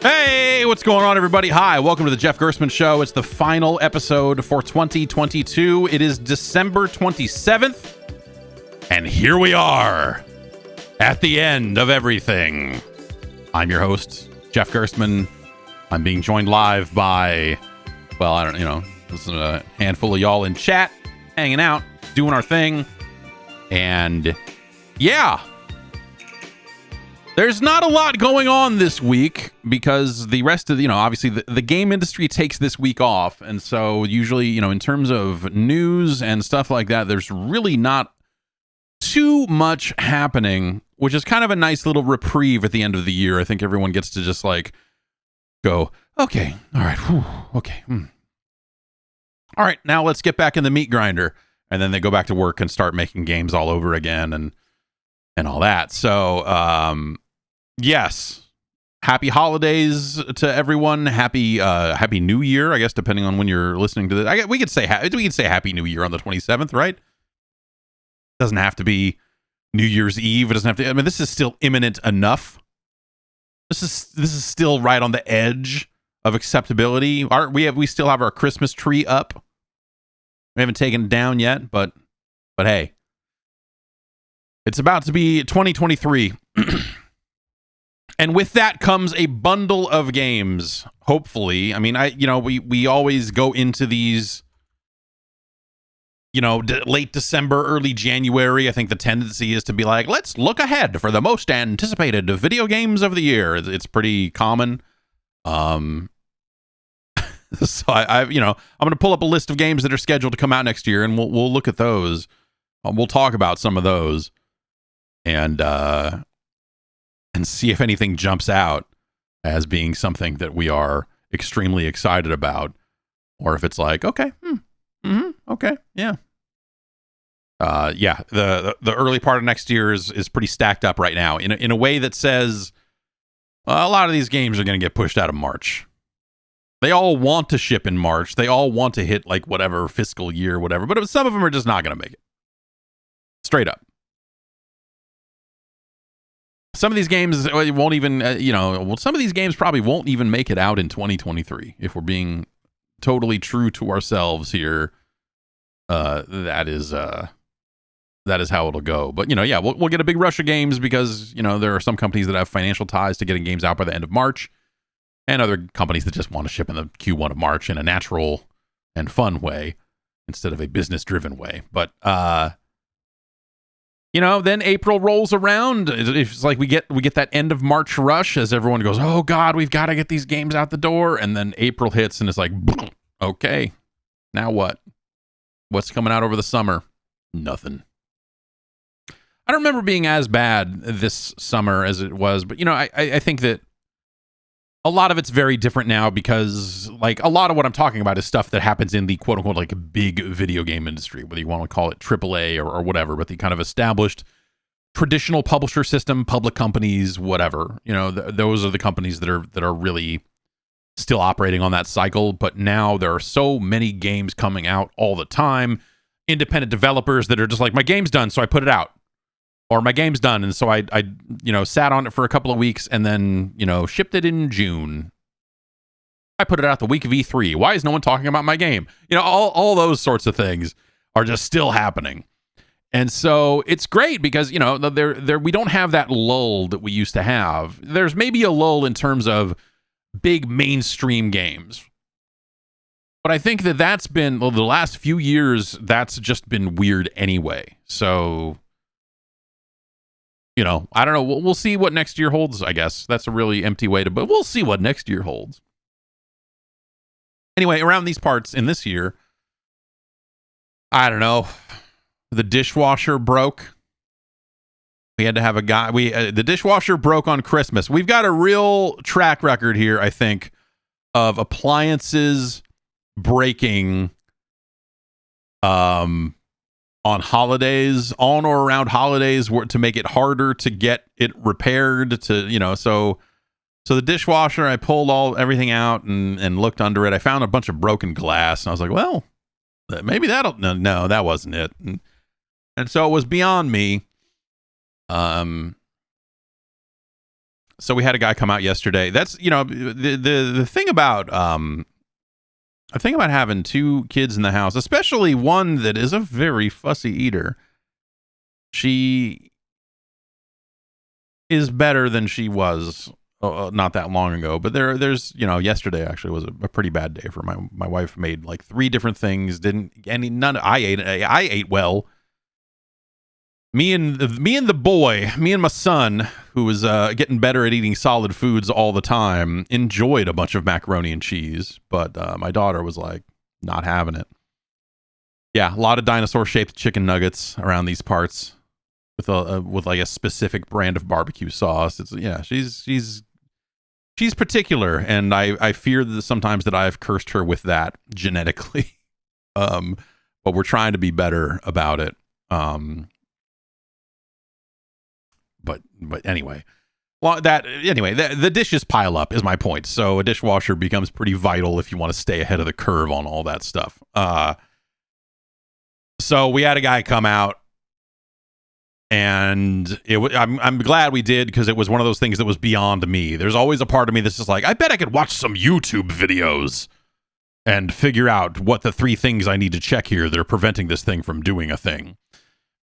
Hey, what's going on, everybody? Hi, welcome to the Jeff Gerstmann Show. It's the final episode for 2022. It is December 27th, and here we are at the end of everything. I'm your host, Jeff Gerstmann. I'm being joined live by, well, this is a handful of y'all in chat, hanging out, doing our thing, and yeah. There's not a lot going on this week because the rest of obviously the game industry takes this week off. And so usually, in terms of news and stuff like that, there's really not too much happening, which is kind of a nice little reprieve at the end of the year. I think everyone gets to just like go, okay, all right, whew, okay. All right, now let's get back in the meat grinder. And then they go back to work and start making games all over again and all that. So, yes, happy holidays to everyone. Happy New Year, I guess, depending on when you're listening to this. We could say Happy New Year on the 27th, right? Doesn't have to be New Year's Eve. It doesn't have to. I mean, this is still imminent enough. This is still right on the edge of acceptability. We still have our Christmas tree up. We haven't taken it down yet, but hey, it's about to be 2023. And with that comes a bundle of games, hopefully. I mean, we always go into these, late December, early January. I think the tendency is to be like, let's look ahead for the most anticipated video games of the year. It's pretty common. So I'm going to pull up a list of games that are scheduled to come out next year, and we'll look at those. We'll talk about some of those. And see if anything jumps out as being something that we are extremely excited about, or if it's like, okay, okay, yeah. The early part of next year is pretty stacked up right now in a way that says a lot of these games are going to get pushed out of March. They all want to ship in March. They all want to hit like whatever fiscal year, whatever, but some of them are just not going to make it. Straight up. Some of these games won't even, some of these games probably won't even make it out in 2023. If we're being totally true to ourselves here, that is how it'll go. But, we'll get a big rush of games because, there are some companies that have financial ties to getting games out by the end of March, and other companies that just want to ship in the Q1 of March in a natural and fun way instead of a business-driven way. But, then April rolls around. It's like we get that end of March rush as everyone goes, oh God, we've got to get these games out the door. And then April hits and it's like, okay, now what? What's coming out over the summer? Nothing. I don't remember being as bad this summer as it was, but I think that a lot of it's very different now because like a lot of what I'm talking about is stuff that happens in the quote unquote like big video game industry, whether you want to call it AAA or whatever, but the kind of established traditional publisher system, public companies, whatever, those are the companies that are really still operating on that cycle. But now there are so many games coming out all the time, independent developers that are just like, my game's done, so I put it out. Or my game's done, and so I sat on it for a couple of weeks and then, shipped it in June. I put it out the week of E3. Why is no one talking about my game? All those sorts of things are just still happening. And so it's great because, we don't have that lull that we used to have. There's maybe a lull in terms of big mainstream games. But I think that's been, the last few years, that's just been weird anyway. So I don't know. We'll see what next year holds, I guess. That's a really empty way but we'll see what next year holds. Anyway, around these parts in this year, I don't know. The dishwasher broke. We had to have a guy. The dishwasher broke on Christmas. We've got a real track record here, I think, of appliances breaking on holidays, on or around holidays, to make it harder to get it repaired. So the dishwasher, I pulled everything out and looked under it. I found a bunch of broken glass, and I was like, well, maybe no, that wasn't it. And so it was beyond me. So we had a guy come out yesterday. That's, you know, the thing about having two kids in the house, especially one that is a very fussy eater. She is better than she was not that long ago, but there's, you know, yesterday actually was a pretty bad day for my wife. Made like 3 different things, I ate well. Me and my son, who was getting better at eating solid foods all the time, enjoyed a bunch of macaroni and cheese, but my daughter was like not having it. Yeah, a lot of dinosaur shaped chicken nuggets around these parts with like a specific brand of barbecue sauce. It's, yeah, she's particular, and I fear that sometimes that I've cursed her with that genetically. But we're trying to be better about it. But anyway, well, the dishes pile up is my point. So a dishwasher becomes pretty vital if you want to stay ahead of the curve on all that stuff. So we had a guy come out, and I'm glad we did, because it was one of those things that was beyond me. There's always a part of me that's just like, I bet I could watch some YouTube videos and figure out what the 3 things I need to check here that are preventing this thing from doing a thing.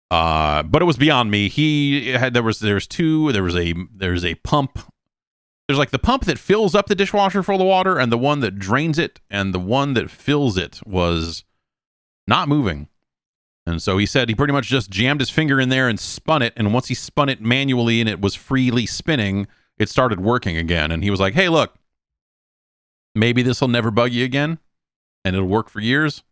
But it was beyond me. There's a pump. There's like the pump that fills up the dishwasher full of water, and the one that drains it, and the one that fills it was not moving. And so he said he pretty much just jammed his finger in there and spun it, and once he spun it manually and it was freely spinning, it started working again. And he was like, hey, look, maybe this will never bug you again, and it'll work for years.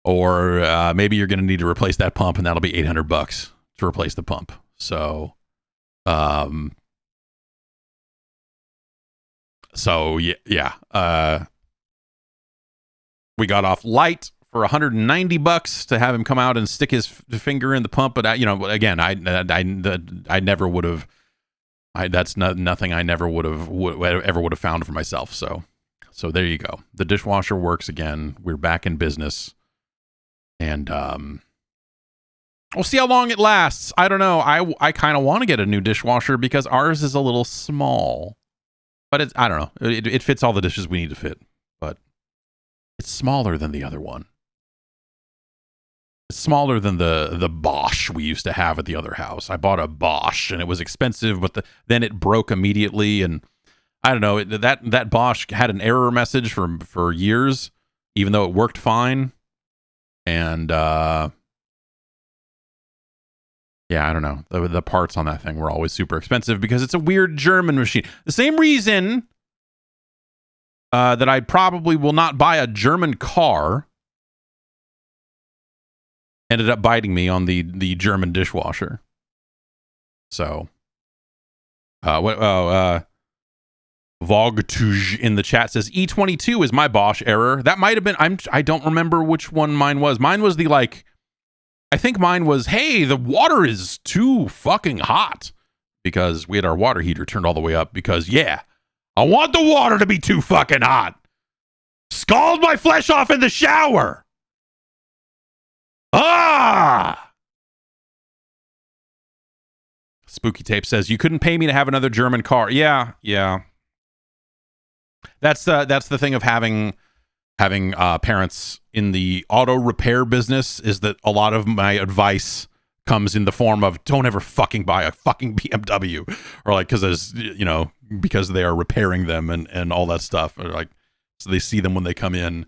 Or maybe you're going to need to replace that pump, and that'll be $800 to replace the pump. So, yeah. We got off light for $190 to have him come out and stick his finger in the pump. But again, I never would have. That's nothing I never would have found for myself. So there you go. The dishwasher works again. We're back in business. And we'll see how long it lasts. I don't know. I kind of want to get a new dishwasher because ours is a little small. But I don't know. It fits all the dishes we need to fit. But it's smaller than the other one. It's smaller than the Bosch we used to have at the other house. I bought a Bosch, and it was expensive, but then it broke immediately. And I don't know. That Bosch had an error message for years, even though it worked fine. And yeah, I don't know. The parts on that thing were always super expensive because it's a weird German machine. The same reason that I probably will not buy a German car ended up biting me on the German dishwasher. So, Vogtuj in the chat says E22 is my Bosch error. That might have been. I don't remember which one mine was. Mine was I think mine was, hey, the water is too fucking hot, because we had our water heater turned all the way up because, yeah, I want the water to be too fucking hot. Scald my flesh off in the shower. Spooky Tape says, you couldn't pay me to have another German car. Yeah. That's the thing of having parents in the auto repair business, is that a lot of my advice comes in the form of, don't ever fucking buy a fucking BMW, or like, because they are repairing them and all that stuff, or like, so they see them when they come in.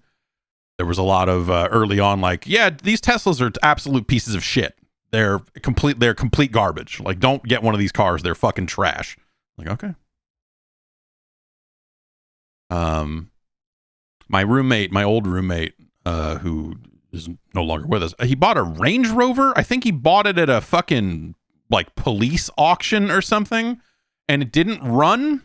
There was a lot of early on, like, yeah, these Teslas are absolute pieces of shit. They're complete garbage. Like, don't get one of these cars. They're fucking trash. Like, okay. My old roommate, who is no longer with us, he bought a Range Rover. I think he bought it at a fucking like police auction or something, and it didn't run.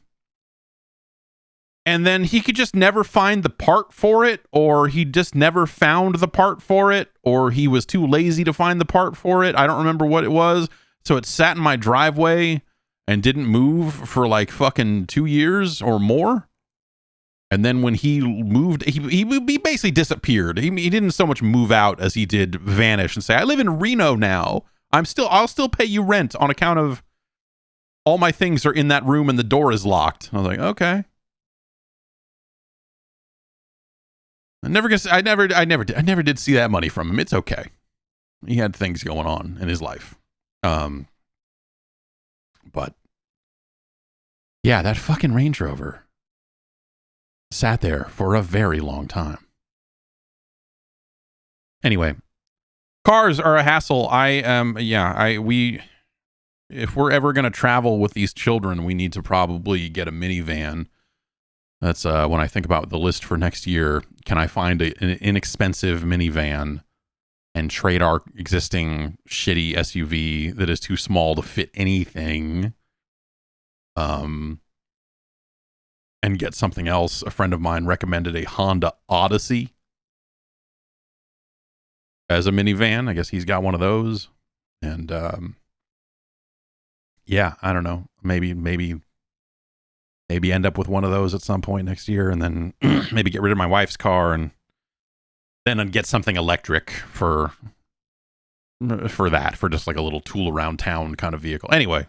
And then he could just never find the part for it, or he just never found the part for it, or he was too lazy to find the part for it. I don't remember what it was. So it sat in my driveway and didn't move for like fucking 2 years or more. And then when he moved, he basically disappeared. He didn't so much move out as he did vanish and say, I live in Reno now. I'll still pay you rent on account of all my things are in that room and the door is locked. I was like, okay. I never did see that money from him. It's okay. He had things going on in his life. But yeah, that fucking Range Rover sat there for a very long time. Anyway, cars are a hassle. If we're ever going to travel with these children, we need to probably get a minivan. That's when I think about the list for next year. Can I find an inexpensive minivan and trade our existing shitty SUV that is too small to fit anything? And get something else. A friend of mine recommended a Honda Odyssey as a minivan. I guess he's got one of those. And yeah, I don't know. Maybe end up with one of those at some point next year, and then maybe get rid of my wife's car and then get something electric for just like a little tool around town kind of vehicle. Anyway,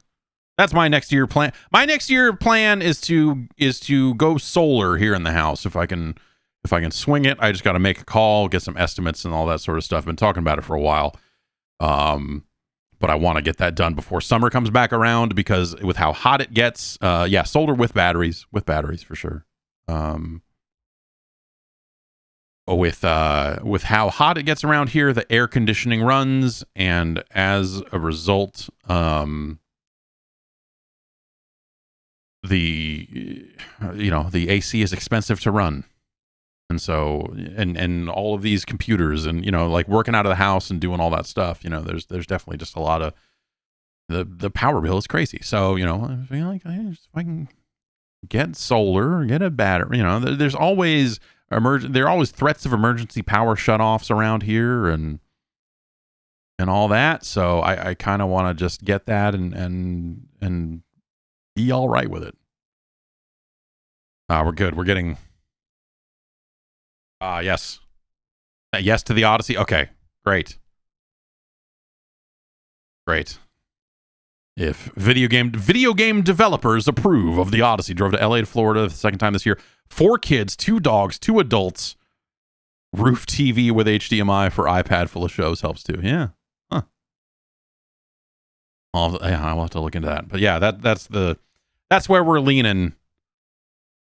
that's my next year plan. My next year plan is to go solar here in the house. If I can swing it, I just got to make a call, get some estimates and all that sort of stuff. I've been talking about it for a while. But I want to get that done before summer comes back around, because with how hot it gets, solar with batteries for sure. With how hot it gets around here, the air conditioning runs, and as a result, the AC is expensive to run. And so, and all of these computers and, like working out of the house and doing all that stuff, there's definitely just a lot of the power bill is crazy. So, I feel like if I can get solar, get a battery, there's always there are always threats of emergency power shutoffs around here and all that. So I kind of want to just get that and be all right with it. We're good. We're getting, yes. Yes to the Odyssey. Okay, great. If video game developers approve of the Odyssey, drove to LA to Florida the second time this year. 4 kids, 2 dogs, 2 adults. Roof TV with HDMI for iPad full of shows helps too. Yeah. Huh. I'll have to look into that. But yeah, that's where we're leaning.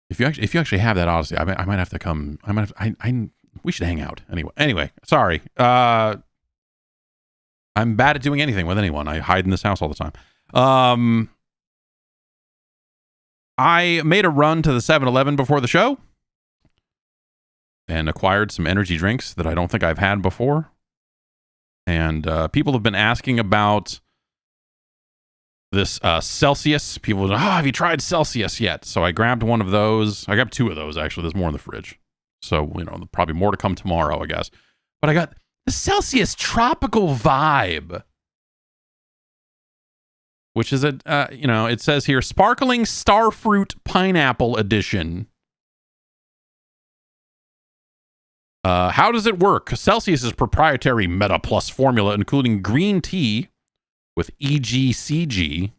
If you actually have that Odyssey, I might have to come. We should hang out anyway. Sorry. I'm bad at doing anything with anyone. I hide in this house all the time. I made a run to the 7-Eleven before the show and acquired some energy drinks that I don't think I've had before. And people have been asking about this Celsius. People, have you tried Celsius yet? So I grabbed one of those. I grabbed 2 of those, actually. There's more in the fridge. So, probably more to come tomorrow, I guess. But I got the Celsius Tropical Vibe, which is it says here, Sparkling Starfruit Pineapple Edition. How does it work? Celsius's proprietary Meta Plus formula, including green tea with EGCG.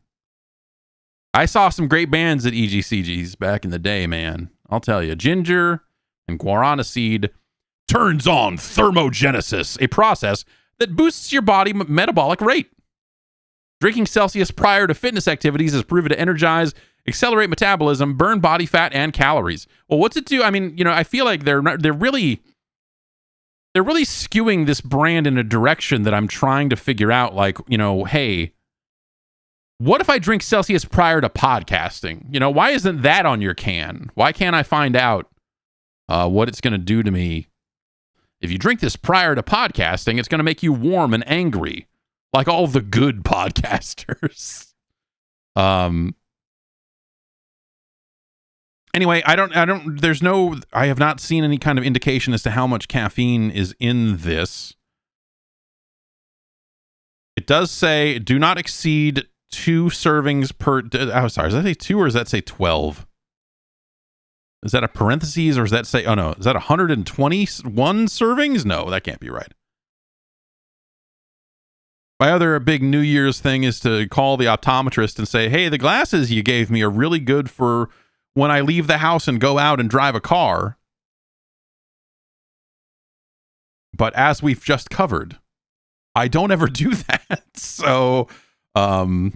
I saw some great bands at EGCG's back in the day, man. I'll tell you. Ginger and guarana seed turns on thermogenesis, a process that boosts your body metabolic rate. Drinking Celsius prior to fitness activities is proven to energize, accelerate metabolism, burn body fat, and calories. Well, what's it do? I mean, I feel like they're really skewing this brand in a direction that I'm trying to figure out. Like, hey, what if I drink Celsius prior to podcasting? Why isn't that on your can? Why can't I find out what it's going to do to me? If you drink this prior to podcasting, it's going to make you warm and angry, like all the good podcasters. Anyway, I have not seen any kind of indication as to how much caffeine is in this. It does say do not exceed 2 servings per. Sorry, does that say 2 or does that say 12? Is that a parentheses or does that say, is that 121 servings? No, that can't be right. My other big New Year's thing is to call the optometrist and say, hey, the glasses you gave me are really good for when I leave the house and go out and drive a car. But as we've just covered, I don't ever do that. So I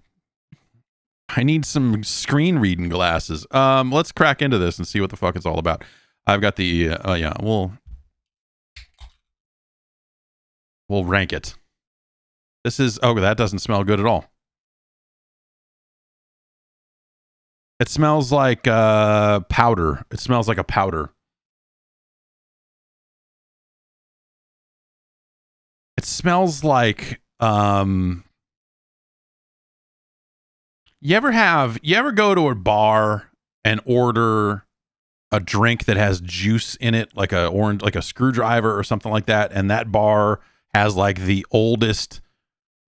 need some screen reading glasses. Let's crack into this and see what the fuck it's all about. I've got the we'll rank it. This is, oh, that doesn't smell good at all. It smells like powder. It smells like a powder. It smells like you ever go to a bar and order a drink that has juice in it, like a screwdriver or something like that, and that bar has like the oldest,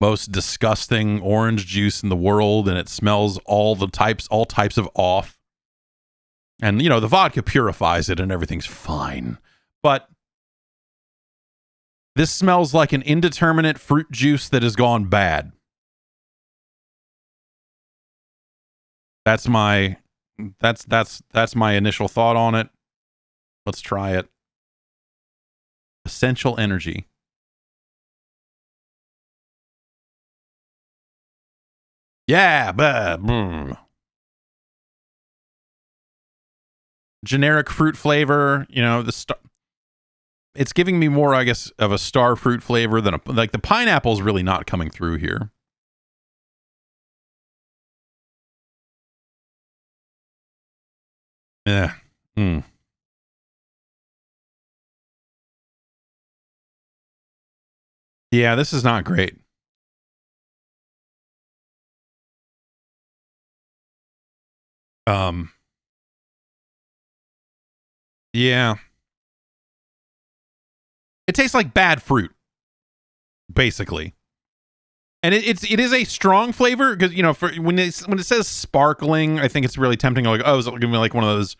most disgusting orange juice in the world, and it smells all types of off. And you know, the vodka purifies it and everything's fine. But this smells like an indeterminate fruit juice that has gone bad. That's my initial thought on it. Let's try it. Essential energy. Yeah, generic fruit flavor, you know, it's giving me more, I guess, of a star fruit flavor than like the pineapple's really not coming through here. Yeah. Yeah, this is not great. Yeah. It tastes like bad fruit, basically. And it is a strong flavor because, you know, for when it says sparkling, I think it's really tempting. Like, oh, is it going to be like one of those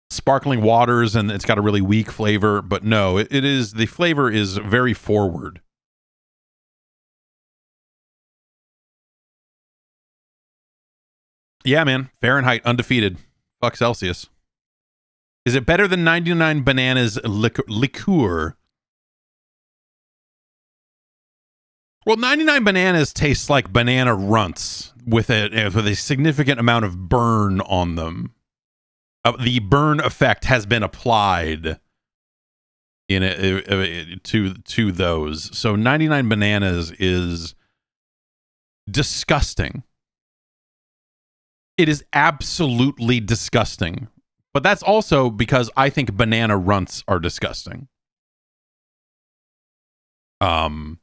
sparkling waters and it's got a really weak flavor? But no, it is, the flavor is very forward. Yeah, man. Fahrenheit, undefeated. Fuck Celsius. Is it better than 99 Bananas liqueur? Well, 99 Bananas tastes like banana runts with a significant amount of burn on them. The burn effect has been applied in it to those. So 99 Bananas is disgusting. It is absolutely disgusting. But that's also because I think banana runts are disgusting. I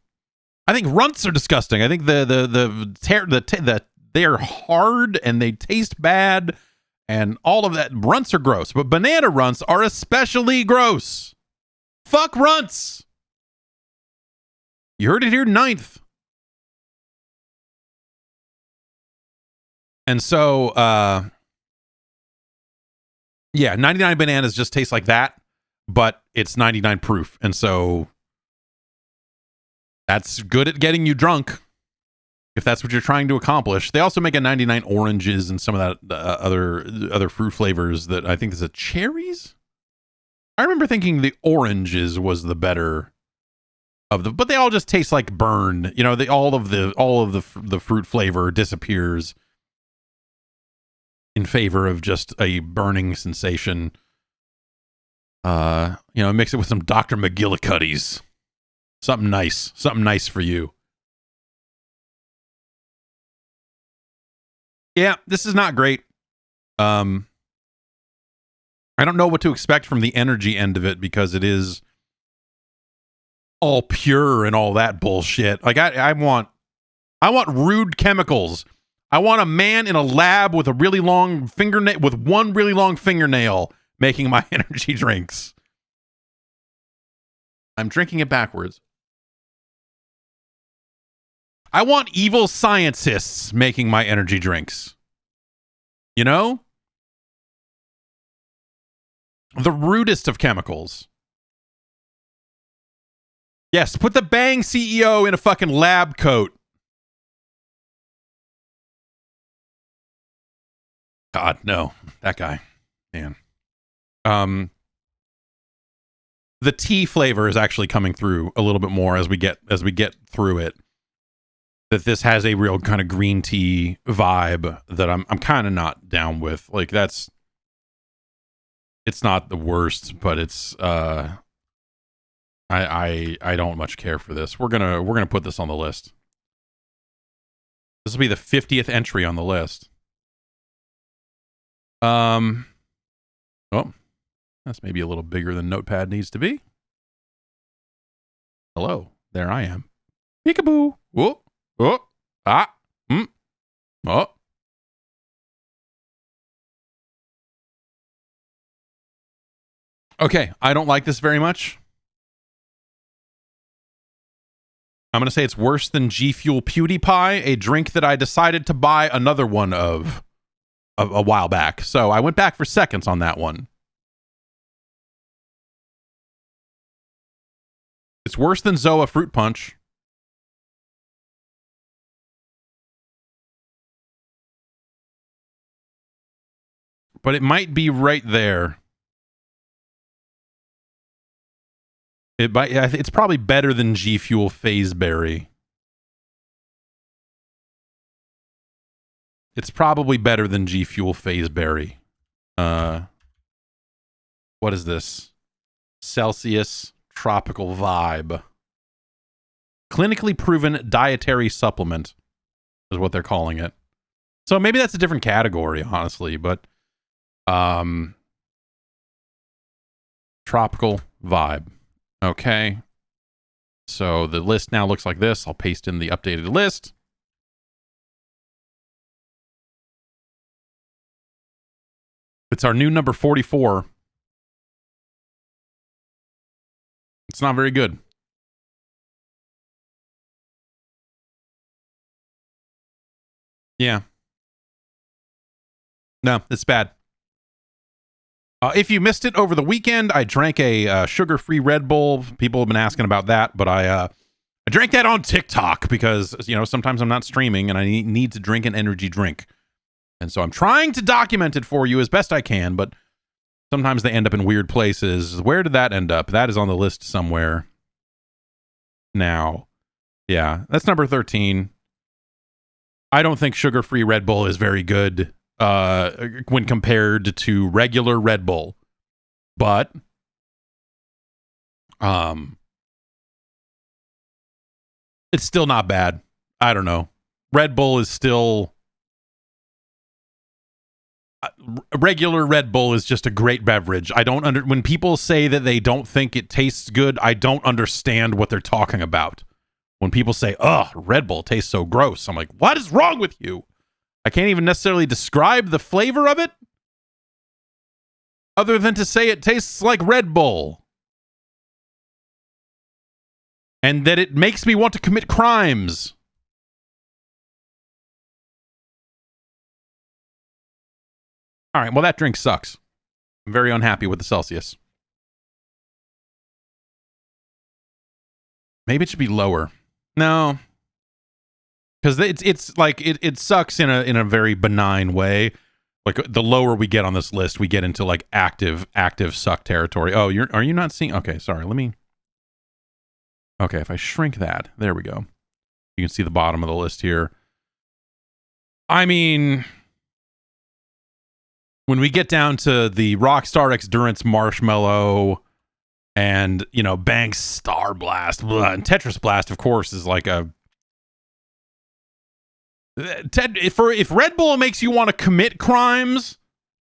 think runts are disgusting. I think they are hard and they taste bad and all of that. Runts are gross, but banana runts are especially gross. Fuck runts. You heard it here, 9th. And so, yeah, 99 Bananas just tastes like that, but it's 99 proof. And so that's good at getting you drunk if that's what you're trying to accomplish. They also make a 99 oranges and some of that other fruit flavors that I think is a cherries. I remember thinking the oranges was the better of the, but they all just taste like burn. You know, all of the fruit flavor disappears in favor of just a burning sensation. You know, mix it with some Dr. McGillicuddy's. Something nice for you. Yeah, this is not great. I don't know what to expect from the energy end of it because it is all pure and all that bullshit. Like I want rude chemicals. I want a man in a lab with a really long fingernail, with one really long fingernail, making my energy drinks. I'm drinking it backwards. I want evil scientists making my energy drinks. You know? The rudest of chemicals. Yes, put the Bang CEO in a fucking lab coat God, no. That guy. Man. The tea flavor is actually coming through a little bit more as we get through it. That this has a real kind of green tea vibe that I'm kind of not down with. Like it's not the worst, but it's I don't much care for this. We're gonna put this on the list. This will be the 50th entry on the list. Oh, that's maybe a little bigger than Notepad needs to be. Hello, there I am. Peekaboo. Whoa. Oh. Ah. Oh. Okay, I don't like this very much. I'm going to say it's worse than G Fuel PewDiePie, a drink that I decided to buy another one of a while back. So I went back for seconds on that one. It's worse than Zoa Fruit Punch. But it might be right there. It's probably better than G Fuel Phaseberry. It's probably better than G Fuel Phaseberry. What is this? Celsius Tropical Vibe. Clinically proven dietary supplement is what they're calling it. So maybe that's a different category, honestly, but Tropical Vibe. Okay. So the list now looks like this. I'll paste in the updated list. It's our new number 44. It's not very good. Yeah. No, it's bad. If you missed it over the weekend, I drank a sugar-free Red Bull. People have been asking about that, but I drank that on TikTok because, sometimes I'm not streaming and I need to drink an energy drink. And so I'm trying to document it for you as best I can, but sometimes they end up in weird places. Where did that end up? That is on the list somewhere now. Yeah, that's number 13. I don't think sugar-free Red Bull is very good when compared to regular Red Bull, but it's still not bad. I don't know. Red Bull is still regular Red Bull is just a great beverage. I don't when people say that they don't think it tastes good, I don't understand what they're talking about. When people say, "Oh, Red Bull tastes so gross," I'm like, "What is wrong with you?" I can't even necessarily describe the flavor of it other than to say it tastes like Red Bull. And that it makes me want to commit crimes. All right, well, that drink sucks. I'm very unhappy with the Celsius. Maybe it should be lower. No. Because it's like it sucks in a very benign way. Like the lower we get on this list, we get into like active suck territory. Oh, are you not seeing? Okay, sorry. Okay, if I shrink that, there we go. You can see the bottom of the list here. I mean, when we get down to the Rockstar X-Durance Marshmallow and Banks Star Blast and Tetris Blast, of course, is like a. If Red Bull makes you want to commit crimes,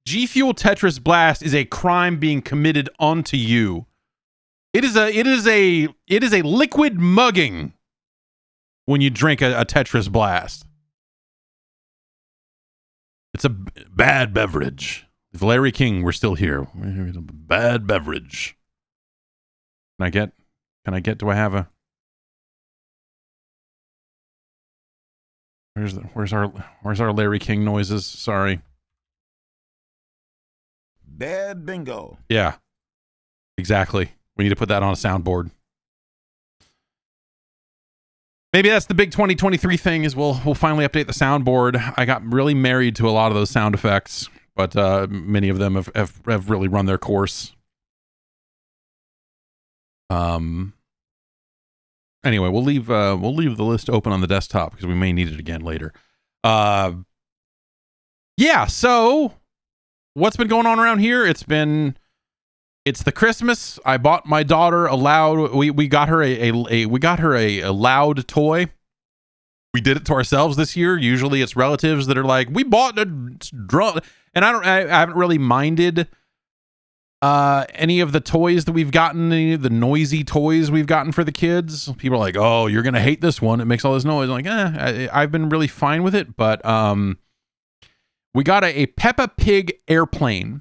G Fuel Tetris Blast is a crime being committed onto you. It is a liquid mugging when you drink a Tetris Blast. It's a bad beverage. If Larry King were still here, it's a bad beverage. Do I have a Where's our Larry King noises? Sorry. Bad bingo. Yeah. Exactly. We need to put that on a soundboard. Maybe that's the big 2023 thing is we'll finally update the soundboard. I got really married to a lot of those sound effects but many of them have really run their course. Anyway, we'll leave the list open on the desktop because we may need it again later. Yeah, so what's been going on around here? It's the Christmas. I bought my daughter a loud. We got her a loud toy. We did it to ourselves this year. Usually it's relatives that are like, we bought a drum, and I haven't really minded any of the toys that we've gotten, any of the noisy toys we've gotten for the kids. People are like, oh, you're gonna hate this one, it makes all this noise. I'm like, I've been really fine with it. But we got a Peppa Pig airplane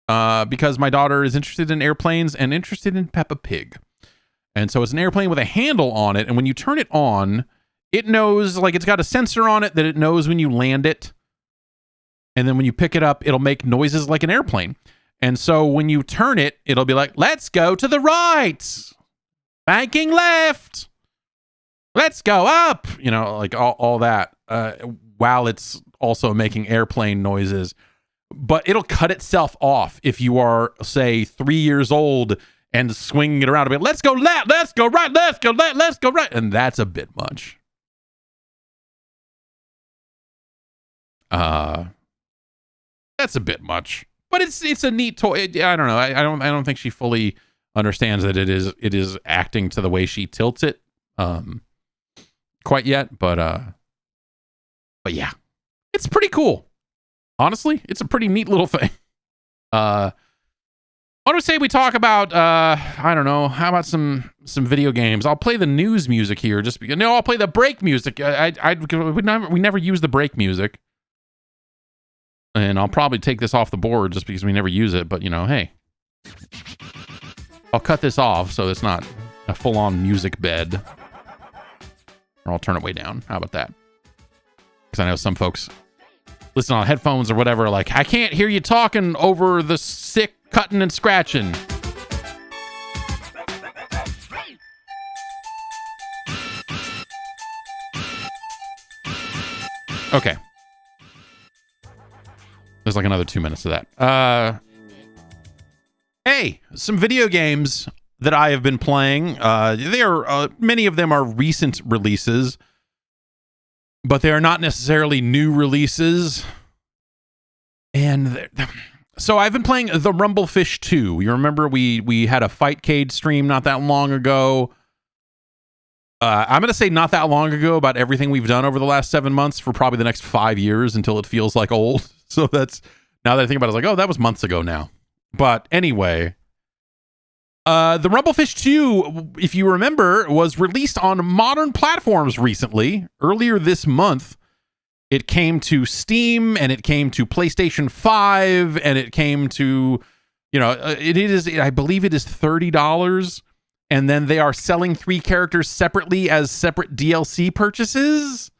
because my daughter is interested in airplanes and interested in Peppa Pig. And so it's an airplane with a handle on it, and when you turn it on, it knows, like, it's got a sensor on it that it knows when you land it, and then when you pick it up, it'll make noises like an airplane. And so when you turn it, it'll be like, let's go to the right, banking left, let's go up, you know, like all that, while it's also making airplane noises. But it'll cut itself off if you are, say, 3 years old and swinging it around a bit. Let's go left, let's go right, let's go left, let's go right. And that's a bit much. That's a bit much. But it's a neat toy. I don't know. I don't think she fully understands that it is acting to the way she tilts it quite yet. But yeah. It's pretty cool. Honestly, it's a pretty neat little thing. Why don't we say we talk about, I don't know, how about some video games? I'll play the news music here. I'll play the break music. We never use the break music. And I'll probably take this off the board just because we never use it. But, you know, hey. I'll cut this off so it's not a full-on music bed. Or I'll turn it way down. How about that? Because I know some folks listen on headphones or whatever, like, I can't hear you talking over the sick cutting and scratching. Okay. There's like another 2 minutes of that. Hey, some video games that I have been playing. Many of them are recent releases, but they are not necessarily new releases. And so I've been playing the Rumblefish 2. You remember we had a Fightcade stream not that long ago. I'm going to say not that long ago about everything we've done over the last 7 months for probably the next 5 years until it feels like old. So that's, now that I think about it, it's like, oh, that was months ago now. But anyway, the Rumblefish 2, if you remember, was released on modern platforms recently. Earlier this month, it came to Steam, and it came to PlayStation 5, and it came to, you know, I believe it is $30. And then they are selling 3 characters separately as separate DLC purchases.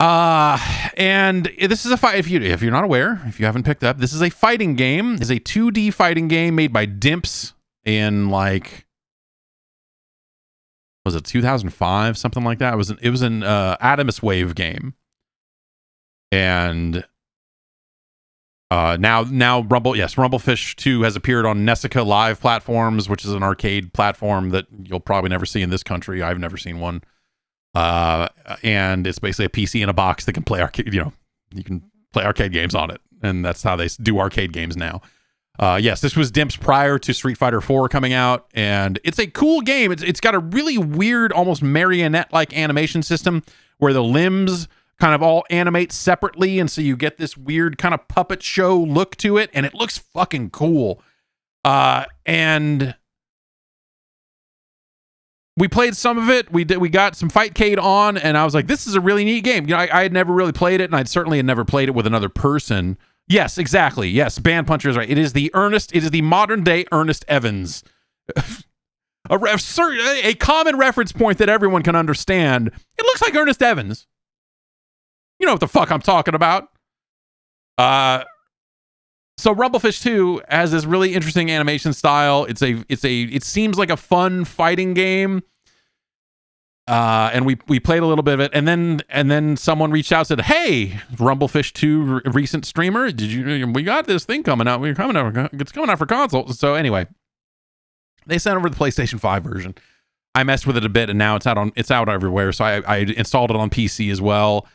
And this is a fight. If you're not aware, if you haven't picked up, this is a fighting game. It's a 2D fighting game made by Dimps in, like, was it 2005, something like that? It was an Adamus Wave game. And now Rumblefish 2 has appeared on Nessica Live platforms, which is an arcade platform that you'll probably never see in this country. I've never seen one. And it's basically a PC in a box that can play arcade, you know, you can play arcade games on it. And that's how they do arcade games now. Yes, this was Dimps prior to Street Fighter 4 coming out, and it's a cool game. It's got a really weird, almost marionette-like animation system where the limbs kind of all animate separately, and so you get this weird kind of puppet show look to it, and it looks fucking cool. And we played some of it. We got some Fightcade on, and I was like, this is a really neat game. You know, I had never really played it, and I'd certainly had never played it with another person. Yes, exactly. Yes, Band Puncher is right. It is the modern day Ernest Evans. A common reference point that everyone can understand. It looks like Ernest Evans. You know what the fuck I'm talking about. So Rumblefish 2 has this really interesting animation style. It seems like a fun fighting game. And we played a little bit of it, and then someone reached out and said, "Hey, Rumblefish 2 recent streamer, we got this thing coming out. It's coming out for console." So anyway, they sent over the PlayStation 5 version. I messed with it a bit, and now it's out everywhere. So I installed it on PC as well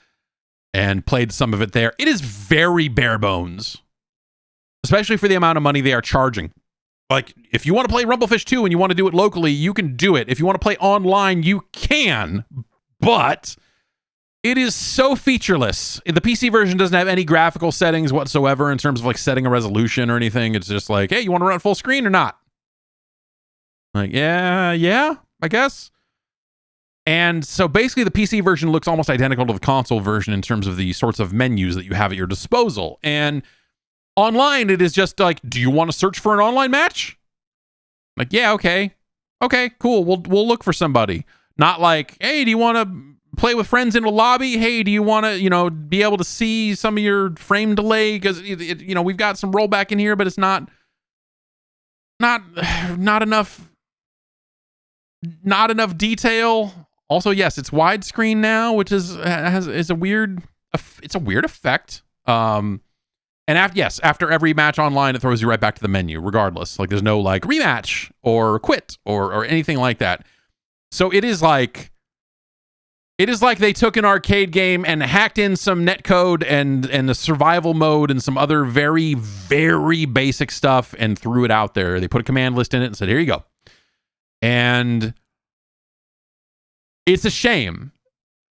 and played some of it there. It is very bare bones, especially for the amount of money they are charging. Like, if you want to play Rumblefish 2 and you want to do it locally, you can do it. If you want to play online, you can. But it is so featureless. The PC version doesn't have any graphical settings whatsoever in terms of like setting a resolution or anything. It's just like, hey, you want to run full screen or not? Like, yeah, I guess. And so basically the PC version looks almost identical to the console version in terms of the sorts of menus that you have at your disposal. And online, it is just like, do you want to search for an online match? Like, yeah, okay, cool. We'll look for somebody. Not like, hey, do you want to play with friends in a lobby? Hey, do you want to, be able to see some of your frame delay? Because we've got some rollback in here, but it's not enough detail. Also, yes, it's widescreen now, which is a weird effect. And after every match online, it throws you right back to the menu, regardless. Like, there's no like rematch or quit or anything like that. So it is like they took an arcade game and hacked in some netcode and the survival mode and some other very, very basic stuff and threw it out there. They put a command list in it and said, "Here you go." And it's a shame.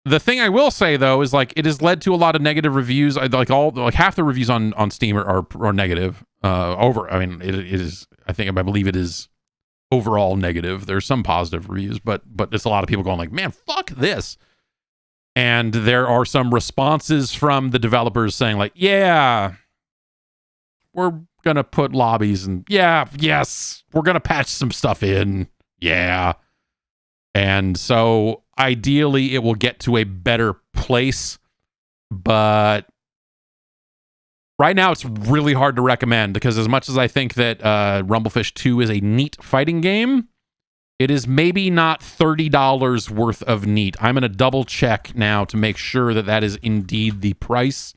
The thing I will say, though, is like it has led to a lot of negative reviews. Like half the reviews on Steam are negative. It is. I believe it is overall negative. There's some positive reviews, but it's a lot of people going like, "Man, fuck this." And there are some responses from the developers saying like, "Yeah, we're gonna put lobbies and yes, we're gonna patch some stuff in, yeah." And so ideally it will get to a better place, but right now it's really hard to recommend because as much as I think that Rumblefish 2 is a neat fighting game, it is maybe not $30 worth of neat. I'm going to double check now to make sure that is indeed the price.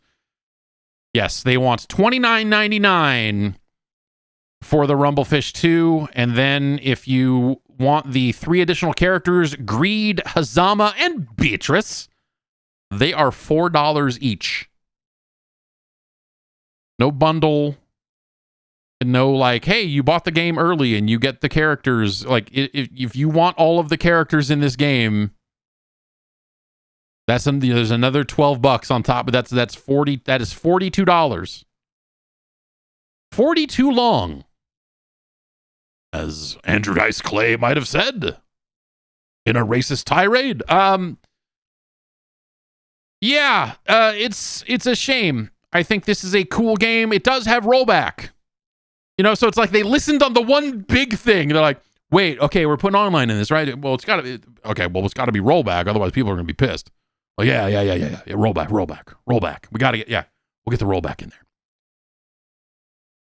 Yes, they want $29.99 for the Rumblefish 2, and then if you want the 3 additional characters, Greed, Hazama, and Beatrice, they are $4 each. No bundle. No, like, hey, you bought the game early and you get the characters. Like, if you want all of the characters in this game, there's another $12 on top, but that's 40. That is $42. 42 long, as Andrew Dice Clay might have said in a racist tirade. It's a shame. I think this is a cool game. It does have rollback. So it's like they listened on the one big thing. They're like, wait, okay, we're putting online in this, right? Well, it's got to be be rollback. Otherwise, people are going to be pissed. Well, yeah. Rollback. We got to we'll get the rollback in there.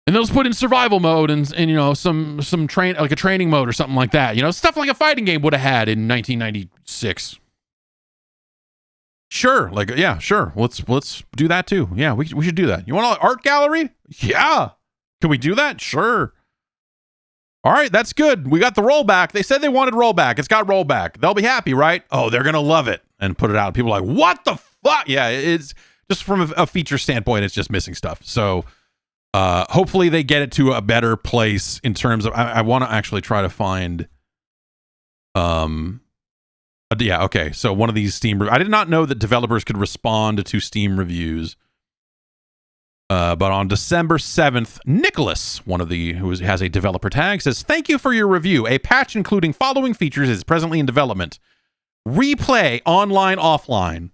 And they'll just put in survival mode and some like a training mode or something like that. Stuff like a fighting game would have had in 1996. Sure, sure. Let's do that too. Yeah, we should do that. You want an art gallery? Yeah. Can we do that? Sure. All right, that's good. We got the rollback. They said they wanted rollback. It's got rollback. They'll be happy, right? Oh, they're going to love it and put it out. People are like, what the fuck? Yeah, it's just from a feature standpoint, it's just missing stuff. So hopefully they get it to a better place in terms of, I want to actually try to find, okay. So one of these Steam, I did not know that developers could respond to Steam reviews. But on December 7th, Nicholas, who has a developer tag, says, "Thank you for your review. A patch including following features is presently in development. Replay online offline.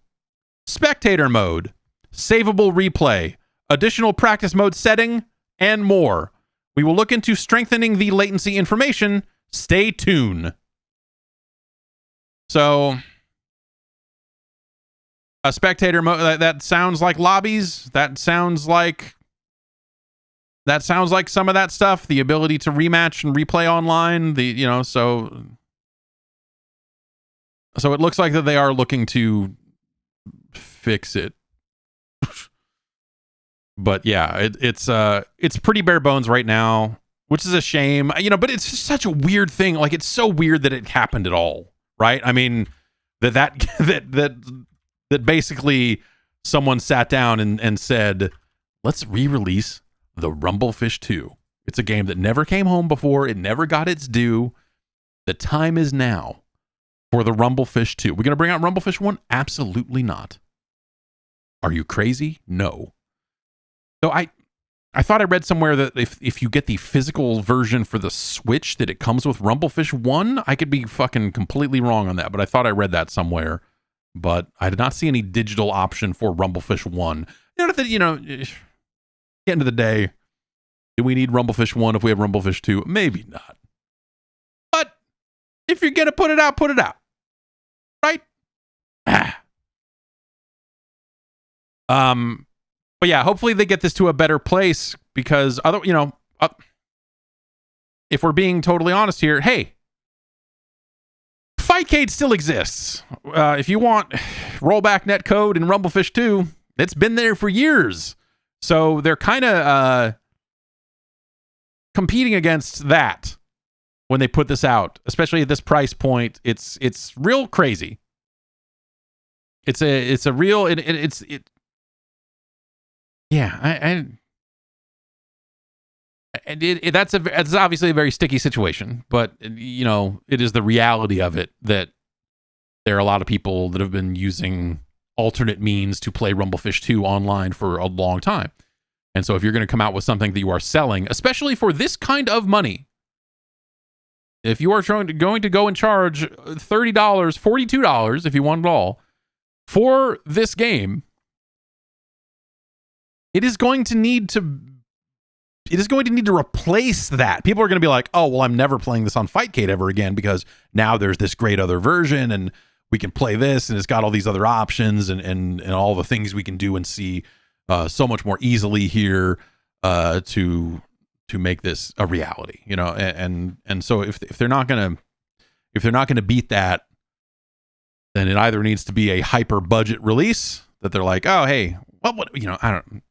Spectator mode. Savable replay. Additional practice mode setting, and more. We will look into strengthening the latency information. Stay tuned." So a spectator mode that sounds like lobbies. That sounds like some of that stuff. The ability to rematch and replay online. So So it looks like that they are looking to fix it. But yeah, it's pretty bare bones right now, which is a shame. You know, but it's just such a weird thing. Like, it's so weird that it happened at all, right? I mean, that basically someone sat down and said, let's re-release the Rumblefish 2. It's a game that never came home before. It never got its due. The time is now for the Rumblefish 2. We're going to bring out Rumblefish 1? Absolutely not. Are you crazy? No. So I thought I read somewhere that if you get the physical version for the Switch, that it comes with Rumblefish 1. I could be fucking completely wrong on that, but I thought I read that somewhere. But I did not see any digital option for Rumblefish 1. At the end of the day, do we need Rumblefish 1 if we have Rumblefish 2? Maybe not. But if you're going to put it out, put it out. Right? But yeah, hopefully they get this to a better place, because if we're being totally honest here, hey, Fightcade still exists. If you want rollback netcode and Rumblefish 2, it's been there for years. So they're kind of competing against that when they put this out, especially at this price point. It's real crazy. It's a real yeah, that's obviously a very sticky situation, but it is the reality of it that there are a lot of people that have been using alternate means to play Rumblefish 2 online for a long time. And so if you're going to come out with something that you are selling, especially for this kind of money, if you are going to go and charge $30, $42 if you want it all for this game, it is going to need to replace that. People are going to be like, oh, well, I'm never playing this on Fightcade ever again, because now there's this great other version and we can play this and it's got all these other options and all the things we can do and see so much more easily here to make this a reality, and so if they're not going to beat that, then it either needs to be a hyper budget release that they're like, oh, hey, well, what, I don't.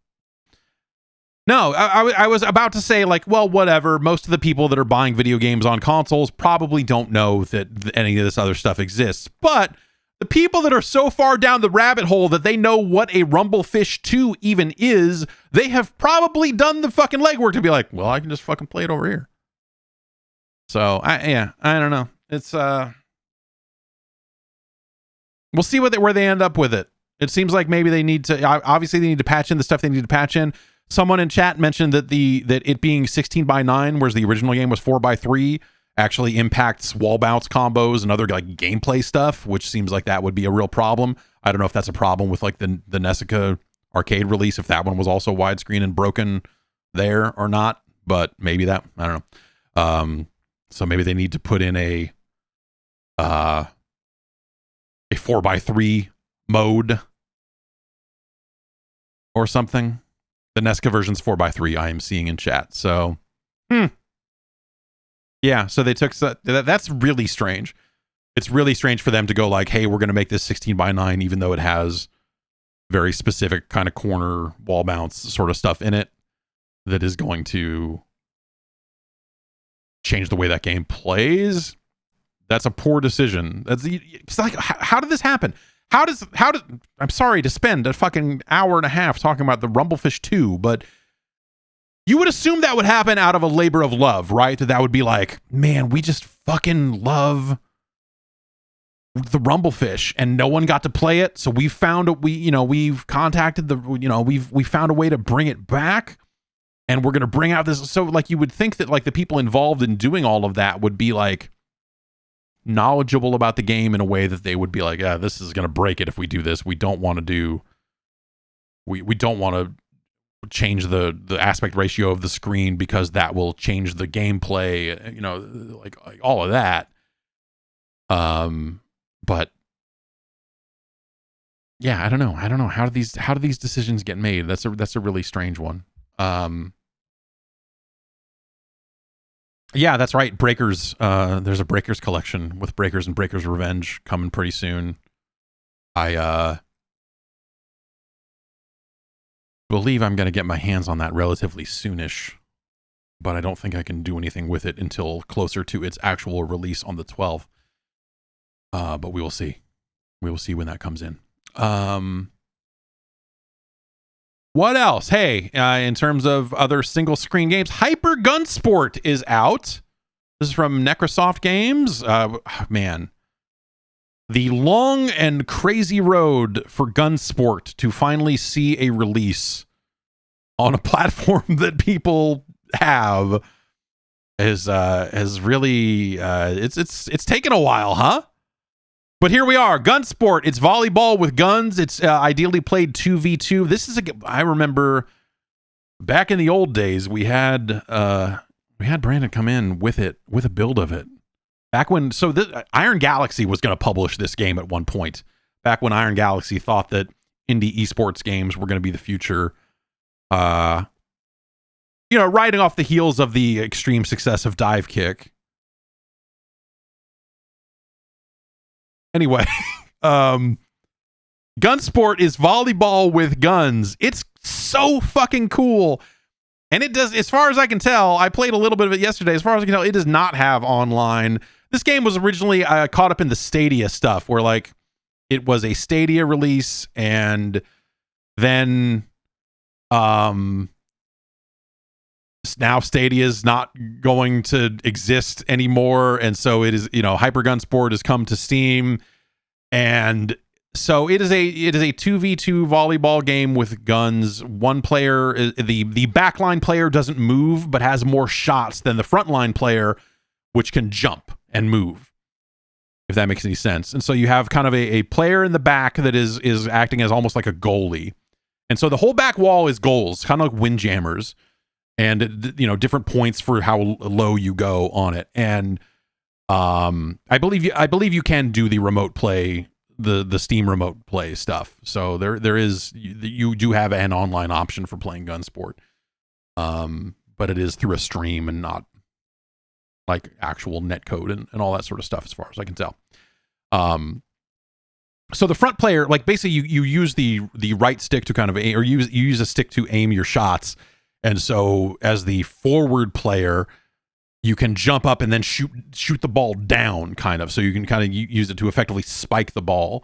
No, I was about to say, like, well, whatever. Most of the people that are buying video games on consoles probably don't know that any of this other stuff exists. But the people that are so far down the rabbit hole that they know what a Rumblefish 2 even is, they have probably done the fucking legwork to be like, well, I can just fucking play it over here. So, I don't know. It's, we'll see where they end up with it. It seems like maybe they need to, obviously they need to patch in the stuff they need to patch in. Someone in chat mentioned that it being 16:9, whereas the original game was 4:3, actually impacts wall bounce combos and other like gameplay stuff, which seems like that would be a real problem. I don't know if that's a problem with like the Nessica arcade release, if that one was also widescreen and broken there or not, but maybe that, I don't know. So maybe they need to put in a 4:3 mode or something. The Nesca version's 4:3 I am seeing in chat. So, yeah, so they took that's really strange. It's really strange for them to go like, hey, we're going to make this 16:9, even though it has very specific kind of corner wall bounce sort of stuff in it that is going to change the way that game plays. That's a poor decision. It's like, how did this happen? How does I'm sorry to spend a fucking hour and a half talking about the Rumblefish 2, but you would assume that would happen out of a labor of love, right? That would be like, man, we just fucking love the Rumblefish and no one got to play it. So we found we've contacted we found a way to bring it back, and we're going to bring out this. So like, you would think that like the people involved in doing all of that would be like knowledgeable about the game in a way that they would be like, yeah, this is going to break it if we do this. We don't want to change the aspect ratio of the screen because that will change the gameplay, like all of that. But yeah, I don't know. How do these decisions get made? That's a really strange one. Yeah, that's right. Breakers. There's a Breakers collection with Breakers and Breakers Revenge coming pretty soon. I believe I'm going to get my hands on that relatively soonish, but I don't think I can do anything with it until closer to its actual release on the 12th. But we will see. We will see when that comes in. What else? Hey, in terms of other single screen games, Hyper Gunsport is out. This is from Necrosoft Games. Man, the long and crazy road for Gunsport to finally see a release on a platform that people have has really it's taken a while, huh? But here we are, Gunsport. It's volleyball with guns. It's ideally played 2v2. This is I remember back in the old days, we had Brandon come in with a build of it. Back when Iron Galaxy was going to publish this game at one point. Back when Iron Galaxy thought that indie esports games were going to be the future. Riding off the heels of the extreme success of Dive Kick. Anyway, Gunsport is volleyball with guns. It's so fucking cool. And it does, as far as I can tell, I played a little bit of it yesterday. As far as I can tell, it does not have online. This game was originally caught up in the Stadia stuff, where like it was a Stadia release, and then now Stadia is not going to exist anymore, and so it is, Hyper Gunsport has come to Steam, and so it is a 2v2 volleyball game with guns. One player, the backline player, doesn't move but has more shots than the frontline player, which can jump and move, if that makes any sense. And so you have kind of a player in the back that is acting as almost like a goalie, and so the whole back wall is goals, kind of like windjammers, and different points for how low you go on it. And I believe you can do the remote play, the Steam remote play stuff. So there is, you do have an online option for playing Gunsport, but it is through a stream and not like actual netcode and all that sort of stuff, as far as I can tell. So the front player, like basically you use the right stick to kind of aim, or you use a stick to aim your shots. And so as the forward player, you can jump up and then shoot the ball down, kind of. So you can kind of use it to effectively spike the ball.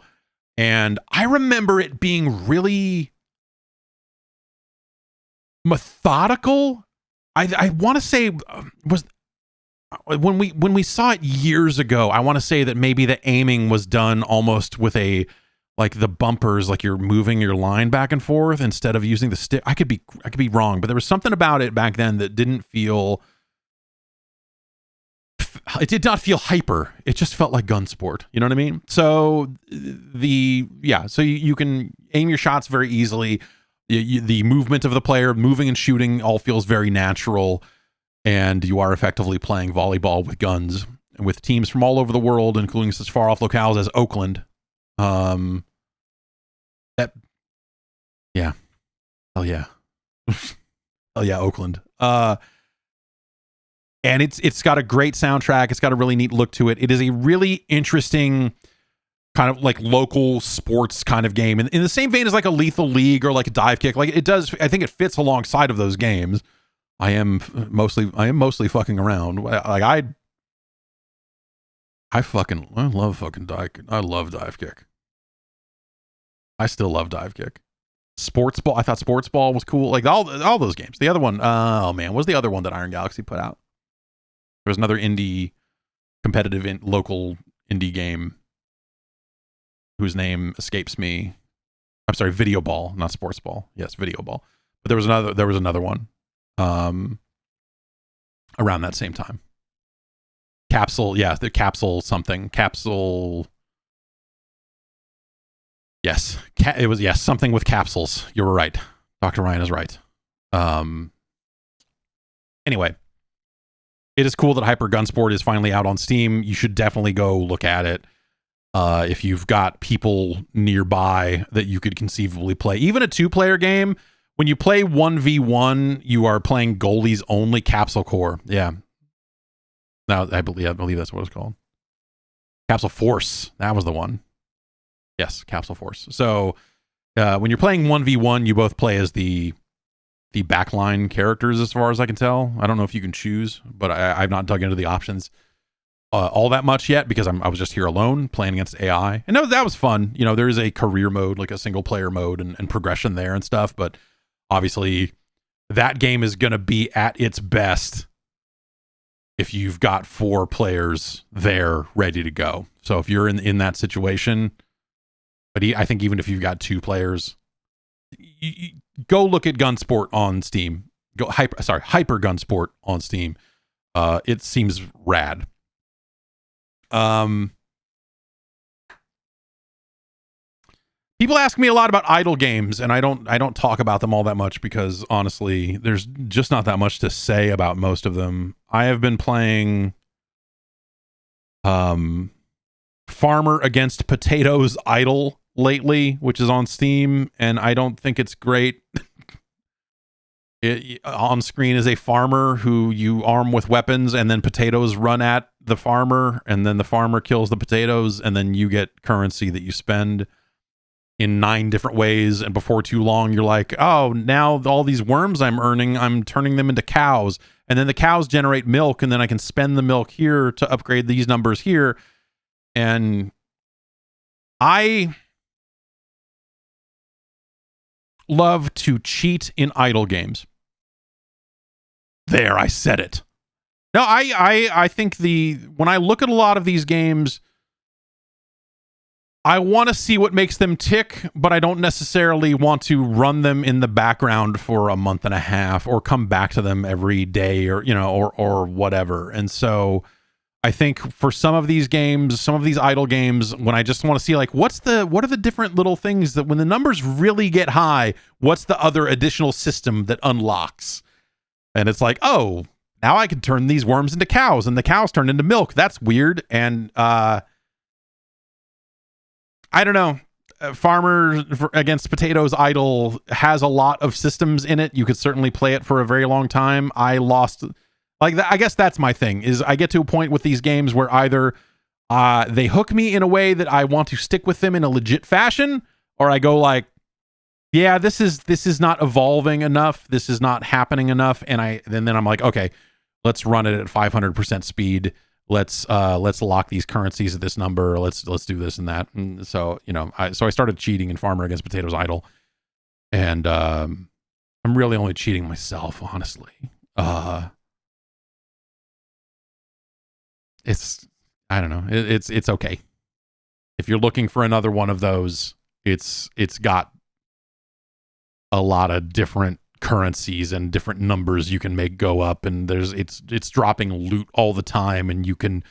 And I remember it being really methodical. I want to say was when we saw it years ago. I want to say that maybe the aiming was done almost with like the bumpers, like you're moving your line back and forth instead of using the stick. I could be wrong, but there was something about it back then that didn't feel. It did not feel hyper. It just felt like Gunsport. You know what I mean? So so you can aim your shots very easily. The movement of the player, moving and shooting, all feels very natural, and you are effectively playing volleyball with guns with teams from all over the world, including such far off locales as Oakland. Hell yeah, Oakland. And it's got a great soundtrack. It's got a really neat look to it. It is a really interesting kind of like local sports kind of game, in the same vein as like a Lethal League or like a Dive Kick. Like it does, I think it fits alongside of those games. I am mostly fucking around. Like I love fucking Dive Kick. I love Dive Kick. I still love Dive Kick. Sports Ball. I thought Sports Ball was cool. Like all those games. The other one, oh man, what was the other one that Iron Galaxy put out? There was another competitive local indie game whose name escapes me. I'm sorry, Video Ball, not Sports Ball. Yes, Video Ball. But there was another one around that same time. Capsule, yeah, the Capsule something. Capsule. Yes, it was, yes, something with capsules. You were right. Dr. Ryan is right. Anyway, it is cool that Hyper Gunsport is finally out on Steam. You should definitely go look at it. If you've got people nearby that you could conceivably play. Even a 2-player game, when you play 1v1, you are playing goalies only. Capsule Core. Yeah. Now I believe that's what it's called. Capsule Force. That was the one. Yes, Capsule Force. So when you're playing 1v1, you both play as the backline characters, as far as I can tell. I don't know if you can choose, but I've not dug into the options all that much yet because I was just here alone playing against AI. And that was fun. You know, there is a career mode, like a single player mode and progression there and stuff. But obviously that game is going to be at its best if you've got 4 players there ready to go. So if you're in that situation, but I think even if you've got 2 players, you go look at Gunsport on Steam. Hyper Gunsport on Steam. It seems rad. People ask me a lot about idle games, and I don't talk about them all that much because honestly, there's just not that much to say about most of them. I have been playing Farmer Against Potatoes Idle lately, which is on Steam, and I don't think it's great. On screen is a farmer who you arm with weapons, and then potatoes run at the farmer, and then the farmer kills the potatoes, and then you get currency that you spend in 9 different ways. And before too long, you're like, oh, now all these worms I'm earning, I'm turning them into cows, and then the cows generate milk, and then I can spend the milk here to upgrade these numbers here. And I love to cheat in idle games. There, I said it. No, I think when I look at a lot of these games, I want to see what makes them tick, but I don't necessarily want to run them in the background for a month and a half or come back to them every day or, you know, or whatever. And so I think for some of these games, some of these idle games, when I just want to see like, what are the different little things that when the numbers really get high, what's the other additional system that unlocks? And it's like, oh, now I can turn these worms into cows and the cows turn into milk. That's weird. And I don't know. Farmer Against Potatoes Idle has a lot of systems in it. You could certainly play it for a very long time. I lost... I guess that's my thing, is I get to a point with these games where either they hook me in a way that I want to stick with them in a legit fashion, or I go like, yeah, this is not evolving enough. This is not happening enough. And then I'm like, okay, let's run it at 500% speed. Let's lock these currencies at this number. Let's do this and that. And so, you know, I started cheating in Farmer Against Potatoes Idle, and I'm really only cheating myself, honestly. I don't know. It's okay. If you're looking for another one of those, it's got a lot of different currencies and different numbers you can make go up, and it's dropping loot all the time, and you can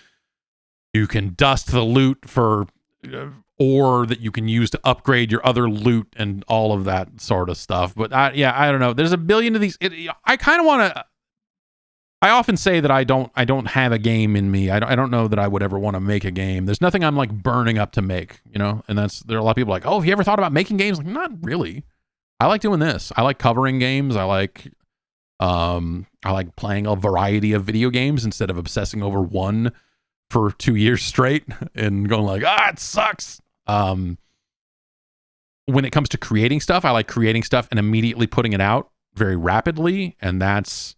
dust the loot for ore that you can use to upgrade your other loot and all of that sort of stuff. But I don't know. There's a billion of these. I kind of want to. I often say that I don't have a game in me. I don't know that I would ever want to make a game. There's nothing I'm like burning up to make, you know? And there are a lot of people like, oh, have you ever thought about making games? Like, not really. I like doing this. I like covering games. I like playing a variety of video games instead of obsessing over one for 2 years straight and going like, it sucks. When it comes to creating stuff, I like creating stuff and immediately putting it out very rapidly. And that's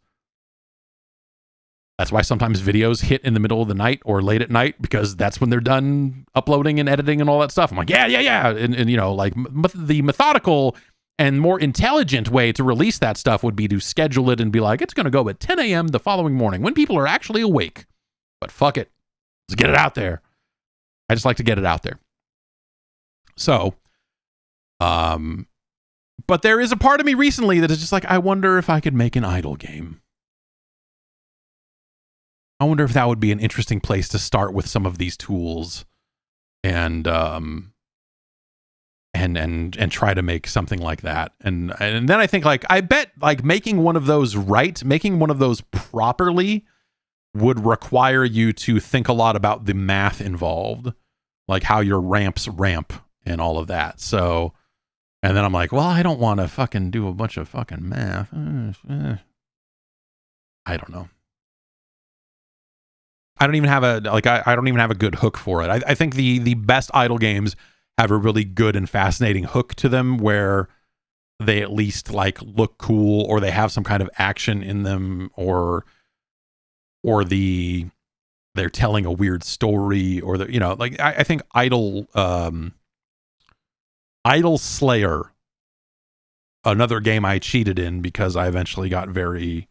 why sometimes videos hit in the middle of the night or late at night, because that's when they're done uploading and editing and all that stuff. I'm like, yeah. And you know, like the methodical and more intelligent way to release that stuff would be to schedule it and be like, it's going to go at 10 a.m. the following morning when people are actually awake. But fuck it. Let's get it out there. I just like to get it out there. So, but there is a part of me recently that is just like, I wonder if I could make an idle game. I wonder if that would be an interesting place to start with some of these tools and try to make something like that. And then I think like, I bet like making one of those making one of those properly would require you to think a lot about the math involved, like how your ramps ramp and all of that. So, and then I'm like, well, I don't want to fucking do a bunch of fucking math. I don't know. I don't even have a I don't even have a good hook for it. I think the best idle games have a really good and fascinating hook to them where they at least like look cool, or they have some kind of action in them, or they're telling a weird story, or the, you know, like I think Idle Slayer, another game I cheated in because I eventually got very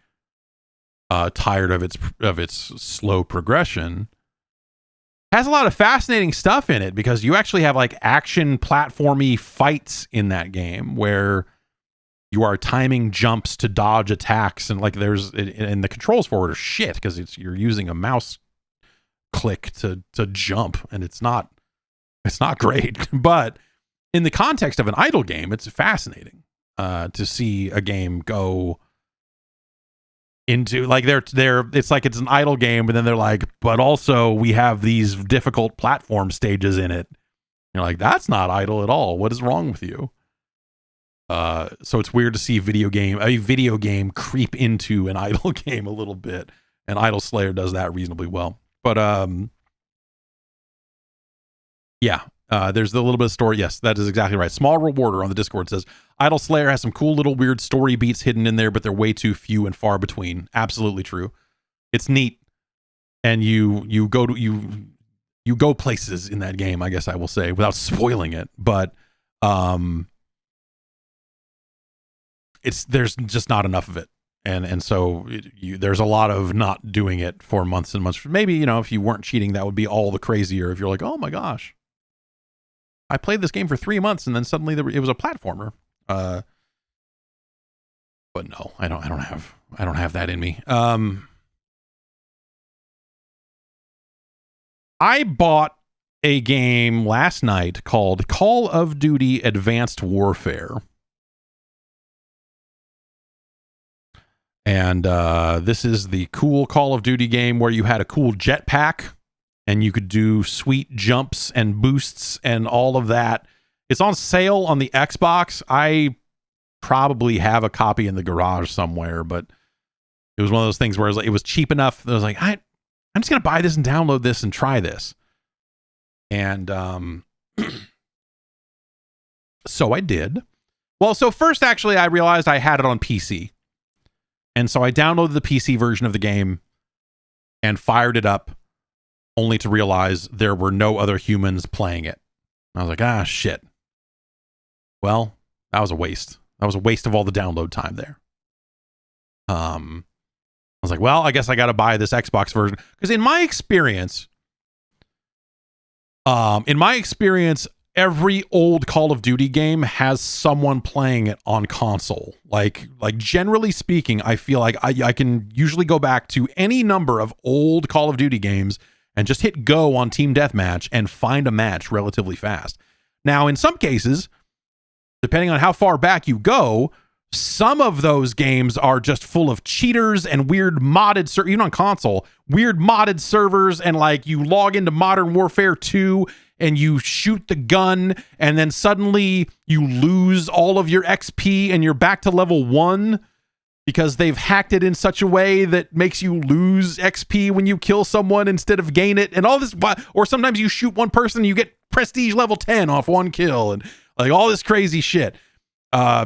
tired of its slow progression, has a lot of fascinating stuff in it because you actually have like action platformy fights in that game where you are timing jumps to dodge attacks, and like and the controls for it are shit because you're using a mouse click to jump, and it's not great. But in the context of an idle game, it's fascinating to see a game go into like it's like it's an idle game, but then they're like, but also we have these difficult platform stages in it. You're like, that's not idle at all. What is wrong with you? So it's weird to see a video game creep into an idle game a little bit, and Idle Slayer does that reasonably well. But yeah, there's a little bit of story. Yes, that is exactly right. Small Rewarder on the Discord says Idle Slayer has some cool little weird story beats hidden in there, but they're way too few and far between. Absolutely true. It's neat, and you go places in that game, I guess I will say, without spoiling it. But there's just not enough of it, and so there's a lot of not doing it for months and months. Maybe, you know, if you weren't cheating, that would be all the crazier. If you're like, oh my gosh, I played this game for 3 months and then suddenly it was a platformer. But no, I don't have that in me. I bought a game last night called Call of Duty Advanced Warfare. And this is the cool Call of Duty game where you had a cool jetpack and you could do sweet jumps and boosts and all of that. It's on sale on the Xbox. I probably have a copy in the garage somewhere, but it was one of those things where it was cheap enough that I was like, I'm just going to buy this and download this and try this. And so I did. Well, so first, actually, I realized I had it on PC. And so I downloaded the PC version of the game and fired it up, only to realize there were no other humans playing it. I was like, shit. Well, that was a waste. That was a waste of all the download time there. I was like, well, I guess I got to buy this Xbox version. Because in my experience, every old Call of Duty game has someone playing it on console. Like generally speaking, I feel like I can usually go back to any number of old Call of Duty games and just hit go on Team Deathmatch and find a match relatively fast. Now, in some cases, depending on how far back you go, some of those games are just full of cheaters and weird modded, even on console, weird modded servers, and like you log into Modern Warfare 2 and you shoot the gun and then suddenly you lose all of your XP and you're back to level 1 because they've hacked it in such a way that makes you lose XP when you kill someone instead of gain it, and all this. Or sometimes you shoot one person and you get prestige level 10 off one kill, and like all this crazy shit.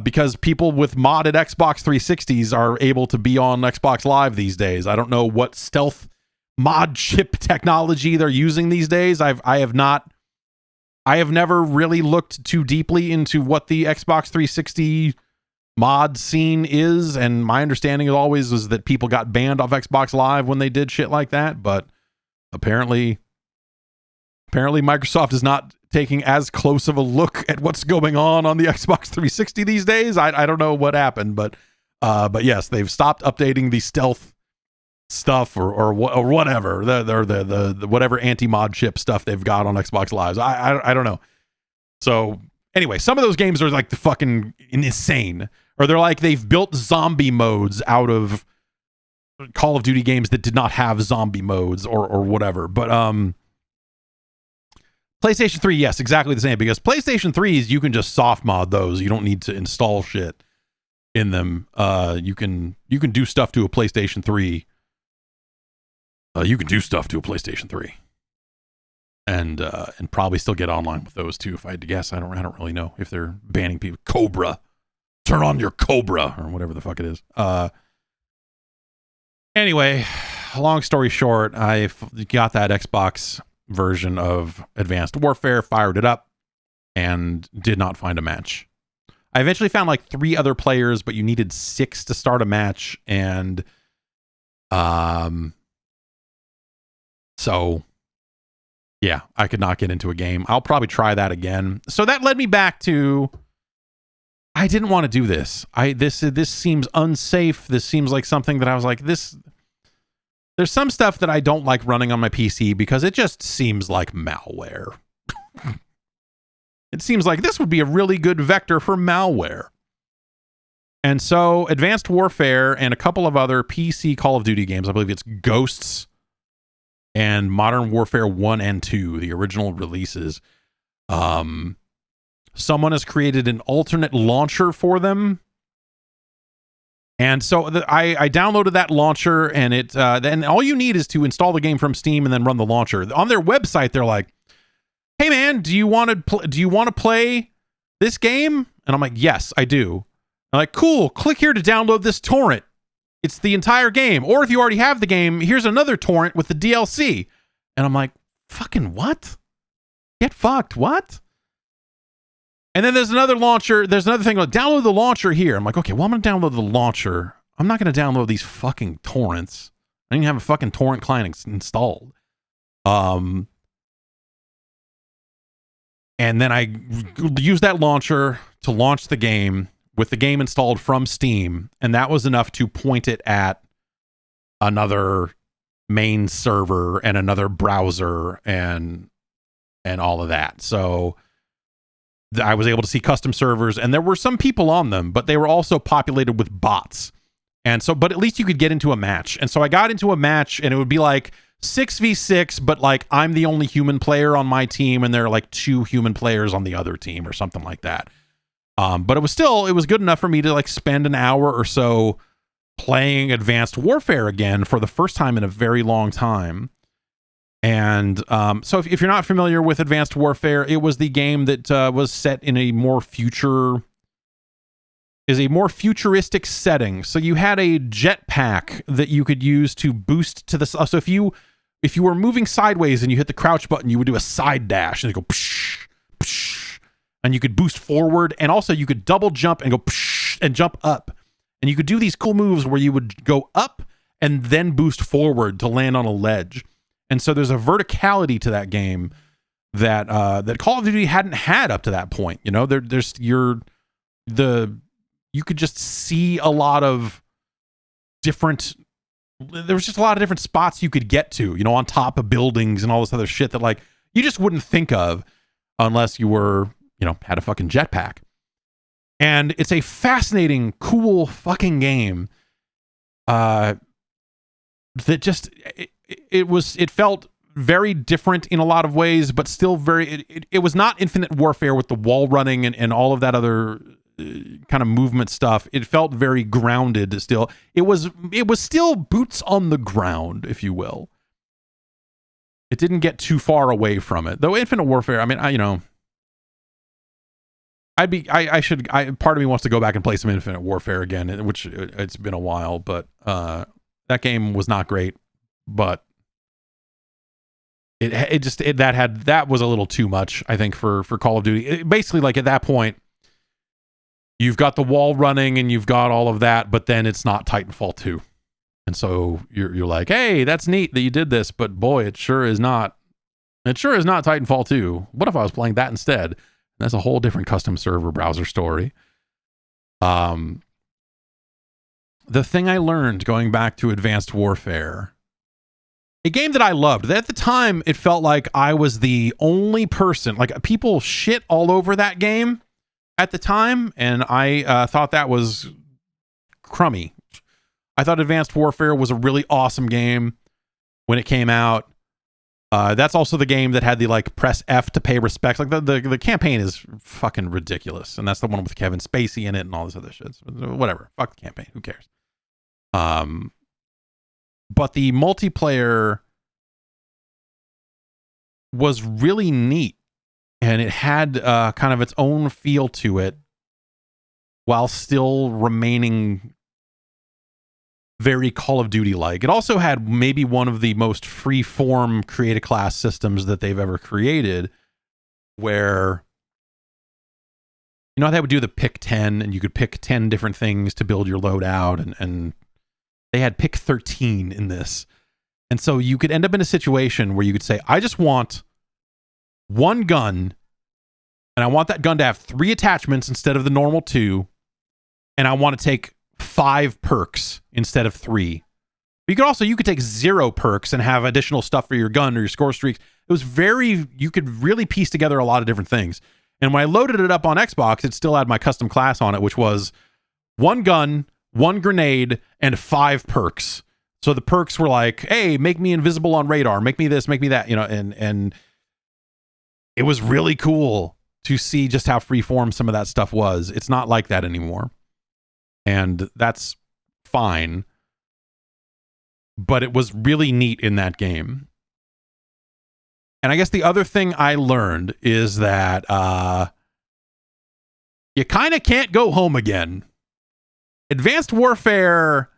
Because people with modded Xbox 360s are able to be on Xbox Live these days. I don't know what stealth mod chip technology they're using these days. I have never really looked too deeply into what the Xbox 360 mod scene is, and my understanding always was that people got banned off Xbox Live when they did shit like that, but apparently Microsoft is not taking as close of a look at what's going on the Xbox 360 these days. I don't know what happened, but yes, they've stopped updating the stealth stuff or whatever, the whatever anti-mod chip stuff they've got on Xbox Lives. I don't know. So anyway, some of those games are like the fucking insane, or they're like they've built zombie modes out of Call of Duty games that did not have zombie modes or whatever. But PlayStation 3, yes, exactly the same, because PlayStation 3s, you can just soft mod those. You don't need to install shit in them. You can do stuff to a PlayStation 3 you can do stuff to a PlayStation 3. And probably still get online with those too, if I had to guess. I don't really know if they're banning people. Cobra. Turn on your Cobra, or whatever the fuck it is. Anyway, long story short, I got that Xbox version of Advanced Warfare, fired it up, and did not find a match. I eventually found like 3 other players, but you needed 6 to start a match, and so yeah, I could not get into a game. I'll probably try that again. So that led me back to, I didn't want to do this. This seems unsafe. This seems like something that I was like, there's some stuff that I don't like running on my PC because it just seems like malware. It seems like this would be a really good vector for malware. And so Advanced Warfare and a couple of other PC Call of Duty games, I believe it's Ghosts and Modern Warfare 1 and 2, the original releases, someone has created an alternate launcher for them. And so I downloaded that launcher, and then all you need is to install the game from Steam and then run the launcher. On their website, they're like, "Hey man, do you want to play this game?" And I'm like, "Yes, I do." I'm like, "Cool, click here to download this torrent. It's the entire game. Or if you already have the game, here's another torrent with the DLC." And I'm like, "Fucking what? Get fucked, what?" And then there's another launcher. There's another thing like, download the launcher here. I'm like, okay, well, I'm going to download the launcher. I'm not going to download these fucking torrents. I didn't have a fucking torrent client installed. And then I used that launcher to launch the game with the game installed from Steam. And that was enough to point it at another main server and another browser and all of that. So I was able to see custom servers, and there were some people on them, but they were also populated with bots. And so, but at least you could get into a match. And so I got into a match, and it would be like 6v6, but like I'm the only human player on my team, and there are like 2 human players on the other team or something like that. But it was good enough for me to like spend an hour or so playing Advanced Warfare again for the first time in a very long time. And so if you're not familiar with Advanced Warfare, it was the game that was set in a more futuristic setting. So you had a jetpack that you could use to boost to the. So if you were moving sideways and you hit the crouch button, you would do a side dash and it go psh, psh, and you could boost forward, and also you could double jump and go psh, and jump up, and you could do these cool moves where you would go up and then boost forward to land on a ledge. And so there's a verticality to that game that that Call of Duty hadn't had up to that point. You know, you could just see a lot of different. There was just a lot of different spots you could get to, you know, on top of buildings and all this other shit that like you just wouldn't think of unless you were, you know, had a fucking jetpack. And it's a fascinating, cool fucking game. That just. It felt very different in a lot of ways, but still it was not Infinite Warfare with the wall running and all of that other kind of movement stuff. It felt very grounded still. It was still boots on the ground, if you will. It didn't get too far away from it. Though Infinite Warfare, I mean, part of me wants to go back and play some Infinite Warfare again, which it's been a while, but that game was not great. But that was a little too much, I think, for Call of Duty. Basically, like at that point, you've got the wall running and you've got all of that, but then it's not Titanfall 2. And so you're like, hey, that's neat that you did this, but boy, it sure is not Titanfall 2. What if I was playing that instead? That's a whole different custom server browser story. The thing I learned going back to Advanced Warfare, a game that I loved. At the time, it felt like I was the only person. Like, people shit all over that game at the time, and I thought that was crummy. I thought Advanced Warfare was a really awesome game when it came out. That's also the game that had the, like, press F to pay respects. Like, the campaign is fucking ridiculous, and that's the one with Kevin Spacey in it and all this other shit. Whatever. Fuck the campaign. Who cares? but the multiplayer was really neat, and it had kind of its own feel to it while still remaining very Call of Duty like. It also had maybe one of the most free-form create a class systems that they've ever created, where you know how they would do the pick 10 and you could pick 10 different things to build your loadout, and they had pick 13 in this. And so you could end up in a situation where you could say, I just want one gun, and I want that gun to have 3 attachments instead of the normal 2, and I want to take 5 perks instead of 3. But you could take 0 perks and have additional stuff for your gun or your score streaks. It was you could really piece together a lot of different things. And when I loaded it up on Xbox, it still had my custom class on it, which was 1 gun, 1 grenade, and 5 perks. So the perks were like, hey, make me invisible on radar, make me this, make me that, you know, and it was really cool to see just how freeform some of that stuff was. It's not like that anymore. And that's fine. But it was really neat in that game. And I guess the other thing I learned is that you kind of can't go home again. Advanced Warfare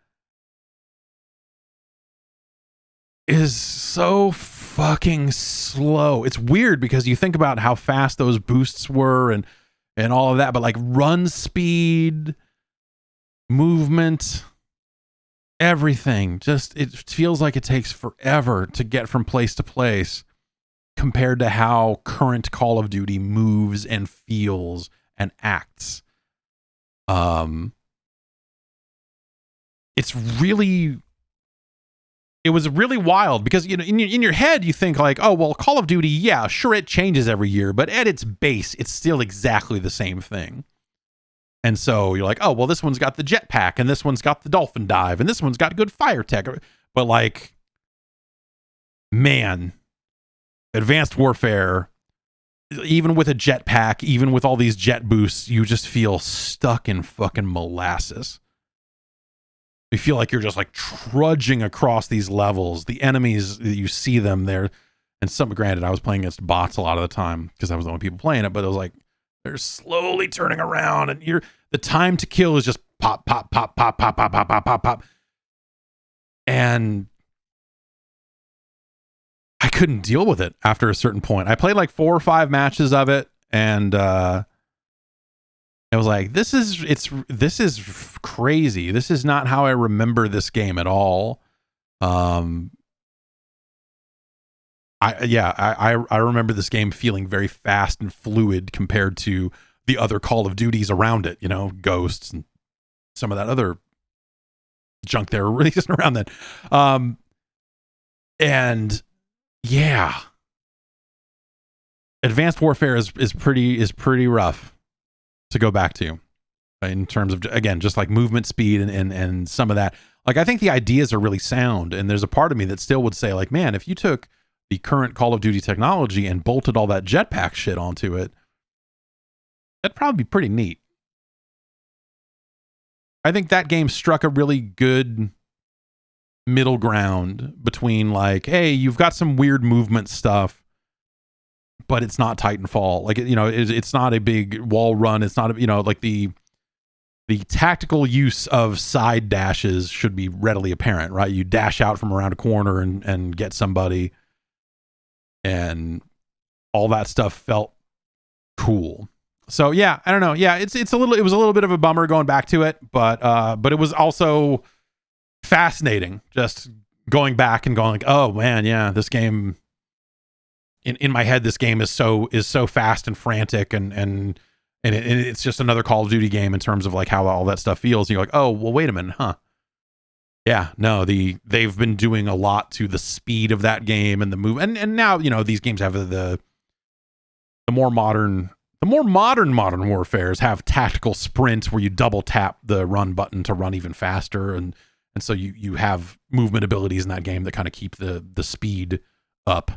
is so fucking slow. It's weird because you think about how fast those boosts were and all of that, but like run speed, movement, everything, just it feels like it takes forever to get from place to place compared to how current Call of Duty moves and feels and acts. It was really wild because, you know, in your head you think like, oh well, Call of Duty, yeah, sure, it changes every year, but at its base it's still exactly the same thing. And so you're like, oh well, this one's got the jetpack and this one's got the dolphin dive and this one's got good fire tech. But like, man, Advanced Warfare, even with a jetpack, even with all these jet boosts, you just feel stuck in fucking molasses. You feel like you're just like trudging across these levels. The enemies, you see them there. And granted, I was playing against bots a lot of the time because I was the only people playing it, but it was like, they're slowly turning around and the time to kill is just pop, pop, pop, pop, pop, pop, pop, pop, pop, pop. And I couldn't deal with it after a certain point. I played like 4 or 5 matches of it, and I was like, this is crazy. This is not how I remember this game at all. I remember this game feeling very fast and fluid compared to the other Call of Duties around it, you know, Ghosts and some of that other junk they were releasing around then. And yeah, Advanced Warfare is pretty rough to go back to in terms of, again, just like movement speed and some of that. Like, I think the ideas are really sound, and there's a part of me that still would say like, man, if you took the current Call of Duty technology and bolted all that jetpack shit onto it, that'd probably be pretty neat. I think that game struck a really good middle ground between like, hey, you've got some weird movement stuff, but it's not Titanfall. Like, you know, it's not a big wall run. It's not, you know, like the tactical use of side dashes should be readily apparent, right? You dash out from around a corner and get somebody, and all that stuff felt cool. So yeah, I don't know. Yeah, it was a little bit of a bummer going back to it, but it was also fascinating just going back and going like, oh man, yeah, this game in my head, this game is so fast and frantic and it's just another Call of Duty game in terms of like how all that stuff feels. And you're like, oh well, wait a minute, huh? Yeah, no, they've been doing a lot to the speed of that game and the move, and now, you know, these games have the more modern warfares have tactical sprints where you double tap the run button to run even faster, and so you have movement abilities in that game that kind of keep the speed up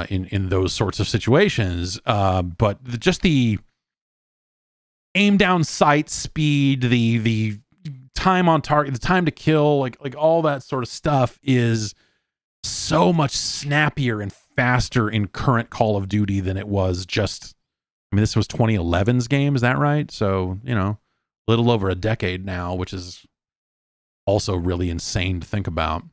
in those sorts of situations. But just the aim down sight speed, the time on target, the time to kill, like all that sort of stuff is so much snappier and faster in current Call of Duty than it was just, I mean, this was 2011's game, is that right? So, you know, a little over a decade now, which is also really insane to think about.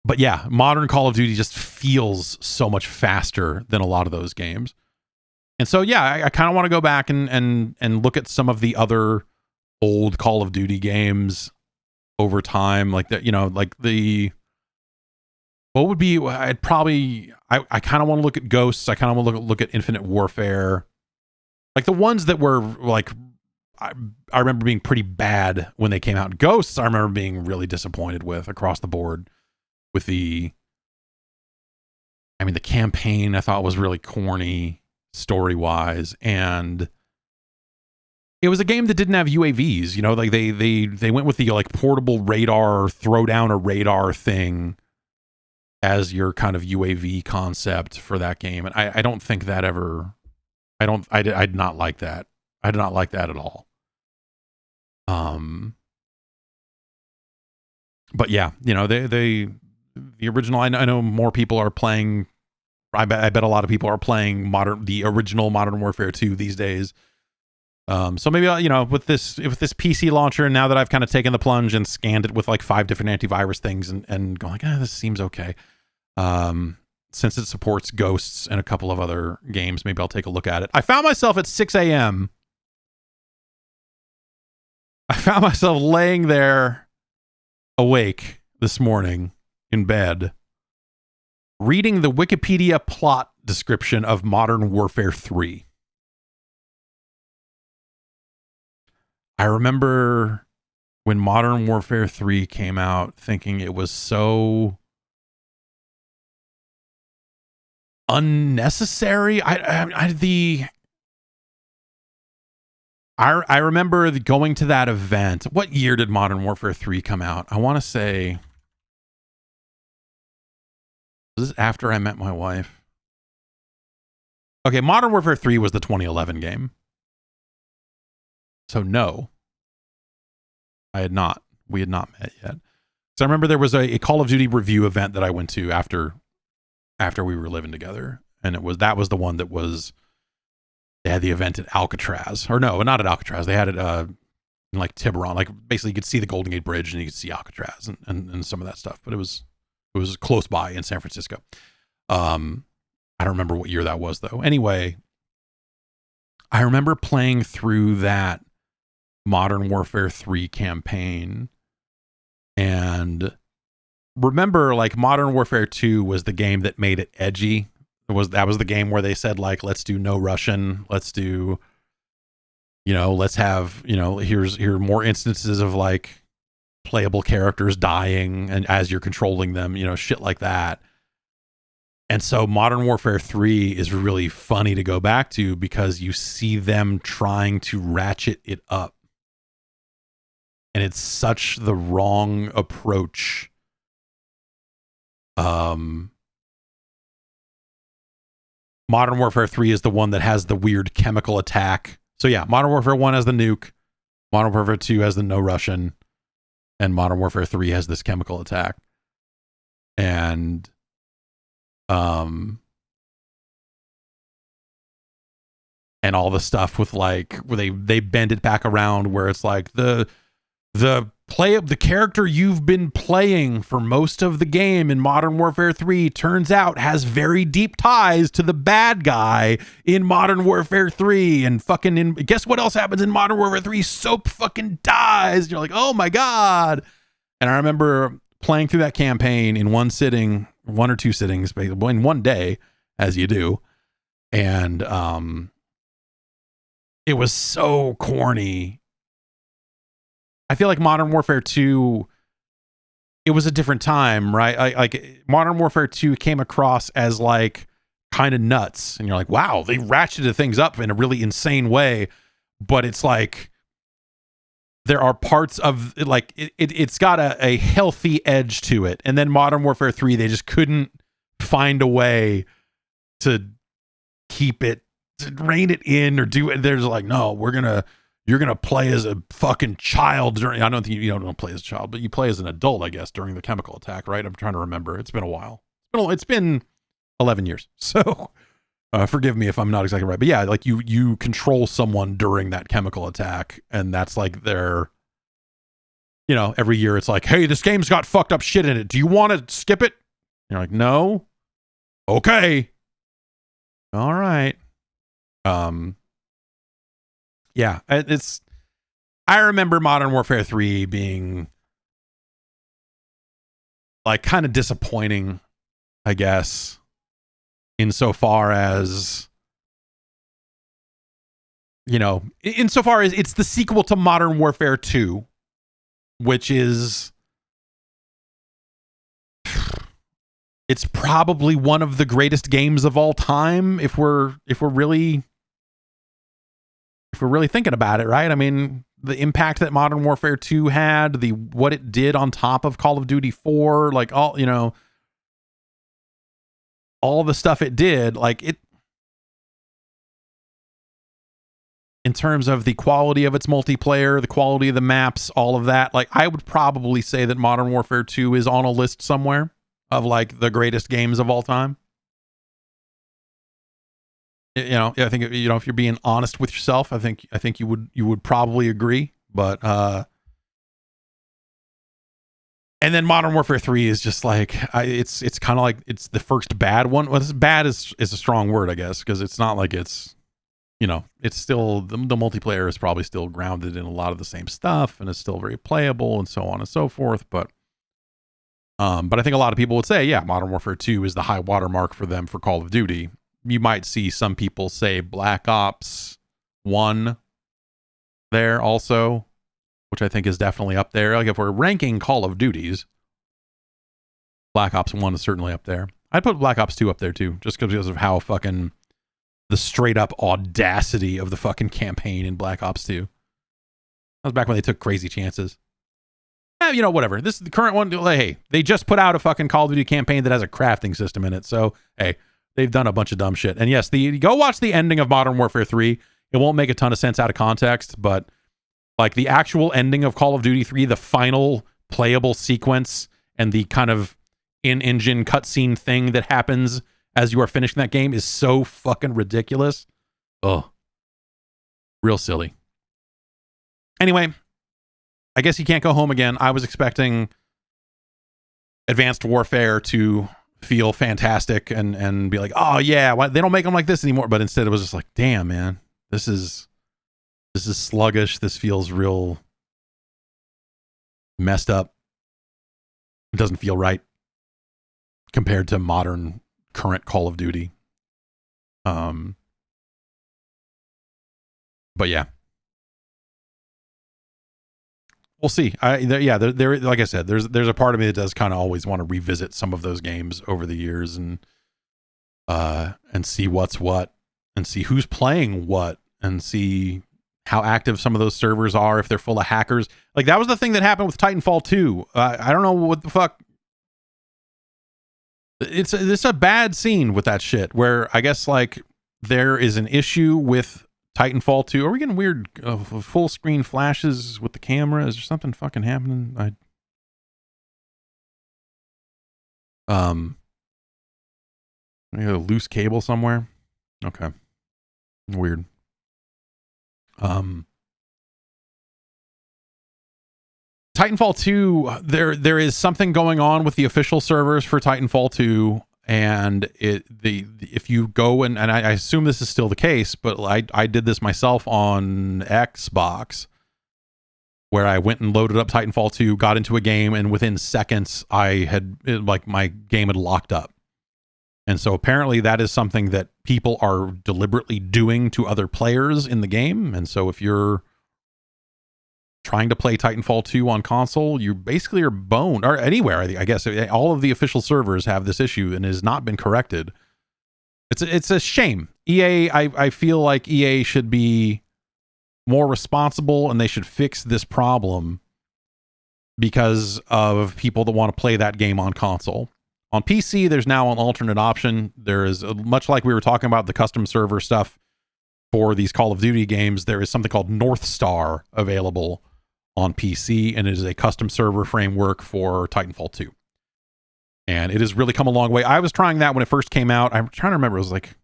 But yeah, modern Call of Duty just feels so much faster than a lot of those games. And so, yeah, I kind of want to go back and look at some of the other old Call of Duty games over time. Like that, you know, like what would be, I kind of want to look at Ghosts. I kind of want to look at Infinite Warfare. Like the ones that were like, I remember being pretty bad when they came out. Ghosts, I remember being really disappointed with across the board. With the campaign I thought was really corny story-wise, and it was a game that didn't have UAVs, you know, like they went with the like portable radar, throw down a radar thing as your kind of UAV concept for that game. And I don't think that ever, I did not like that. I did not like that at all. But yeah, you know, the original, I know more people are playing. I bet a lot of people are playing the original Modern Warfare 2 these days. So maybe, you know, with this PC launcher, and now that I've kind of taken the plunge and scanned it with like 5 different antivirus things and going like, this seems okay. Since it supports Ghosts and a couple of other games, maybe I'll take a look at it. I found myself at 6 a.m. I found myself laying there awake this morning in bed, reading the Wikipedia plot description of Modern Warfare 3. I remember when Modern Warfare 3 came out thinking it was so unnecessary. I remember going to that event. What year did Modern Warfare 3 come out? I want to say, was this after I met my wife? Okay, Modern Warfare 3 was the 2011 game. So no, I had not. We had not met yet. So I remember there was a Call of Duty review event that I went to after we were living together, and that was the one that was, they had the event at Alcatraz, or no, not at Alcatraz. They had it in like Tiburon. Like basically, you could see the Golden Gate Bridge and you could see Alcatraz and some of that stuff. But it was close by in San Francisco. I don't remember what year that was though. Anyway, I remember playing through that Modern Warfare 3 campaign, and remember like Modern Warfare 2 was the game that made it edgy. That was the game where they said like, let's do no Russian, let's do, you know, let's have, you know, here are more instances of like playable characters dying and as you're controlling them, you know, shit like that. And so Modern Warfare 3 is really funny to go back to because you see them trying to ratchet it up. And it's such the wrong approach. Modern Warfare 3 is the one that has the weird chemical attack. So yeah, Modern Warfare 1 has the nuke, Modern Warfare 2 has the no Russian, and Modern Warfare 3 has this chemical attack. And and all the stuff with like where they bend it back around where it's like the character you've been playing for most of the game in Modern Warfare 3 turns out has very deep ties to the bad guy in Modern Warfare 3, and fucking guess what else happens in Modern Warfare 3? Soap fucking dies. You're like, oh my God. And I remember playing through that campaign in one sitting, 1 or 2 sittings, in one day, as you do. And it was so corny. I feel like Modern Warfare 2, it was a different time, right? Like Modern Warfare 2 came across as like kind of nuts. And you're like, wow, they ratcheted things up in a really insane way. But it's like, there are parts of it, like it's got a healthy edge to it. And then Modern Warfare 3, they just couldn't find a way to keep it rein it in or do it. There's like, no, you're gonna play as a fucking child during. I don't think you don't play as a child, but you play as an adult, I guess, during the chemical attack, right? I'm trying to remember. It's been a while. It's been 11 years, so forgive me if I'm not exactly right. But yeah, like you control someone during that chemical attack, and that's like their. Every year it's like, hey, this game's got fucked up shit in it. Do you want to skip it? You're like, no. Okay. All right. Yeah, I remember Modern Warfare 3 being like kind of disappointing, I guess, insofar as it's the sequel to Modern Warfare 2, which is it's probably one of the greatest games of all time if we're really thinking about it, right? I mean, the impact that Modern Warfare 2 had, what it did on top of Call of Duty 4, like all the stuff it did, like it in terms of the quality of its multiplayer, the quality of the maps, all of that, like I would probably say that Modern Warfare 2 is on a list somewhere of like the greatest games of all time. I think if you're being honest with yourself, I think you would probably agree. But and then Modern Warfare 3 is just like it's kind of like it's the first bad one. Well, bad is a strong word, I guess, because it's not like it's it's still the multiplayer is probably still grounded in a lot of the same stuff, and it's still very playable and so on and so forth. But I think a lot of people would say, yeah, Modern Warfare 2 is the high watermark for them for Call of Duty. You might see some people say Black Ops 1 there also, which I think is definitely up there. Like if we're ranking Call of Duties, Black Ops 1 is certainly up there. I'd put Black Ops 2 up there too, just because of how fucking the straight up audacity of the fucking campaign in Black Ops 2. That was back when they took crazy chances. Whatever. This is the current one. Hey, they just put out a fucking Call of Duty campaign that has a crafting system in it. So, hey, they've done a bunch of dumb shit. And yes, go watch the ending of Modern Warfare 3. It won't make a ton of sense out of context, but like the actual ending of Call of Duty 3, the final playable sequence and the kind of in-engine cutscene thing that happens as you are finishing that game is so fucking ridiculous. Oh, real silly. Anyway, I guess you can't go home again. I was expecting Advanced Warfare to feel fantastic and be like, oh yeah, why, they don't make them like this anymore. But instead it was just like, damn, man, this is sluggish. This feels real messed up. It doesn't feel right compared to modern current Call of Duty. But yeah, we'll see. There, like I said, there's a part of me that does kind of always want to revisit some of those games over the years and see what's what and see who's playing what and see how active some of those servers are, if they're full of hackers. Like that was the thing that happened with Titanfall 2. I don't know what the fuck. It's a bad scene with that shit where I guess like there is an issue with Titanfall 2. Are we getting weird full screen flashes with the camera? Is there something fucking happening? Maybe a loose cable somewhere. Okay. Weird. Titanfall 2, there is something going on with the official servers for Titanfall 2, and if you go and I assume this is still the case, but I did this myself on Xbox, where I went and loaded up Titanfall 2, got into a game, and within seconds my game had locked up. And so apparently that is something that people are deliberately doing to other players in the game. And so if you're trying to play Titanfall 2 on console, you basically are boned, or anywhere. I guess all of the official servers have this issue and it has not been corrected. It's a shame. EA, I feel like EA should be more responsible and they should fix this problem because of people that want to play that game on console. On PC, there's now an alternate option. There is, much like we were talking about the custom server stuff for these Call of Duty games, there is something called North Star available on PC, and it is a custom server framework for Titanfall 2. And it has really come a long way. I was trying that when it first came out. I'm trying to remember. It was like,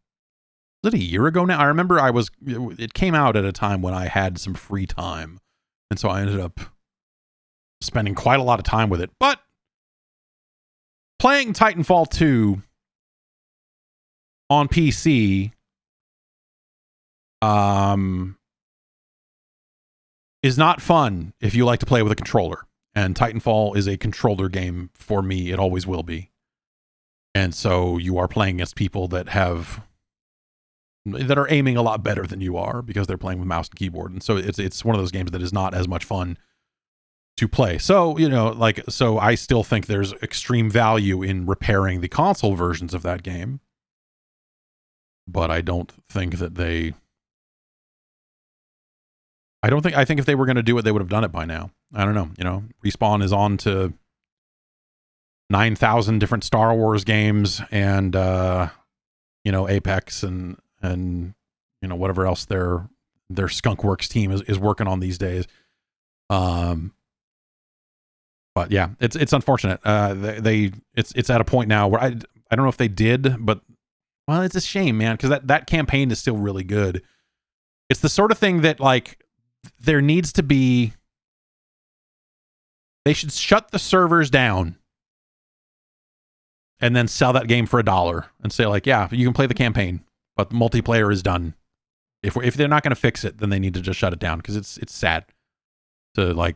was it a year ago now? I remember it came out at a time when I had some free time. And so I ended up spending quite a lot of time with it. But playing Titanfall 2 on PC is not fun if you like to play with a controller. And Titanfall is a controller game for me. It always will be. And so you are playing against people that are aiming a lot better than you are because they're playing with mouse and keyboard. And so it's one of those games that is not as much fun to play. So, so I still think there's extreme value in repairing the console versions of that game. But I don't think that I think if they were going to do it, they would have done it by now. I don't know. Respawn is on to 9,000 different Star Wars games and, Apex and whatever else their Skunkworks team is working on these days. But yeah, it's unfortunate. It's at a point now where I don't know if they did, but well, it's a shame, man, because that campaign is still really good. It's the sort of thing that there needs to be. They should shut the servers down and then sell that game for $1 and say yeah, you can play the campaign, but multiplayer is done. If they're not going to fix it, then they need to just shut it down because it's sad to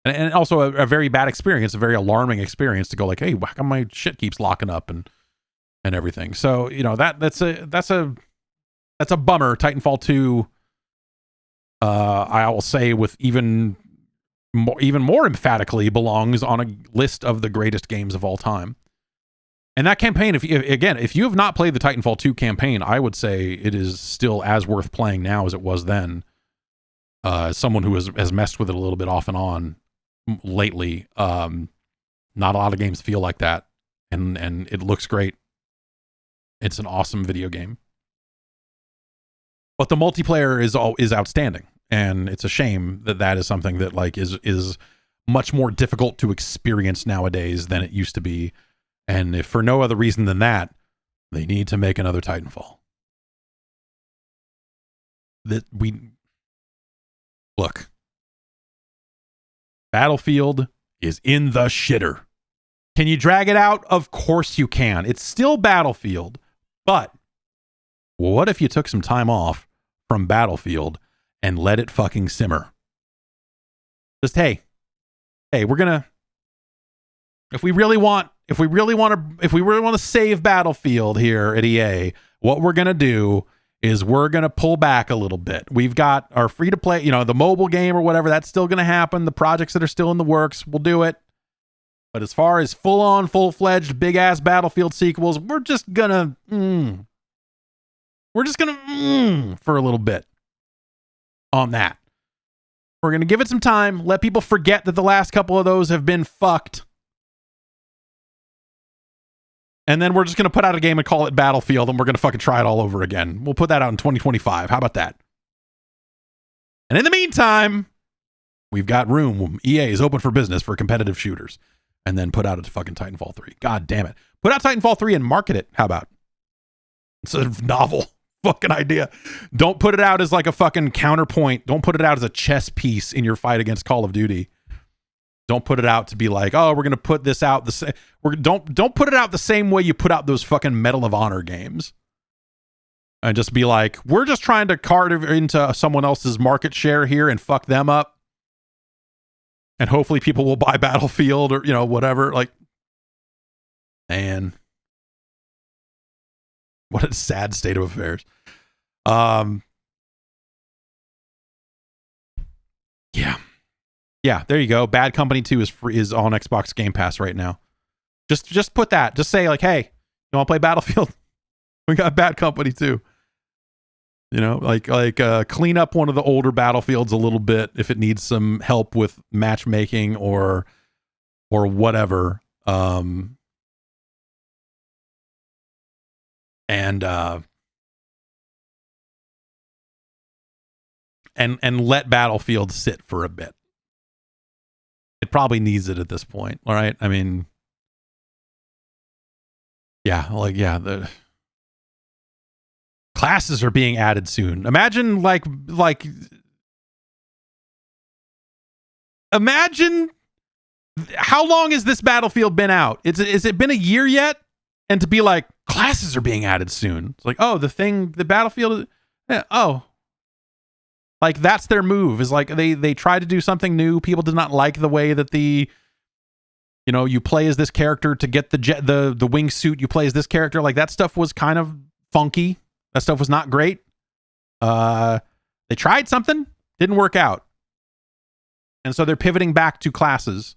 and also a very bad experience, a very alarming experience to go hey, how come my shit keeps locking up and everything. So that's a bummer. Titanfall 2, I will say with even more emphatically belongs on a list of the greatest games of all time. And that campaign, if you have not played the Titanfall 2 campaign, I would say it is still as worth playing now as it was then. As someone who has messed with it a little bit off and on lately, not a lot of games feel like that, and it looks great. It's an awesome video game, but the multiplayer is outstanding, and it's a shame that is something that is much more difficult to experience nowadays than it used to be. And if for no other reason than that, they need to make another Titanfall. Look, Battlefield is in the shitter. Can you drag it out? Of course you can. It's still Battlefield. But what if you took some time off from Battlefield and let it fucking simmer? Just hey, we're gonna if we really want to save Battlefield here at EA, what we're gonna do is we're gonna pull back a little bit. We've got our free to play, the mobile game or whatever, that's still gonna happen. The projects that are still in the works, we'll do it. But as far as full-fledged, big-ass Battlefield sequels, we're just gonna for a little bit on that. We're gonna give it some time, let people forget that the last couple of those have been fucked. And then we're just gonna put out a game and call it Battlefield, and we're gonna fucking try it all over again. We'll put that out in 2025. How about that? And in the meantime, we've got room. EA is open for business for competitive shooters. And then put out a fucking Titanfall 3. God damn it. Put out Titanfall 3 and market it. How about? It's a novel fucking idea. Don't put it out as a fucking counterpoint. Don't put it out as a chess piece in your fight against Call of Duty. Don't put it out to be we're going to put this out. Don't put it out the same way you put out those fucking Medal of Honor games. And just be we're just trying to carve into someone else's market share here and fuck them up. And hopefully people will buy Battlefield or, whatever. Man. What a sad state of affairs. Yeah. Yeah, there you go. Bad Company 2 is on Xbox Game Pass right now. Just put that. Just say hey, you want to play Battlefield? We got Bad Company 2. Clean up one of the older Battlefields a little bit if it needs some help with matchmaking or whatever. And and let Battlefield sit for a bit. It probably needs it at this point. All right. I mean, yeah, like, yeah, the classes are being added soon. Imagine imagine how long has this Battlefield been out? Is it been a year yet? And to be like, classes are being added soon. It's like, oh, the Battlefield, yeah, oh. Like, that's their move, is like they tried to do something new. People did not like the way that you play as this character to get the wingsuit. You play as this character. Like, that stuff was kind of funky. That stuff was not great. They tried something, didn't work out. And so they're pivoting back to classes.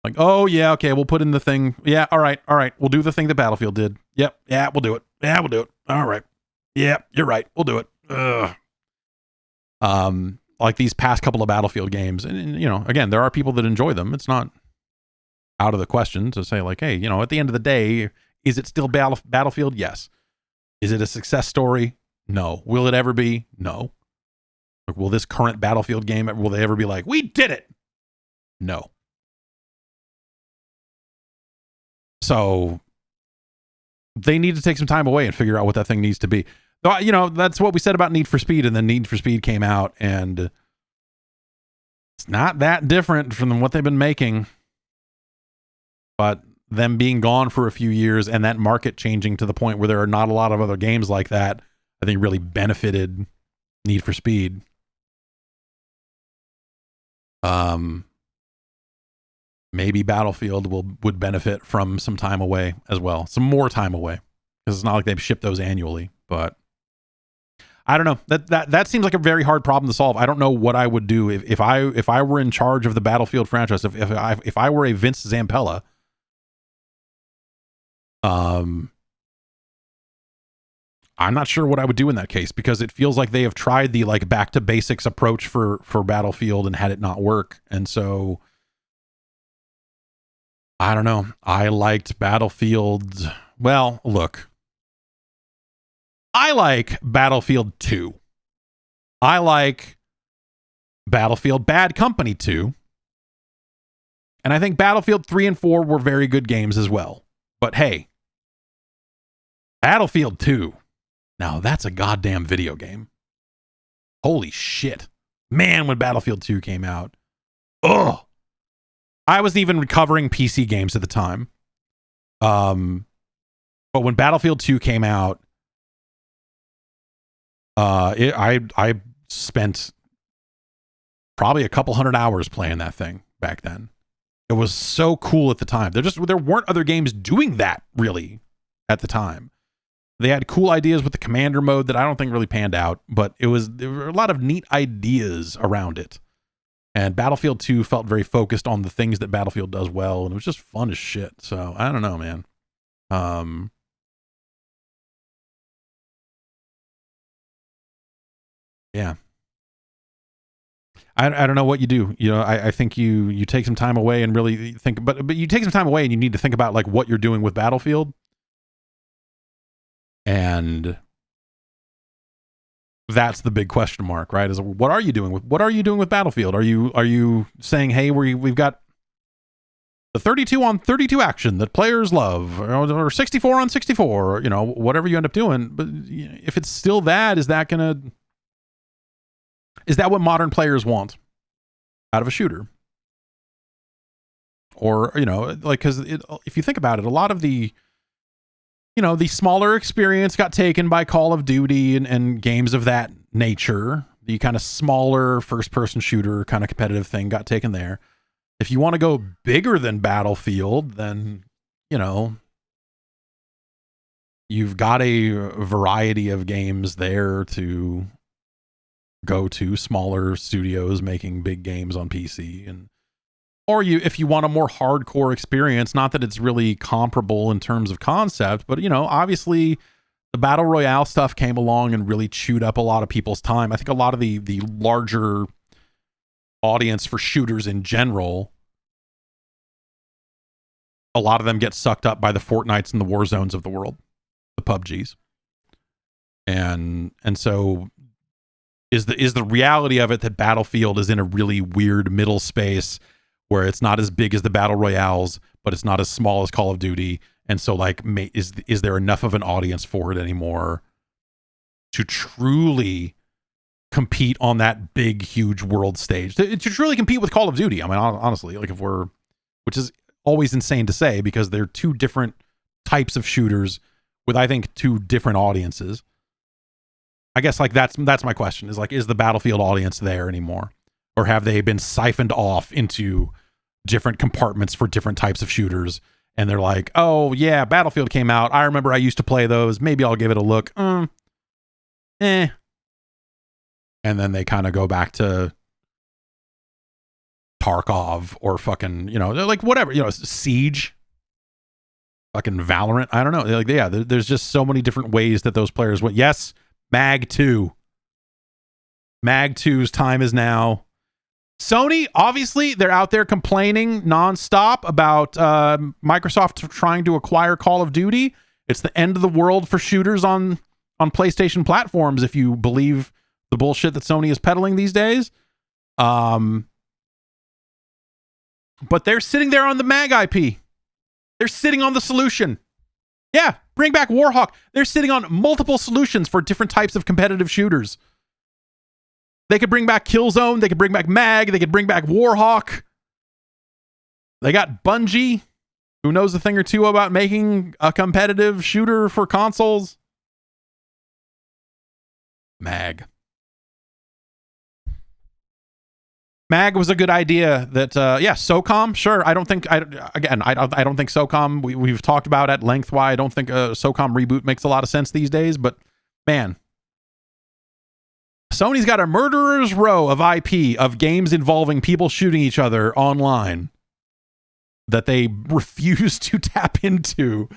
Like, oh, yeah, okay, we'll put in the thing. Yeah, all right. We'll do the thing that Battlefield did. Yep, yeah, we'll do it. Yeah, we'll do it. All right. Yeah, you're right. We'll do it. Ugh. Like these past couple of Battlefield games. And, again, there are people that enjoy them. It's not out of the question to say, like, hey, at the end of the day, is it still Battlefield? Yes. Is it a success story? No. Will it ever be? No. Like, will this current Battlefield game, will they ever be like, we did it? No. So they need to take some time away and figure out what that thing needs to be. That's what we said about Need for Speed, and then Need for Speed came out, and it's not that different from what they've been making. But them being gone for a few years and that market changing to the point where there are not a lot of other games like that, I think really benefited Need for Speed. Maybe Battlefield would benefit from some time away as well, some more time away, because it's not like they've shipped those annually. But I don't know. That seems like a very hard problem to solve. I don't know what I would do if I were in charge of the Battlefield franchise. If I were a Vince Zampella, I'm not sure what I would do in that case, because it feels like they have tried the like back to basics approach for Battlefield and had it not work. And so I don't know. I liked Battlefield. Well, look, I like Battlefield 2. I like Battlefield Bad Company 2. And I think Battlefield 3 and 4 were very good games as well. But hey, Battlefield 2. Now that's a goddamn video game. Holy shit. Man, when Battlefield 2 came out. Ugh. I wasn't even recovering PC games at the time. But when Battlefield 2 came out, I spent probably a couple hundred hours playing that thing back then. It was so cool at the time. There weren't other games doing that really at the time. They had cool ideas with the commander mode that I don't think really panned out, but there were a lot of neat ideas around it. And Battlefield 2 felt very focused on the things that Battlefield does well, and it was just fun as shit. So I don't know, man. Yeah. I don't know what you do. I think you take some time away and really think, but you take some time away and you need to think about like what you're doing with Battlefield. And that's the big question mark, right? Is what are you doing with Battlefield? Are you saying, hey, we've got the 32 on 32 action that players love, or 64 on 64, or whatever you end up doing? But if it's still that, is that what modern players want out of a shooter? Or because if you think about it, a lot of the the smaller experience got taken by Call of Duty and games of that nature. The kind of smaller first-person shooter kind of competitive thing got taken there. If you want to go bigger than Battlefield, then, you've got a variety of games there to go to, smaller studios making big games on PC. Or if you want a more hardcore experience, not that it's really comparable in terms of concept, but, obviously the Battle Royale stuff came along and really chewed up a lot of people's time. I think a lot of the larger audience for shooters in general, a lot of them get sucked up by the Fortnites and the Warzones of the world, the PUBGs. And so Is the reality of it that Battlefield is in a really weird middle space where it's not as big as the battle royales, but it's not as small as Call of Duty, and so like, is there enough of an audience for it anymore to truly compete on that big, huge world stage, to truly compete with Call of Duty? I mean, honestly, like which is always insane to say because they're two different types of shooters with, I think, two different audiences. I guess like that's my question, is like, is the Battlefield audience there anymore, or have they been siphoned off into different compartments for different types of shooters? And they're like, oh yeah, Battlefield came out, I remember I used to play those, maybe I'll give it a look. And then they kind of go back to Tarkov or fucking, like whatever, Siege, fucking Valorant. I don't know. Like, yeah, there's just so many different ways that those players went. Yes, Mag 2. Mag 2's time is now. Sony, obviously, they're out there complaining nonstop about Microsoft trying to acquire Call of Duty. It's the end of the world for shooters on PlayStation platforms, if you believe the bullshit that Sony is peddling these days. But they're sitting there on the Mag IP. They're sitting on the solution. Yeah, bring back Warhawk. They're sitting on multiple solutions for different types of competitive shooters. They could bring back Killzone. They could bring back Mag. They could bring back Warhawk. They got Bungie, who knows a thing or two about making a competitive shooter for consoles. Mag was a good idea. That SOCOM, sure. I don't think SOCOM. We've talked about at length why I don't think a SOCOM reboot makes a lot of sense these days. But man, Sony's got a murderer's row of IP of games involving people shooting each other online that they refuse to tap into.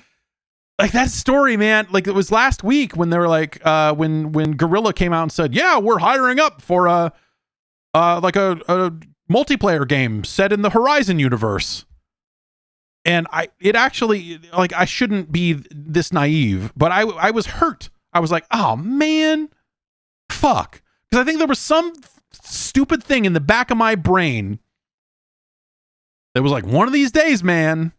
Like that story, man. Like it was last week when they were like, when Guerrilla came out and said, "Yeah, we're hiring up for a multiplayer game set in the Horizon universe." And I shouldn't be this naive, but I was hurt. I was like, oh man, fuck. Because I think there was some stupid thing in the back of my brain that was like, one of these days, man,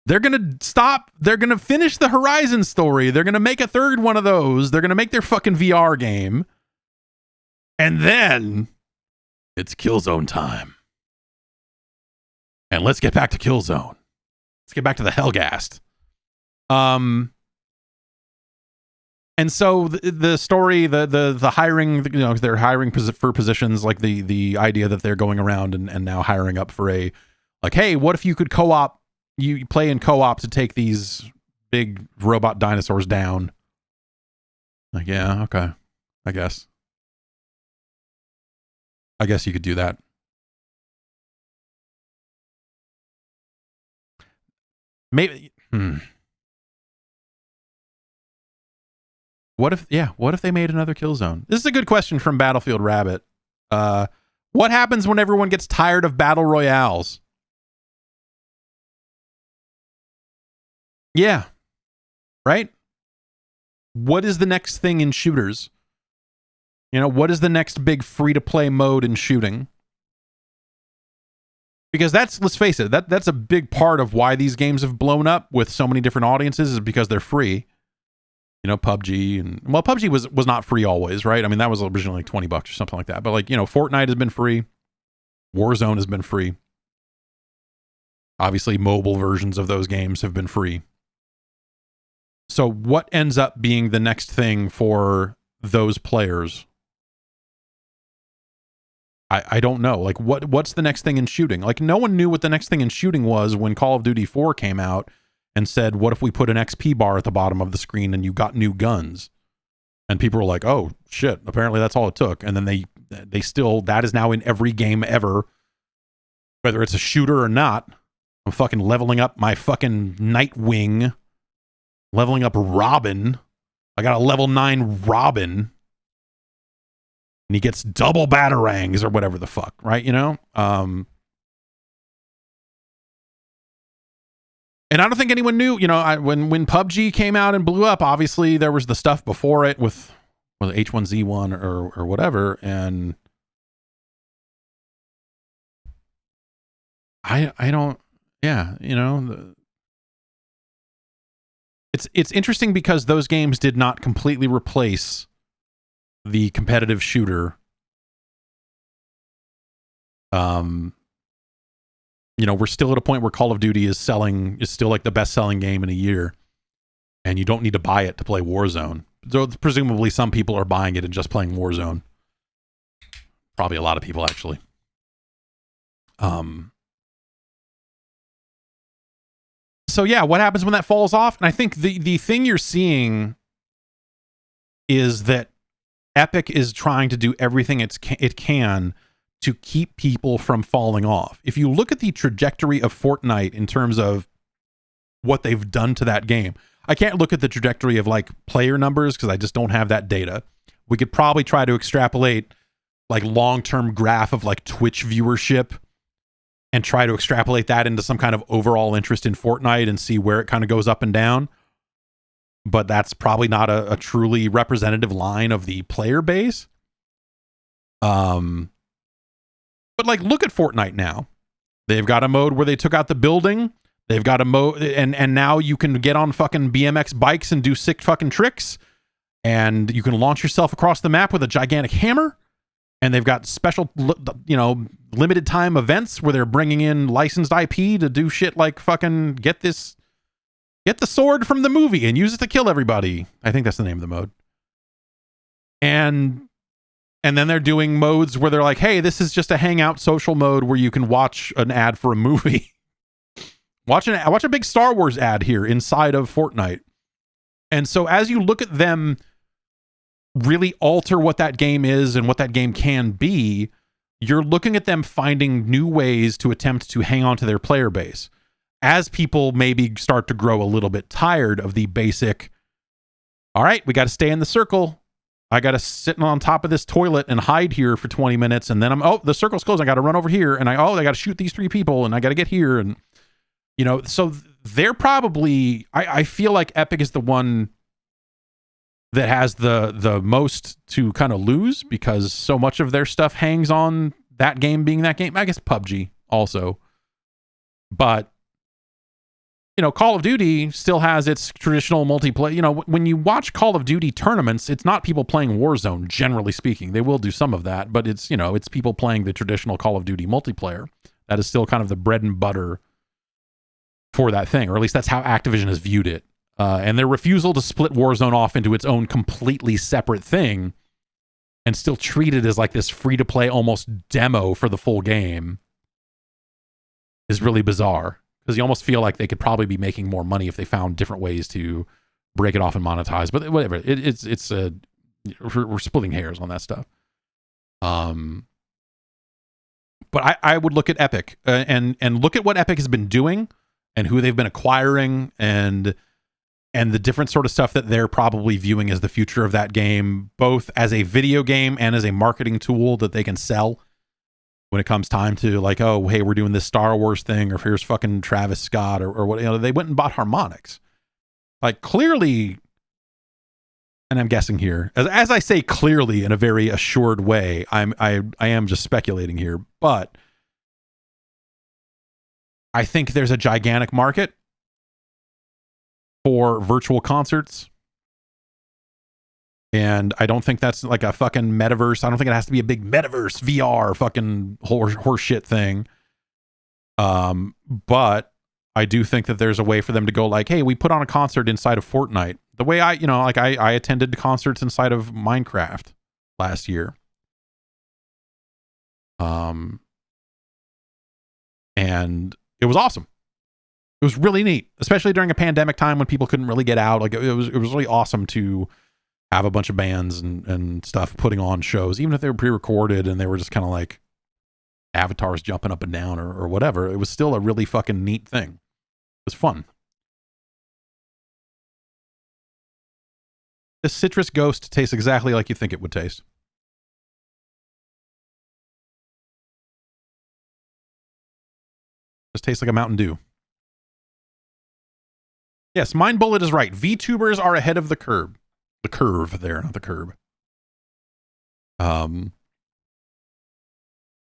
they're going to finish the Horizon story. They're going to make a third one of those. They're going to make their fucking VR game. And then it's Killzone time. And let's get back to Killzone. Let's get back to the Hellgast. And so the story, the hiring, they're hiring for positions, like the idea that they're going around and now hiring up for a, like, hey, what if you could co-op, you play in co-op to take these big robot dinosaurs down? Like, yeah, okay, I guess you could do that. Maybe. What if they made another Killzone? This is a good question from Battlefield Rabbit. What happens when everyone gets tired of battle royales? Yeah. Right? What is the next thing in shooters? What is the next big free-to-play mode in shooting? Because let's face it, that's a big part of why these games have blown up with so many different audiences, is because they're free. PUBG PUBG was not free always, right? I mean, that was originally like $20 or something like that. But like, Fortnite has been free. Warzone has been free. Obviously, mobile versions of those games have been free. So what ends up being the next thing for those players? I don't know. Like, what's the next thing in shooting? Like, no one knew what the next thing in shooting was when Call of Duty 4 came out and said, what if we put an XP bar at the bottom of the screen and you got new guns? And people were like, oh shit, apparently that's all it took. And then they still, that is now in every game ever, whether it's a shooter or not. I'm fucking leveling up my fucking Nightwing, leveling up Robin. I got a level 9 Robin. And he gets double batarangs or whatever the fuck, right? And I don't think anyone knew, when PUBG came out and blew up, obviously there was the stuff before it with or the H1Z1 or whatever, and I don't, yeah, you know, it's interesting because those games did not completely replace the competitive shooter. You know, we're still at a point where Call of Duty is still like the best selling game in a year, and you don't need to buy it to play Warzone. So presumably some people are buying it and just playing Warzone. Probably a lot of people, actually. So yeah, what happens when that falls off? And I think the thing you're seeing is that Epic is trying to do everything it can to keep people from falling off. If you look at the trajectory of Fortnite in terms of what they've done to that game, I can't look at the trajectory of like player numbers because I just don't have that data. We could probably try to extrapolate like long-term graph of like Twitch viewership and try to extrapolate that into some kind of overall interest in Fortnite and see where it kind of goes up and down. But that's probably not a truly representative line of the player base. But like, look at Fortnite now. They've got a mode where they took out the building. They've got a mode, and now you can get on fucking BMX bikes and do sick fucking tricks. And you can launch yourself across the map with a gigantic hammer. And they've got special, you know, limited time events where they're bringing in licensed IP to do shit like fucking get the sword from the movie and use it to kill everybody. I think that's the name of the mode. And then they're doing modes where they're like, hey, this is just a hangout social mode where you can watch an ad for a movie. Watch a big Star Wars ad here inside of Fortnite. And so as you look at them really alter what that game is and what that game can be, you're looking at them finding new ways to attempt to hang on to their player base. As people maybe start to grow a little bit tired of the basic, all right, we got to stay in the circle. I got to sit on top of this toilet and hide here for 20 minutes. And then the circle's closed. I got to run over here. And I got to shoot these 3 people and I got to get here. And, you know, so they're probably, I feel like Epic is the one that has the most to kind of lose because so much of their stuff hangs on that game being that game. I guess PUBG also. But, you know, Call of Duty still has its traditional multiplayer. You know, when you watch Call of Duty tournaments, it's not people playing Warzone, generally speaking. They will do some of that, but it's, you know, it's people playing the traditional Call of Duty multiplayer. That is still kind of the bread and butter for that thing, or at least that's how Activision has viewed it. And their refusal to split Warzone off into its own completely separate thing and still treat it as like this free-to-play almost demo for the full game is really bizarre. Because you almost feel like they could probably be making more money if they found different ways to break it off and monetize. But whatever, we're splitting hairs on that stuff. But I would look at Epic and look at what Epic has been doing and who they've been acquiring and the different sort of stuff that they're probably viewing as the future of that game, both as a video game and as a marketing tool that they can sell when it comes time to like, oh, hey, we're doing this Star Wars thing, or here's fucking Travis Scott or what, you know, they went and bought Harmonix. Like clearly, and I'm guessing here, as I say clearly in a very assured way, I am just speculating here, but I think there's a gigantic market for virtual concerts. And I don't think that's like a fucking metaverse. I don't think it has to be a big metaverse VR fucking horse shit thing. But I do think that there's a way for them to go like, hey, we put on a concert inside of Fortnite. The way I attended concerts inside of Minecraft last year. And it was awesome. It was really neat, especially during a pandemic time when people couldn't really get out. Like it was really awesome to have a bunch of bands and stuff putting on shows, even if they were pre-recorded and they were just kind of like avatars jumping up and down or whatever. It was still a really fucking neat thing. It was fun. This citrus ghost tastes exactly like you think it would taste. Just tastes like a Mountain Dew. Yes, Mind Bullet is right. VTubers are ahead of the curve. The curve there, not the curb. on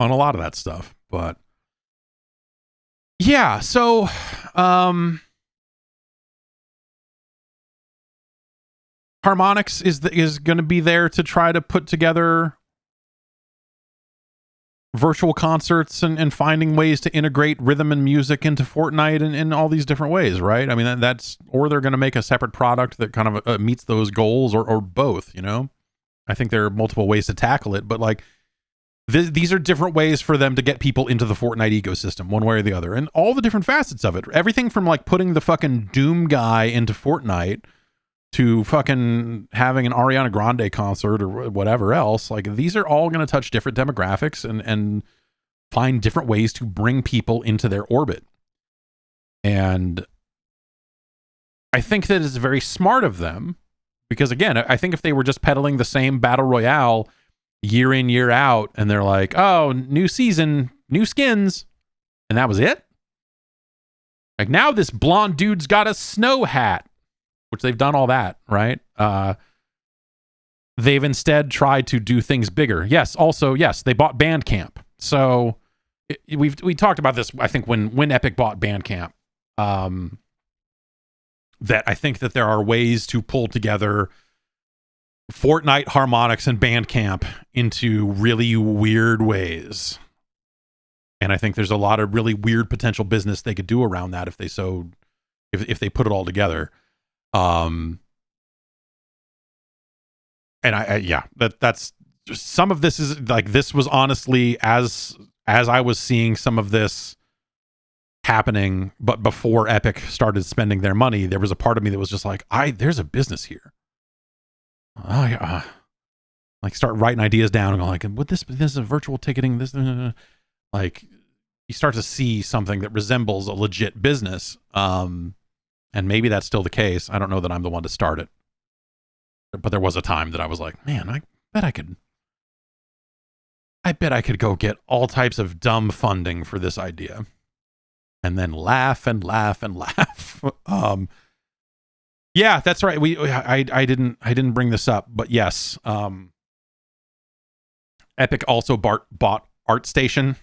a lot of that stuff. But yeah, so Harmonix is going to be there to try to put together virtual concerts and finding ways to integrate rhythm and music into Fortnite in all these different ways, right? I mean, that's, or they're going to make a separate product that kind of meets those goals, or both, you know? I think there are multiple ways to tackle it, but like, these are different ways for them to get people into the Fortnite ecosystem, one way or the other, and all the different facets of it. Everything from like putting the fucking Doom guy into Fortnite to fucking having an Ariana Grande concert or whatever else. Like, these are all going to touch different demographics and find different ways to bring people into their orbit. And I think that is very smart of them, because again, I think if they were just peddling the same battle royale year in, year out, and they're like, oh, new season, new skins, and that was it. Like, now this blonde dude's got a snow hat, which they've done all that, right? They've instead tried to do things bigger. Yes, also, yes, they bought Bandcamp. So we talked about this, I think, when Epic bought Bandcamp, that I think that there are ways to pull together Fortnite, Harmonix, and Bandcamp into really weird ways. And I think there's a lot of really weird potential business they could do around that if they put it all together. And that's just, some of this is like, this was honestly, as I was seeing some of this happening, but before Epic started spending their money, there was a part of me that was just like, there's a business here. Like, start writing ideas down and go like, what this is a virtual ticketing, this like, you start to see something that resembles a legit business. And maybe that's still the case. I don't know that I'm the one to start it. But there was a time that I was like, man, I bet I could go get all types of dumb funding for this idea. And then laugh and laugh and laugh. Yeah, that's right. I didn't bring this up, but yes. Epic also bought ArtStation.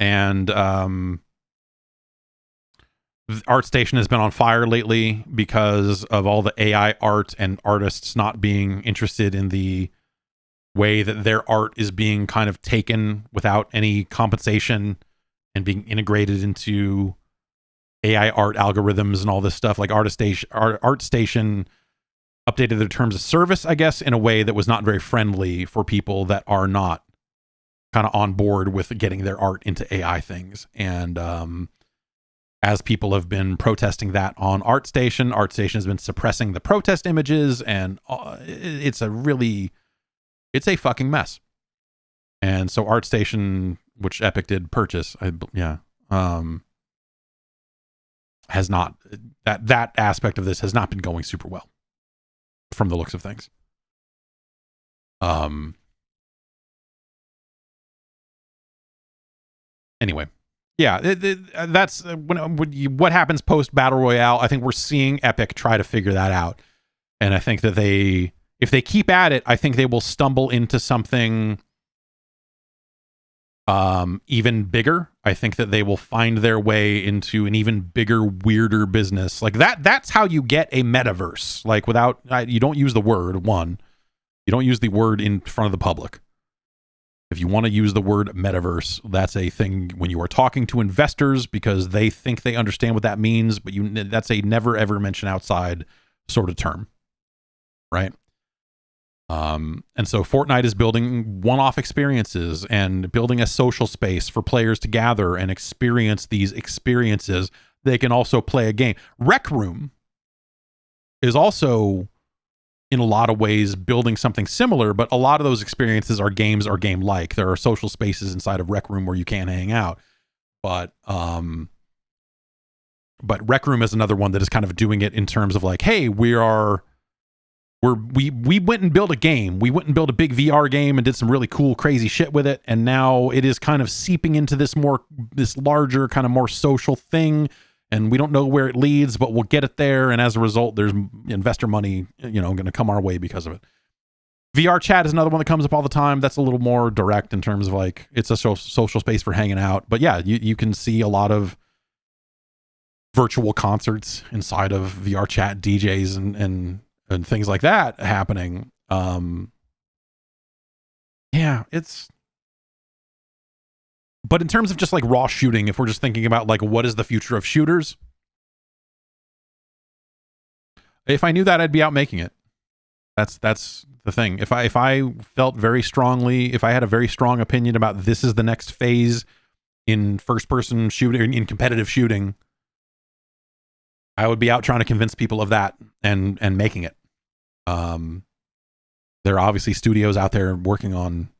And ArtStation has been on fire lately because of all the AI art and artists not being interested in the way that their art is being kind of taken without any compensation and being integrated into AI art algorithms and all this stuff. Like, ArtStation updated their terms of service, I guess, in a way that was not very friendly for people that are not kind of on board with getting their art into AI things. And as people have been protesting that on ArtStation has been suppressing the protest images, and it's a fucking mess. And so ArtStation, which Epic did purchase, has not, that aspect of this has not been going super well from the looks of things. Anyway. Yeah, that's what happens post Battle Royale. I think we're seeing Epic try to figure that out. And I think that if they keep at it, I think they will stumble into something even bigger. I think that they will find their way into an even bigger, weirder business. Like, that's how you get a metaverse. Like, you don't use the word, you don't use the word in front of the public. If you want to use the word metaverse, that's a thing when you are talking to investors, because they think they understand what that means, but that's a never ever mention outside sort of term, right? And so Fortnite is building one-off experiences and building a social space for players to gather and experience these experiences. They can also play a game. Rec Room is also, in a lot of ways, building something similar, but a lot of those experiences are game-like. There are social spaces inside of Rec Room where you can hang out, but Rec Room is another one that is kind of doing it in terms of like, hey, we went and built a game. We went and built a big VR game and did some really cool, crazy shit with it, and now it is kind of seeping into this larger, kind of more social thing. And we don't know where it leads, but we'll get it there. And as a result, there's investor money, going to come our way because of it. VR chat is another one that comes up all the time. That's a little more direct in terms of like it's a social space for hanging out. But yeah, you can see a lot of virtual concerts inside of VR chat, DJs and things like that happening. Yeah, but in terms of just like raw shooting, if we're just thinking about like what is the future of shooters, if I knew that, I'd be out making it. That's the thing. If I felt very strongly, if I had a very strong opinion about this is the next phase in first person shooting, in competitive shooting, I would be out trying to convince people of that and making it. There are obviously studios out there working on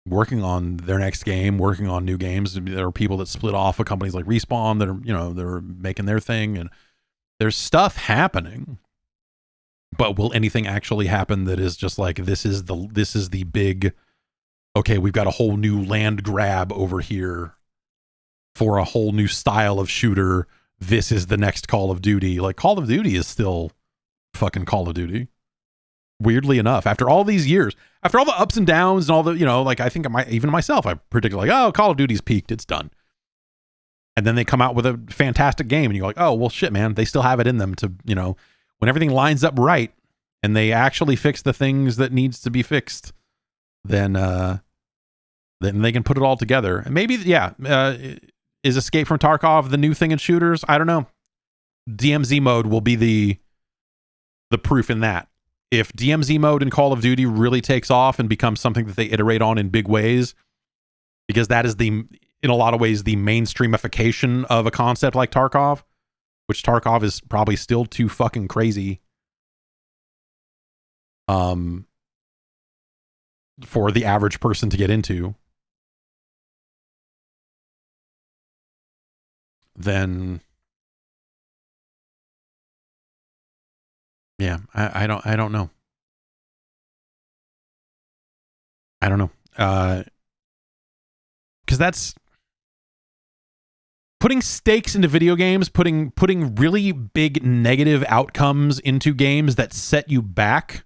their next game, working on new games. There are people that split off of companies like Respawn that are, they're making their thing, and there's stuff happening. But will anything actually happen that is just like this is the big, okay, we've got a whole new land grab over here for a whole new style of shooter. This is the next Call of Duty. Like Call of Duty is still fucking Call of Duty. Weirdly enough, after all these years, after all the ups and downs and all the, like I think even myself, I predicted like, oh, Call of Duty's peaked, it's done. And then they come out with a fantastic game and you're like, oh, well shit, man, they still have it in them to, when everything lines up right and they actually fix the things that needs to be fixed, then they can put it all together. And maybe, is Escape from Tarkov the new thing in shooters? I don't know. DMZ mode will be the proof in that. If DMZ mode in Call of Duty really takes off and becomes something that they iterate on in big ways, because that is in a lot of ways, the mainstreamification of a concept like Tarkov, which Tarkov is probably still too fucking crazy for the average person to get into, then yeah, I don't know. I don't know. Because that's putting stakes into video games, putting really big negative outcomes into games that set you back,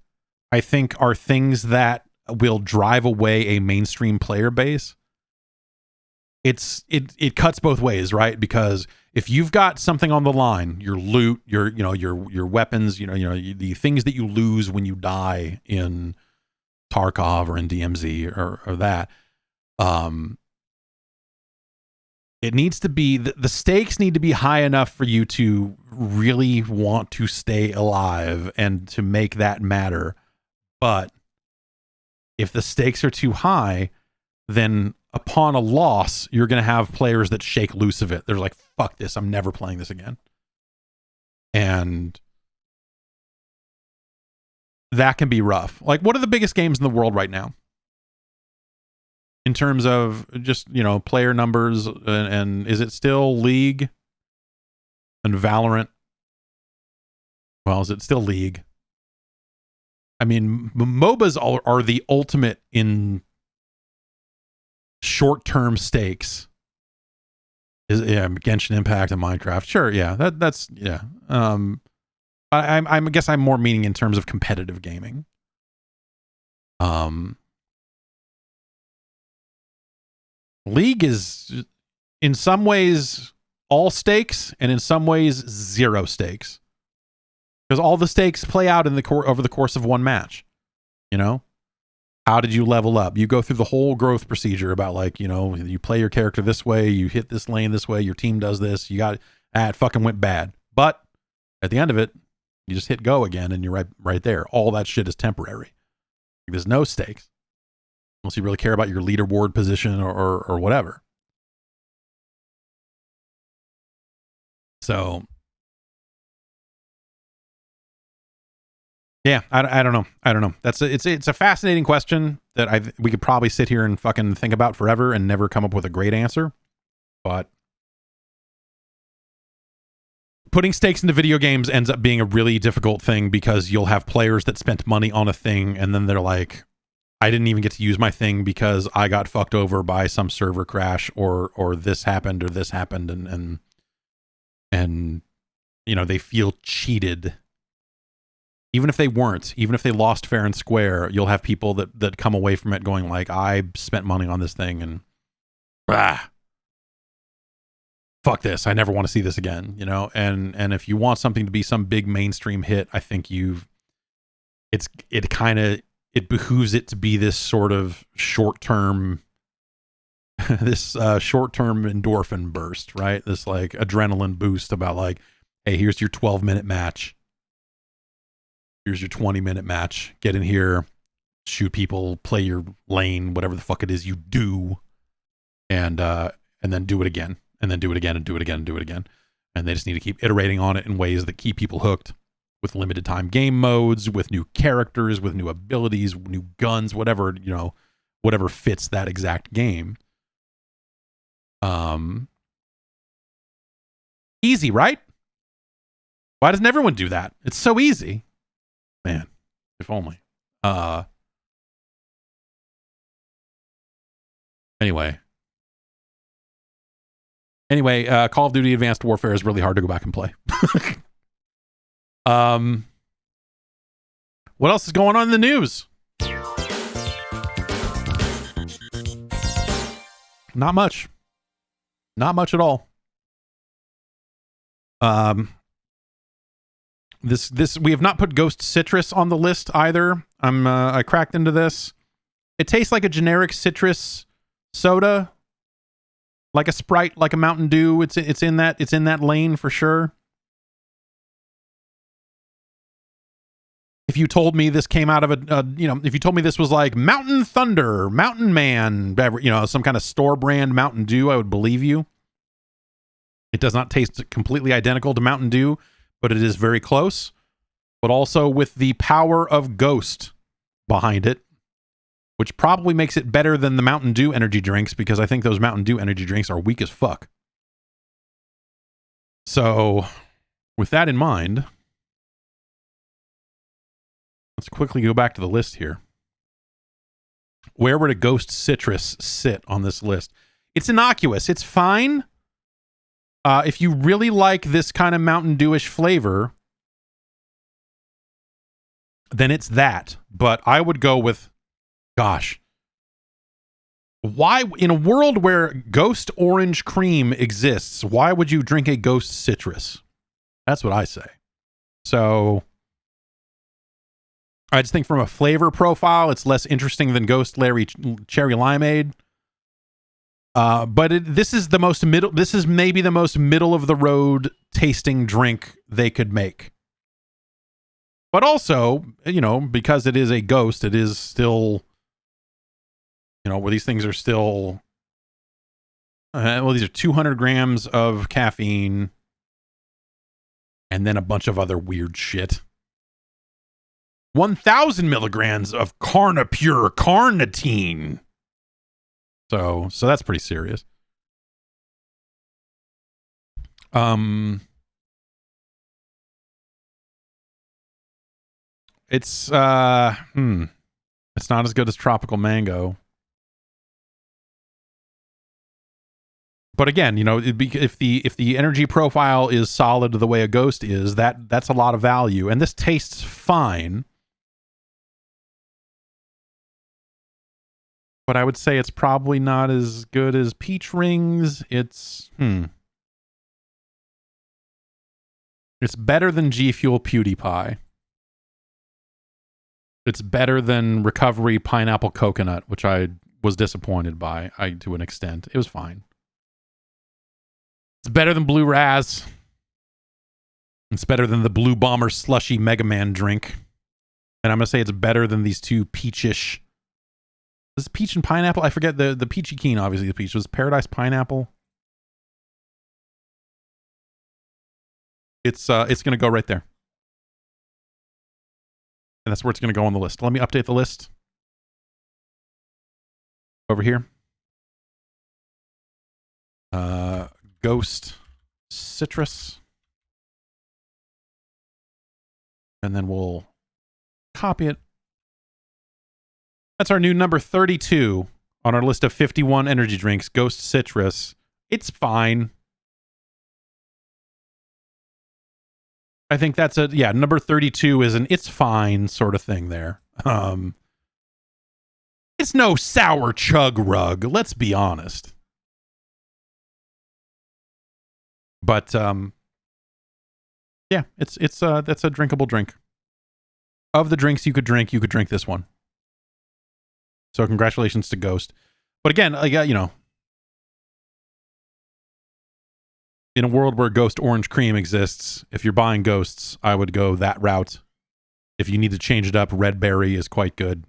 I think are things that will drive away a mainstream player base. It cuts both ways, right? Because if you've got something on the line, your loot, your weapons, the things that you lose when you die in Tarkov or in DMZ or that, it needs to be, the stakes need to be high enough for you to really want to stay alive and to make that matter. But if the stakes are too high, then upon a loss, you're going to have players that shake loose of it. They're like, fuck this, I'm never playing this again. And that can be rough. Like, what are the biggest games in the world right now? In terms of just, player numbers, and is it still League and Valorant? Well, is it still League? I mean, MOBAs are the ultimate in short-term stakes. Genshin Impact and Minecraft. Sure, yeah, that's yeah. I guess I'm more meaning in terms of competitive gaming. League is in some ways all stakes and in some ways zero stakes, because all the stakes play out in over the course of one match. How did you level up? You go through the whole growth procedure about like, you play your character this way, you hit this lane this way, your team does this, it fucking went bad. But at the end of it, you just hit go again and you're right there. All that shit is temporary. There's no stakes. Unless you really care about your leaderboard position or whatever. So, yeah, I don't know. I don't know. It's a fascinating question that we could probably sit here and fucking think about forever and never come up with a great answer. But putting stakes into video games ends up being a really difficult thing, because you'll have players that spent money on a thing and then they're like, I didn't even get to use my thing because I got fucked over by some server crash or this happened and they feel cheated. Even if they weren't, even if they lost fair and square, you'll have people that come away from it going like, I spent money on this thing and fuck this. I never want to see this again, you know? And if you want something to be some big mainstream hit, I think it behooves it to be this sort of short-term short-term endorphin burst, right? This like adrenaline boost about like, hey, here's your 12-minute match. Here's your 20-minute match. Get in here, shoot people, play your lane, whatever the fuck it is you do, and then do it again, and then do it again, and do it again, and do it again. And they just need to keep iterating on it in ways that keep people hooked, with limited time game modes, with new characters, with new abilities, new guns, whatever, you know, whatever fits that exact game. Easy, right? Why doesn't everyone do that? It's so easy. Man, if only. Anyway, Call of Duty Advanced Warfare is really hard to go back and play. What else is going on in the news? Not much. Not much at all. This we have not put Ghost Citrus on the list either. I cracked into this. It tastes like a generic citrus soda, like a Sprite, like a Mountain Dew. It's in that lane for sure. If you told me this came out of if you told me this was like Mountain Thunder, Mountain Man, some kind of store brand Mountain Dew, I would believe you. It does not taste completely identical to Mountain Dew, but it is very close. But also with the power of Ghost behind it, which probably makes it better than the Mountain Dew energy drinks, because I think those Mountain Dew energy drinks are weak as fuck. So, with that in mind, let's quickly go back to the list here. Where would a Ghost Citrus sit on this list? It's innocuous. It's fine. If you really like this kind of Mountain Dewish flavor, then it's that. But I would go with, gosh, why, in a world where Ghost Orange Cream exists, why would you drink a Ghost Citrus? That's what I say. So I just think from a flavor profile, it's less interesting than Ghost Cherry Limeade. But this is the most middle. This is maybe the most middle of the road tasting drink they could make. But also, because it is a Ghost, it is still, where these things are still. These are 200 grams of caffeine, and then a bunch of other weird shit. 1,000 milligrams of Carnipure carnitine. So that's pretty serious. It's not as good as Tropical Mango. But again, if the energy profile is solid the way a Ghost is, that's a lot of value, and this tastes fine. But I would say it's probably not as good as Peach Rings. It's better than G Fuel PewDiePie. It's better than Recovery Pineapple Coconut, which I was disappointed by, to an extent. It was fine. It's better than Blue Raz. It's better than the Blue Bomber Slushy Mega Man drink. And I'm going to say it's better than these two peachish. This is peach and pineapple. I forget the peachy keen, obviously the peach. Was Paradise Pineapple? It's going to go right there. And that's where it's going to go on the list. Let me update the list. Over here. Ghost Citrus. And then we'll copy it. That's our new number 32 on our list of 51 energy drinks, Ghost Citrus. It's fine. I think that's number 32 is an it's fine sort of thing there. It's no sour chug rug, let's be honest. But yeah, that's a drinkable drink. Of the drinks you could drink this one. So congratulations to Ghost. But again, you know, in a world where Ghost Orange Cream exists, if you're buying Ghosts, I would go that route. If you need to change it up, Red Berry is quite good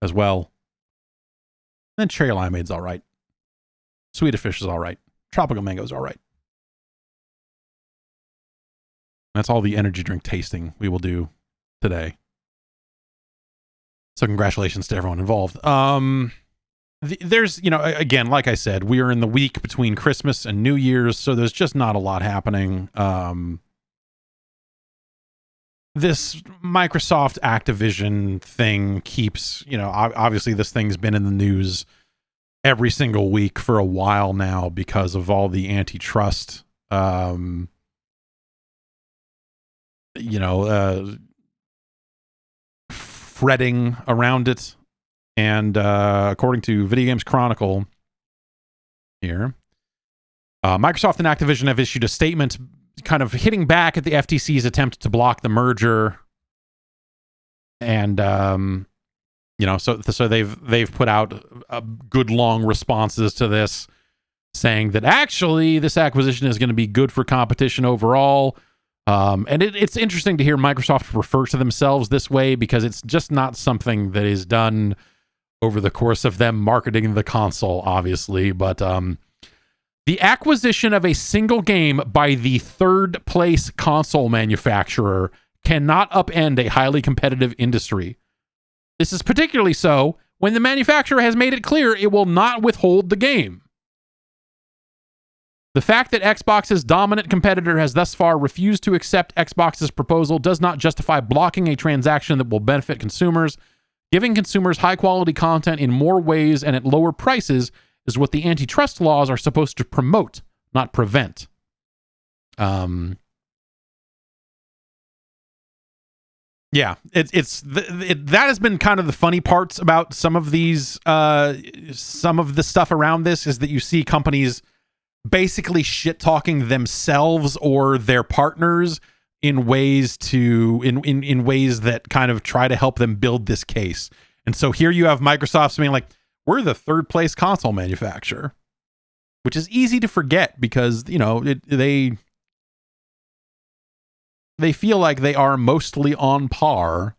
as well. Then Cherry Limeade's all right. Swedish Fish is all right. Tropical Mango's all right. That's all the energy drink tasting we will do today. So congratulations to everyone involved. There's, you know, again, like I said, we are in the week between Christmas and New Year's, so there's just not a lot happening. This Microsoft Activision thing keeps, you know, obviously this thing's been in the news every single week for a while now because of all the antitrust, fretting around it. And according to Video Games Chronicle here, Microsoft and Activision have issued a statement kind of hitting back at the FTC's attempt to block the merger. And, you know, so they've put out a good long responses to this, saying that actually this acquisition is going to be good for competition overall. And it's interesting to hear Microsoft refer to themselves this way because it's just not something that is done over the course of them marketing the console, obviously. But the acquisition of a single game by the third place console manufacturer cannot upend a highly competitive industry. This is particularly so when the manufacturer has made it clear it will not withhold the game. The fact that Xbox's dominant competitor has thus far refused to accept Xbox's proposal does not justify blocking a transaction that will benefit consumers. Giving consumers high-quality content in more ways and at lower prices is what the antitrust laws are supposed to promote, not prevent. Yeah, that has been kind of the funny parts about some of these, some of the stuff around this is that you see companies basically shit-talking themselves or their partners in ways in ways that kind of try to help them build this case. And so here you have Microsoft saying like, we're the third place console manufacturer, which is easy to forget because, you know, they feel like they are mostly on par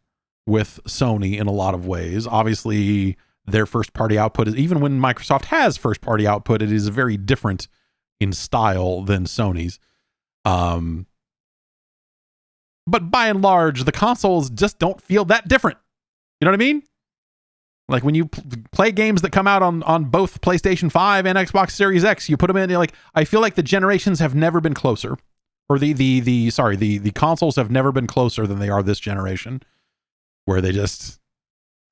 with Sony in a lot of ways. Obviously, their first party output is, even when Microsoft has first party output, it is very different in style than Sony's. But by and large, the consoles just don't feel that different. You know what I mean? Like when you play games that come out on both PlayStation 5 and Xbox Series X, you put them in, like, I feel like the generations have never been closer. Or the consoles have never been closer than they are this generation. Where they just,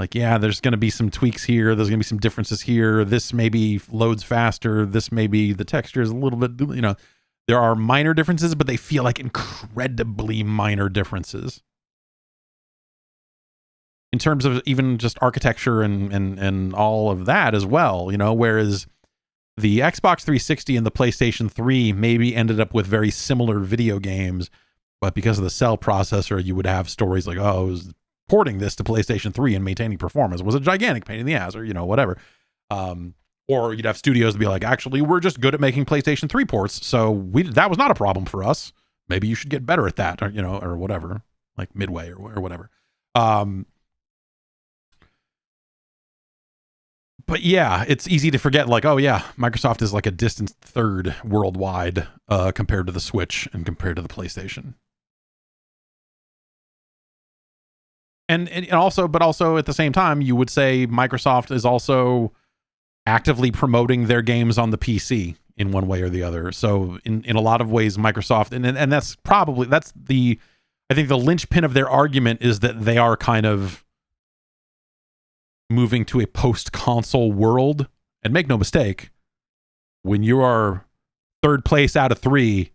like, yeah, there's going to be some tweaks here. There's going to be some differences here. This maybe loads faster. This maybe the texture is a little bit, you know. There are minor differences, but they feel like incredibly minor differences. In terms of even just architecture and all of that as well, you know, whereas the Xbox 360 and the PlayStation 3 maybe ended up with very similar video games, but because of the cell processor, you would have stories like, oh, it was porting this to PlayStation 3 and maintaining performance was a gigantic pain in the ass, or, you know, whatever. Or you'd have studios be like, actually, we're just good at making PlayStation 3 ports, so that was not a problem for us. Maybe you should get better at that, or, you know, or whatever, like Midway or whatever. But yeah, it's easy to forget, like, oh yeah, Microsoft is like a distant third worldwide compared to the Switch and compared to the PlayStation. And also, but also at the same time, you would say Microsoft is also actively promoting their games on the PC in one way or the other. So in a lot of ways, Microsoft, and that's I think the linchpin of their argument is that they are kind of moving to a post-console world. And make no mistake, when you are third place out of 3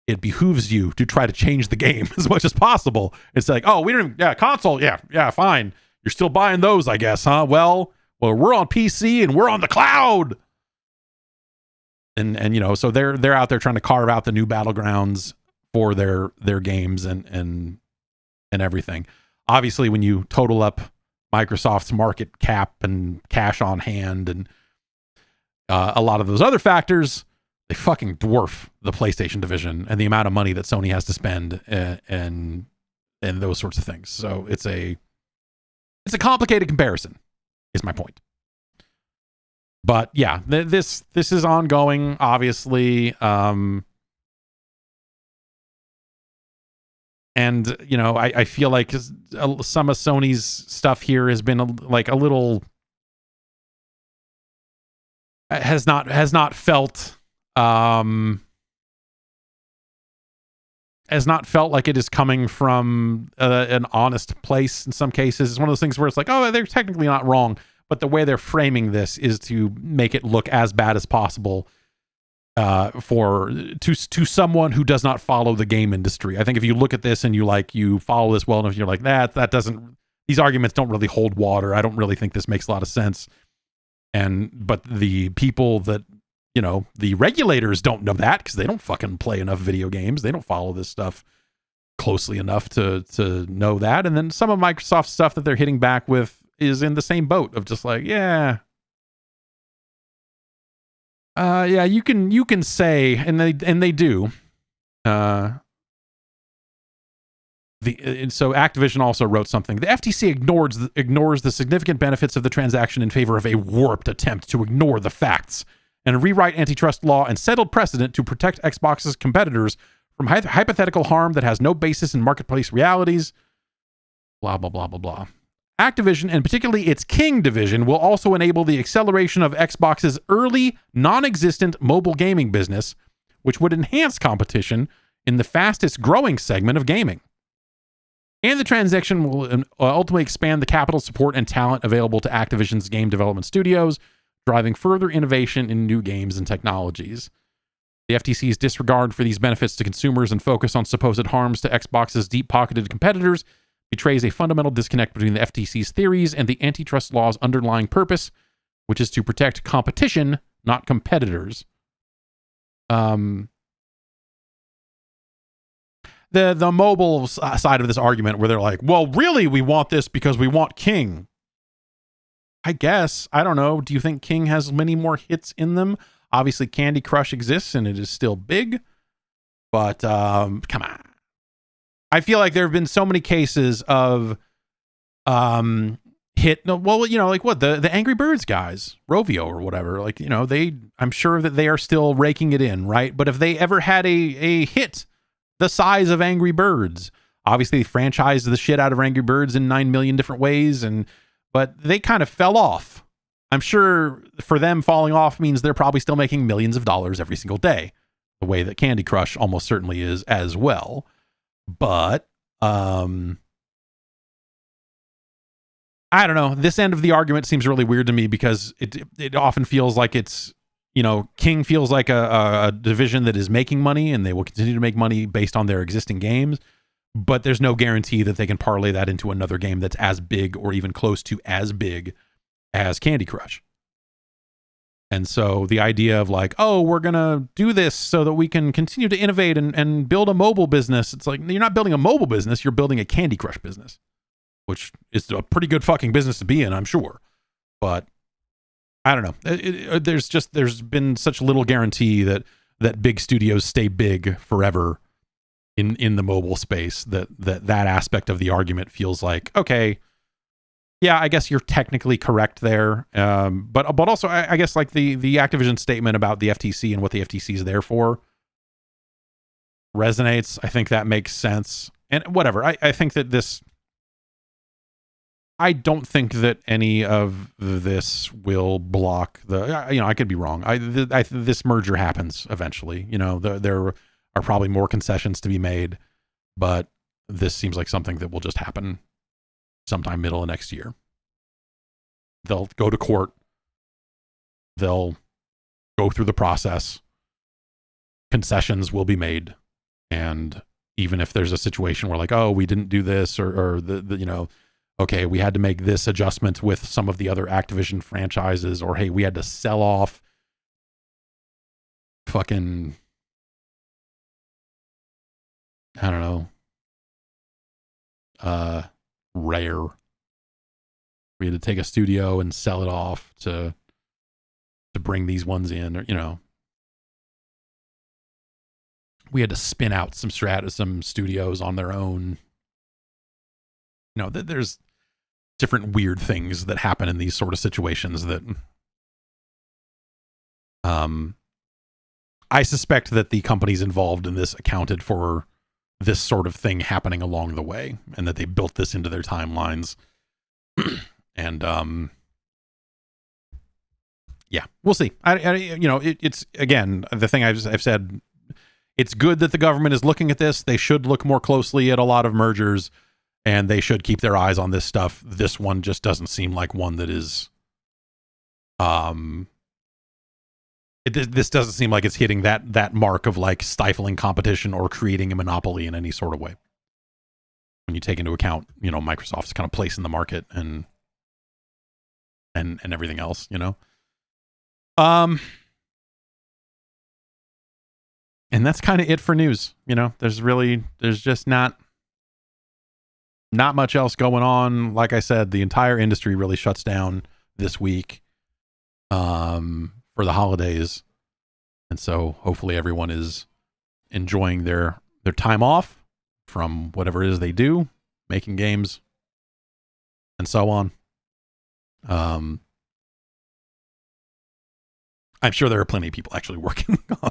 it behooves you to try to change the game as much as possible. It's like, oh, we don't even, yeah, console, yeah, fine. You're still buying those, I guess, huh? Well, we're on PC and we're on the cloud. And you know, so they're out there trying to carve out the new battlegrounds for their games and everything. Obviously, when you total up Microsoft's market cap and cash on hand and a lot of those other factors, they fucking dwarf the PlayStation division and the amount of money that Sony has to spend and those sorts of things. So it's a complicated comparison, is my point. But yeah, this is ongoing, obviously. And you know, I feel like some of Sony's stuff here has been a little has not felt like it is coming from an honest place in some cases. It's one of those things where it's like, oh, they're technically not wrong, but the way they're framing this is to make it look as bad as possible to someone who does not follow the game industry. I think if you look at this and you follow this well enough, you're like, that doesn't, these arguments don't really hold water. I don't really think this makes a lot of sense. But the people that, you know, the regulators don't know that because they don't fucking play enough video games. They don't follow this stuff closely enough to know that. And then some of Microsoft's stuff that they're hitting back with is in the same boat of just like, yeah, you can say, and they do. So Activision also wrote something. The FTC ignores the significant benefits of the transaction in favor of a warped attempt to ignore the facts and rewrite antitrust law and settled precedent to protect Xbox's competitors from hypothetical harm that has no basis in marketplace realities. Blah, blah, blah, blah, blah. Activision, and particularly its King division, will also enable the acceleration of Xbox's early, non-existent mobile gaming business, which would enhance competition in the fastest growing segment of gaming. And the transaction will ultimately expand the capital support and talent available to Activision's game development studios, driving further innovation in new games and technologies. The FTC's disregard for these benefits to consumers and focus on supposed harms to Xbox's deep-pocketed competitors betrays a fundamental disconnect between the FTC's theories and the antitrust law's underlying purpose, which is to protect competition, not competitors. The mobile side of this argument where they're like, well, really, we want this because we want King. I guess. I don't know. Do you think King has many more hits in them? Obviously, Candy Crush exists and it is still big. But come on. I feel like there have been so many cases of hit. No, well, you know, like what the Angry Birds guys, Rovio or whatever. Like, you know, I'm sure that they are still raking it in, right? But if they ever had a hit the size of Angry Birds, obviously they franchised the shit out of Angry Birds in 9 million different ways, but they kind of fell off. I'm sure for them falling off means they're probably still making millions of dollars every single day, the way that Candy Crush almost certainly is as well. But I don't know. This end of the argument seems really weird to me because it often feels like it's, you know, King feels like a division that is making money and they will continue to make money based on their existing games, but there's no guarantee that they can parlay that into another game that's as big or even close to as big as Candy Crush. And so the idea of like, oh, we're going to do this so that we can continue to innovate and build a mobile business. It's like, you're not building a mobile business. You're building a Candy Crush business, which is a pretty good fucking business to be in, I'm sure. But I don't know. There's been such little guarantee that big studios stay big forever in the mobile space that aspect of the argument feels like, okay, yeah, I guess you're technically correct there. But also I guess like the Activision statement about the FTC and what the FTC is there for resonates. I think that makes sense. And whatever. I think that I don't think that any of this will block I could be wrong. This merger happens eventually. You know, there are probably more concessions to be made, but this seems like something that will just happen sometime middle of next year. They'll go to court. They'll go through the process. Concessions will be made. And even if there's a situation where like, oh, we didn't do this, or the you know, okay, we had to make this adjustment with some of the other Activision franchises, or hey, we had to sell off fucking, I don't know, Rare. We had to take a studio and sell it off to bring these ones in, or, you know, we had to spin out some studios on their own. You know, there's different weird things that happen in these sort of situations that, I suspect that the companies involved in this accounted for this sort of thing happening along the way, and that they built this into their timelines. And yeah, we'll see. It's again the thing I've said. It's good that the government is looking at this. They should look more closely at a lot of mergers, and they should keep their eyes on this stuff. This one just doesn't seem like one that is. This doesn't seem like it's hitting that mark of like stifling competition or creating a monopoly in any sort of way. When you take into account, you know, Microsoft's kind of place in the market and everything else, you know. And that's kind of it for news. You know, there's just not much else going on. Like I said, the entire industry really shuts down this week for the holidays. And so hopefully everyone is enjoying their time off from whatever it is they do, making games and so on. I'm sure there are plenty of people actually working on,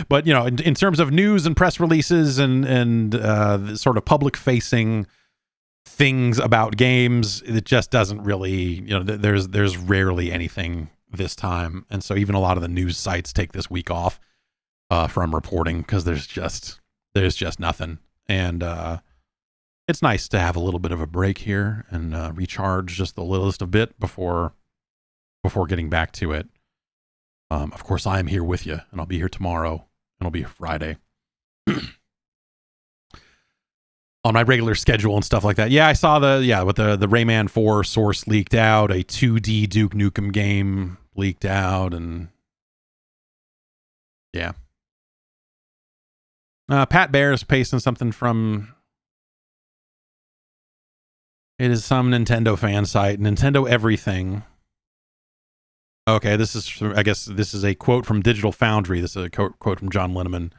but you know, in terms of news and press releases and sort of public facing things about games, it just doesn't really, you know, there's rarely anything this time. And so even a lot of the news sites take this week off from reporting because there's just nothing. And it's nice to have a little bit of a break here and recharge just the littlest of bit before getting back to it. Of course, I am here with you, and I'll be here tomorrow, and it'll be Friday on my regular schedule and stuff like that. Yeah, I saw with the Rayman 4 source leaked out, a 2D Duke Nukem game leaked out, and yeah. Pat Bear is pasting something from, it is some Nintendo fan site, Nintendo Everything. Okay, I guess this is a quote from Digital Foundry. This is a quote from John Linneman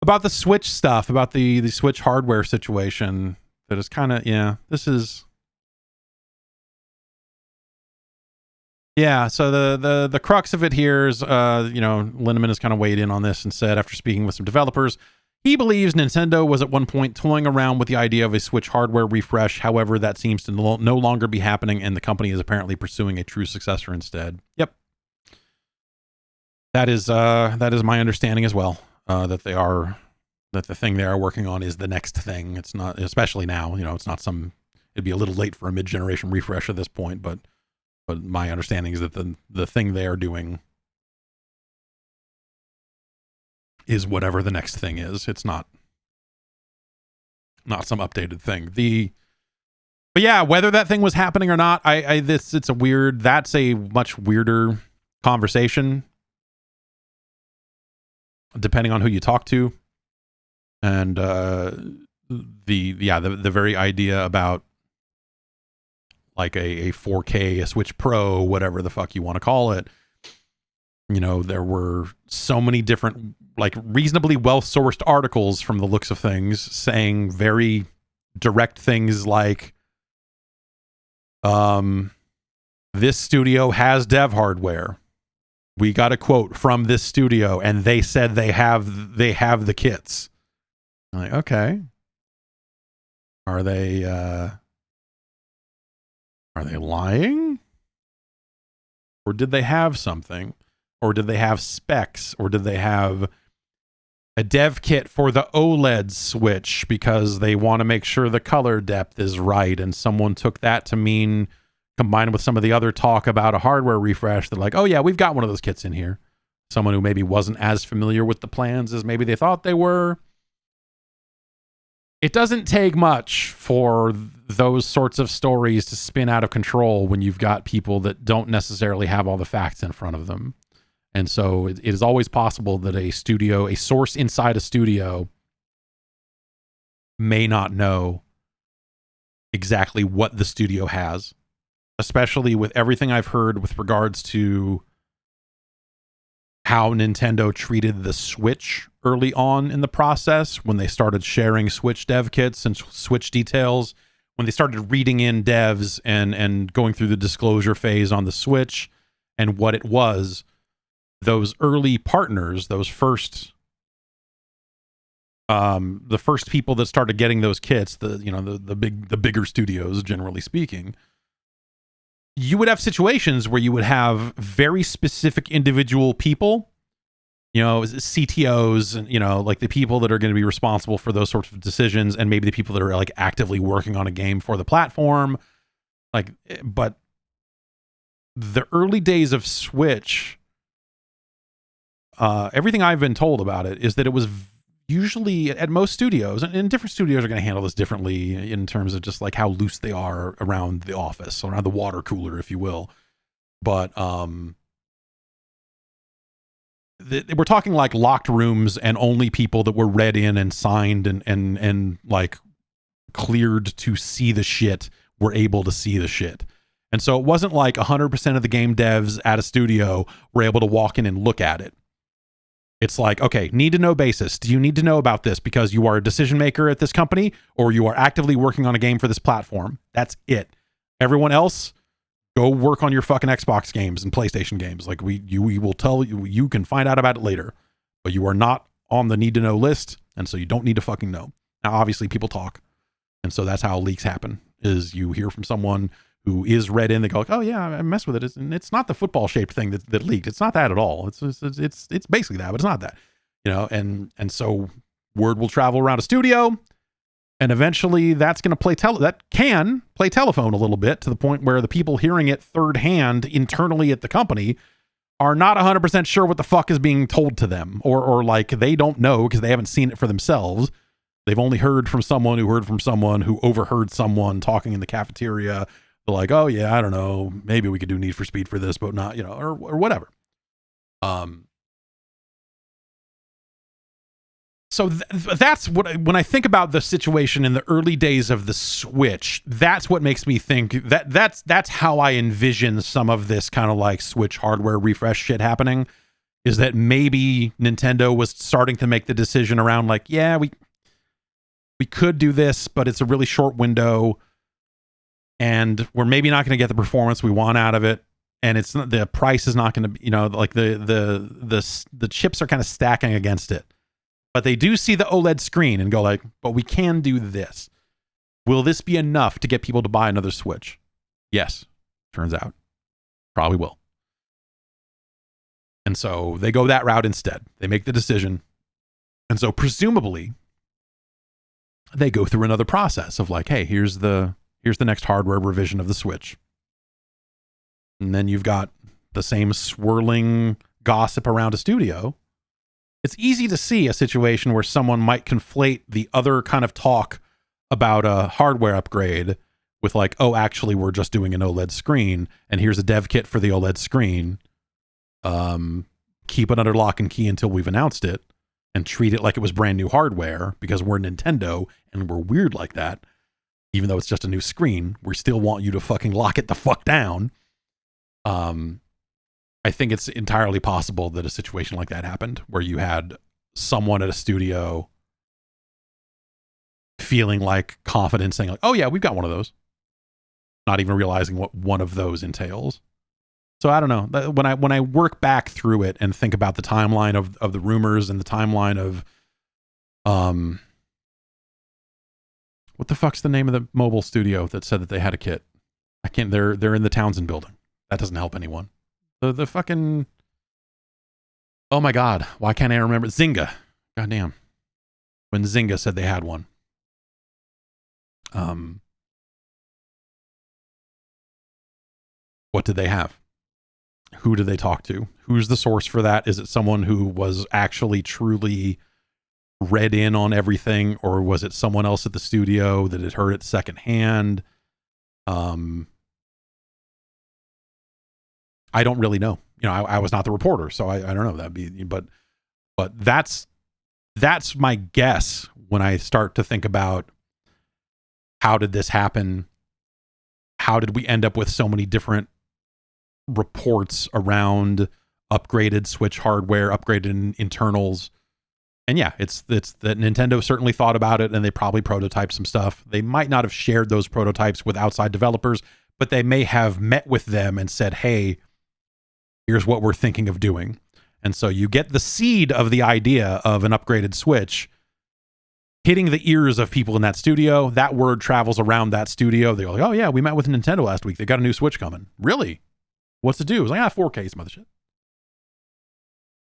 about the Switch stuff, about the Switch hardware situation. That is kind of, yeah, this is, yeah. So the crux of it here is, Linneman has kind of weighed in on this and said, after speaking with some developers, he believes Nintendo was at one point toying around with the idea of a Switch hardware refresh. However, that seems to no longer be happening, and the company is apparently pursuing a true successor instead. Yep. That is my understanding as well. That the thing they are working on is the next thing. It's not, especially now, you know, it's not it'd be a little late for a mid-generation refresh at this point, but my understanding is that the thing they are doing is whatever the next thing is. It's not some updated thing. But yeah, whether that thing was happening or not, that's a much weirder conversation depending on who you talk to. And the very idea about like a 4K, a Switch Pro, whatever the fuck you want to call it. You know, there were so many different, like, reasonably well-sourced articles from the looks of things saying very direct things like, this studio has dev hardware. We got a quote from this studio, and they said they have the kits. I'm like, okay. Are they lying? Or did they have something? Or did they have specs? Or did they have a dev kit for the OLED Switch because they want to make sure the color depth is right, and someone took that to mean, combined with some of the other talk about a hardware refresh, they're like, oh yeah, we've got one of those kits in here. someone who maybe wasn't as familiar with the plans as maybe they thought they were. It doesn't take much for those sorts of stories to spin out of control when you've got people that don't necessarily have all the facts in front of them. And so it is always possible that a source inside a studio may not know exactly what the studio has, especially with everything I've heard with regards to how Nintendo treated the Switch early on in the process when they started sharing Switch dev kits and Switch details, when they started reading in devs and going through the disclosure phase on the Switch and what it was. Those early partners, those first the first people that started getting those kits, the bigger studios, generally speaking, you would have situations where you would have very specific individual people, CTOs, and like the people that are going to be responsible for those sorts of decisions, and maybe the people that are like actively working on a game for the platform. But the early days of Switch, everything I've been told about it is that it was usually at most studios, and different studios are going to handle this differently in terms of just like how loose they are around the office, around the water cooler, if you will. But we're talking like locked rooms and only people that were read in and signed and like cleared to see the shit were able to see the shit. And so it wasn't like 100% of the game devs at a studio were able to walk in and look at it. It's like, okay, need to know basis. Do you need to know about this because you are a decision maker at this company or you are actively working on a game for this platform? That's it. Everyone else, go work on your fucking Xbox games and PlayStation games. Like we will tell you, you can find out about it later, but you are not on the need to know list. And so you don't need to fucking know. Now, obviously people talk. And so that's how leaks happen, is you hear from someone who is read in, they go like, oh yeah, I messed with it. And it's not the football shaped thing that leaked. It's not that at all. It's basically that, but it's not that, and so word will travel around a studio, and eventually that's going to that can play telephone a little bit, to the point where the people hearing it third hand internally at the company are not 100% sure what the fuck is being told to them, or like they don't know because they haven't seen it for themselves. They've only heard from someone who overheard someone talking in the cafeteria. Like, oh yeah, I don't know, maybe we could do Need for Speed for this, but not, or whatever. So that's what, when I think about the situation in the early days of the Switch, that's what makes me think that's how I envision some of this kind of like Switch hardware refresh shit happening, is that maybe Nintendo was starting to make the decision around like, yeah, we could do this, but it's a really short window, and we're maybe not going to get the performance we want out of it, and it's not, the price is not going to be, like the chips are kind of stacking against it. But they do see the OLED screen and go like, but we can do this. Will this be enough to get people to buy another Switch? Yes, turns out. Probably will. And so they go that route instead. They make the decision. And so presumably they go through another process of like, hey, here's the next hardware revision of the Switch. And then you've got the same swirling gossip around a studio. It's easy to see a situation where someone might conflate the other kind of talk about a hardware upgrade with like, oh, actually, we're just doing an OLED screen, and here's a dev kit for the OLED screen. Keep it under lock and key until we've announced it, and treat it like it was brand new hardware, because we're Nintendo and we're weird like that. Even though it's just a new screen, we still want you to fucking lock it the fuck down. I think it's entirely possible that a situation like that happened, where you had someone at a studio feeling like confident, saying like, oh yeah, we've got one of those, not even realizing what one of those entails. So I don't know. When I work back through it and think about the timeline of the rumors and the timeline of what the fuck's the name of the mobile studio that said that they had a kit? I can't. They're in the Townsend building. That doesn't help anyone. The fucking, oh my god, why can't I remember? Zynga. Goddamn. When Zynga said they had one. What did they have? Who did they talk to? Who's the source for that? Is it someone who was actually truly read in on everything, or was it someone else at the studio that had heard it secondhand? I don't really know. I was not the reporter, so I don't know. That'd be, but that's my guess when I start to think about how did this happen? How did we end up with so many different reports around upgraded Switch hardware, upgraded internals? And yeah, it's that Nintendo certainly thought about it, and they probably prototyped some stuff. They might not have shared those prototypes with outside developers, but they may have met with them and said, hey, here's what we're thinking of doing. And so you get the seed of the idea of an upgraded Switch hitting the ears of people in that studio. That word travels around that studio. They're like, oh yeah, we met with Nintendo last week. They got a new Switch coming. Really? What's to do? It's like, 4K, some other shit.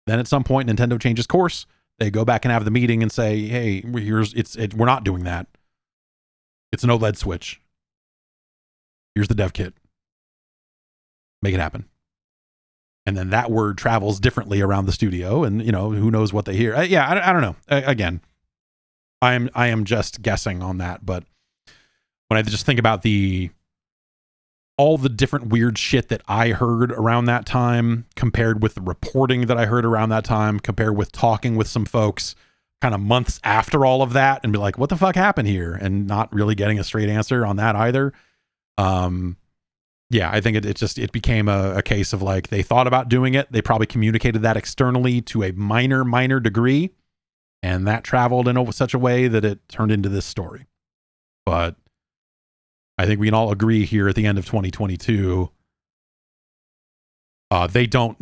Then at some point, Nintendo changes course. They go back and have the meeting and say, hey, we're not doing that. It's an OLED Switch. Here's the dev kit. Make it happen. And then that word travels differently around the studio, and who knows what they hear. I don't know. Again, I am just guessing on that, but when I just think about all the different weird shit that I heard around that time, compared with the reporting that I heard around that time, compared with talking with some folks kind of months after all of that, and be like, what the fuck happened here? And not really getting a straight answer on that either. Yeah, I think it became a case of like, they thought about doing it. They probably communicated that externally to a minor degree, and that traveled in such a way that it turned into this story. But I think we can all agree here at the end of 2022, they do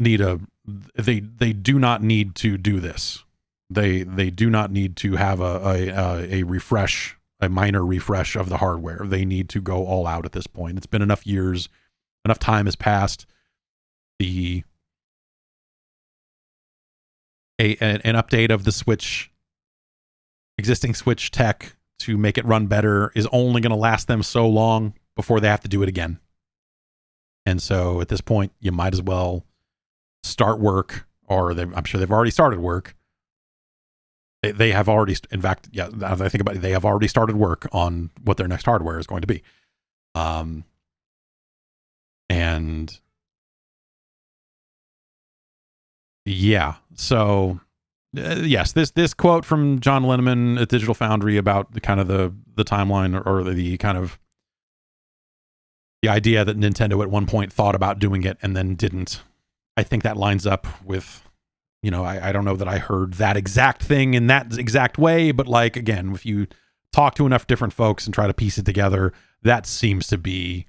not need to do this. They do not need to have a refresh, a minor refresh of the hardware. They need to go all out at this point. It's been enough years, enough time has passed. An update of the Switch, existing Switch tech to make it run better is only going to last them so long before they have to do it again. And so at this point, you might as well start work, or I'm sure they've already started work. They have already, in fact, yeah, as I think about it, they have already started work on what their next hardware is going to be. And yeah, so yes, this quote from John Linneman at Digital Foundry about the kind of the timeline, or the kind of the idea that Nintendo at one point thought about doing it and then didn't. I think that lines up with, I don't know that I heard that exact thing in that exact way, but like, again, if you talk to enough different folks and try to piece it together, that seems to be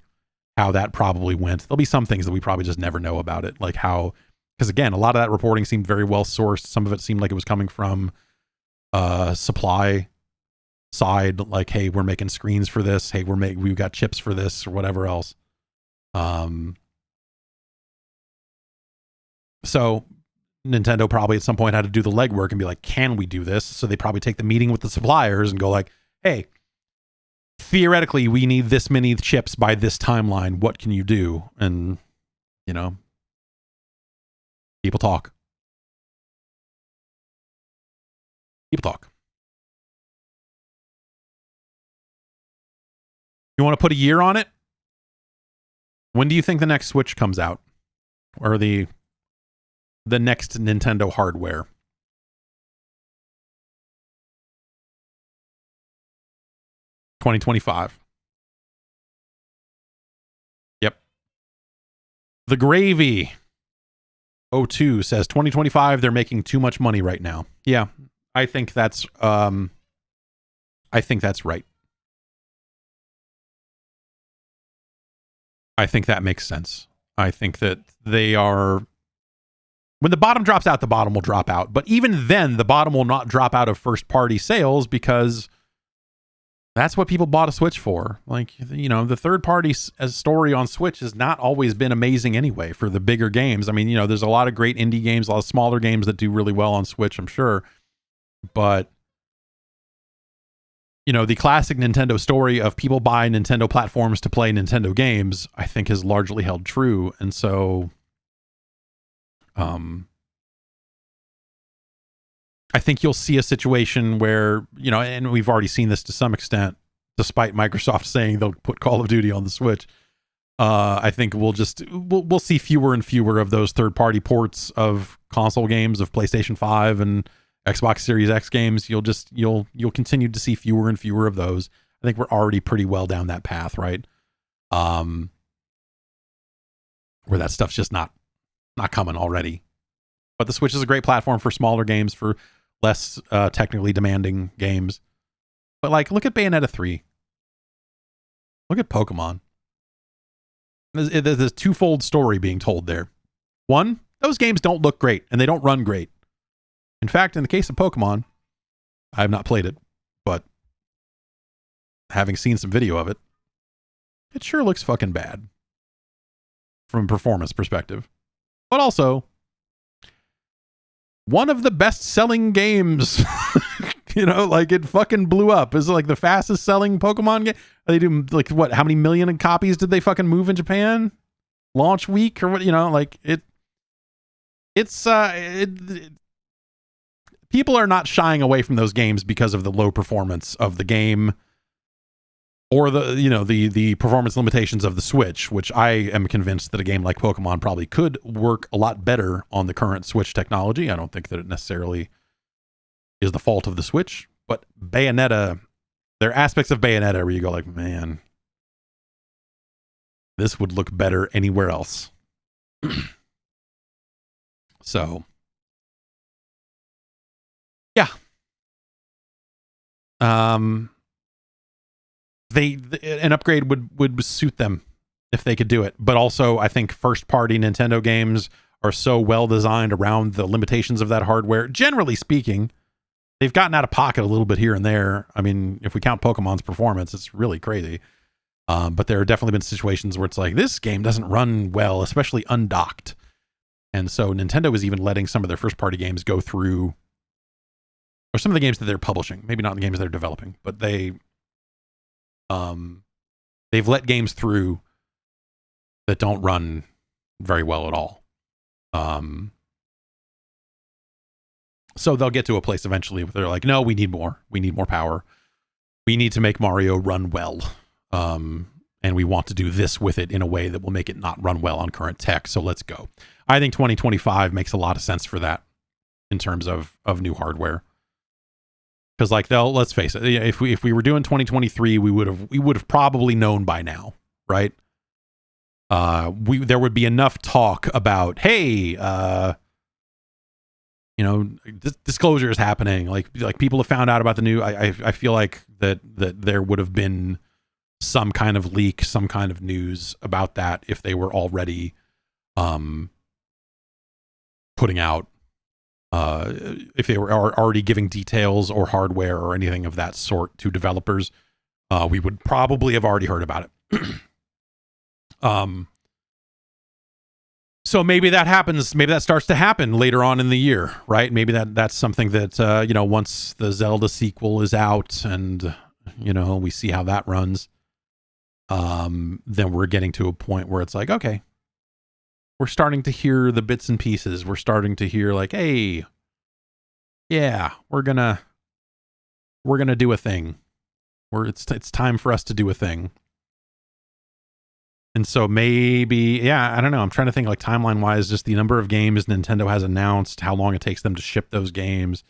how that probably went. There'll be some things that we probably just never know about it, like how, because again, a lot of that reporting seemed very well sourced. Some of it seemed like it was coming from supply side, like, hey, we're making screens for this. Hey, we've got chips for this, or whatever else. So Nintendo probably at some point had to do the legwork and be like, can we do this? So they probably take the meeting with the suppliers and go like, hey, theoretically, we need this many chips by this timeline. What can you do? And, people talk. People talk. You want to put a year on it? When do you think the next Switch comes out? Or the next Nintendo hardware? 2025. Yep. The Gravy 02 says 2025, they're making too much money right now. Yeah, I think that's right. I think that makes sense. I think that they are, when the bottom drops out, the bottom will drop out. But even then, the bottom will not drop out of first party sales, because that's what people bought a Switch for. Like, the third party story on Switch has not always been amazing anyway for the bigger games. I mean, there's a lot of great indie games, a lot of smaller games that do really well on Switch, I'm sure. But, the classic Nintendo story of people buy Nintendo platforms to play Nintendo games, I think has largely held true. And so I think you'll see a situation where, you know, and we've already seen this to some extent, despite Microsoft saying they'll put Call of Duty on the Switch. I think we'll see fewer and fewer of those third-party ports of console games, of PlayStation 5 and Xbox Series X games. You'll continue to see fewer and fewer of those. I think we're already pretty well down that path, right? Where that stuff's just not coming already. But the Switch is a great platform for smaller games, for less technically demanding games. But like, look at Bayonetta 3. Look at Pokemon. There's a twofold story being told there. One, those games don't look great and they don't run great. In fact, in the case of Pokemon, I have not played it, but having seen some video of it, it sure looks fucking bad from a performance perspective. But also, one of the best-selling games, you know, like it fucking blew up. Is it like the fastest-selling Pokemon game? They do like what? How many million copies did they fucking move in Japan? Launch week or what? You know, like people are not shying away from those games because of the low performance of the game, or the performance limitations of the Switch, which I am convinced that a game like Pokemon probably could work a lot better on the current Switch technology. I don't think that it necessarily is the fault of the Switch, but Bayonetta, there are aspects of Bayonetta where you go like, man, this would look better anywhere else. So, yeah. An upgrade would suit them if they could do it. But also, I think first-party Nintendo games are so well designed around the limitations of that hardware. Generally speaking, they've gotten out of pocket a little bit here and there. I mean, if we count Pokemon's performance, it's really crazy. But there have definitely been situations where it's like, this game doesn't run well, especially undocked. And so Nintendo is even letting some of their first-party games go through, or some of the games that they're publishing, maybe not the games they're developing, but they've let games through that don't run very well at all. So they'll get to a place eventually where they're like, no, we need more power. We need to make Mario run well. And we want to do this with it in a way that will make it not run well on current tech. So let's go. I think 2025 makes a lot of sense for that in terms of new hardware. Because like let's face it, if we were doing 2023, we would have probably known by now, right? There would be enough talk about, hey, disclosure is happening. Like people have found out about the new. I feel like that there would have been some kind of leak, some kind of news about that if they were already putting out. If they were already giving details or hardware or anything of that sort to developers, we would probably have already heard about it. So maybe that happens. Maybe that starts to happen later on in the year, right? Maybe that's something that, once the Zelda sequel is out and, we see how that runs, then we're getting to a point where it's like, okay, we're starting to hear the bits and pieces. We're starting to hear like, hey, yeah, we're gonna do a thing. It's time for us to do a thing. And so maybe, yeah, I don't know. I'm trying to think like timeline wise, just the number of games Nintendo has announced, how long it takes them to ship those games,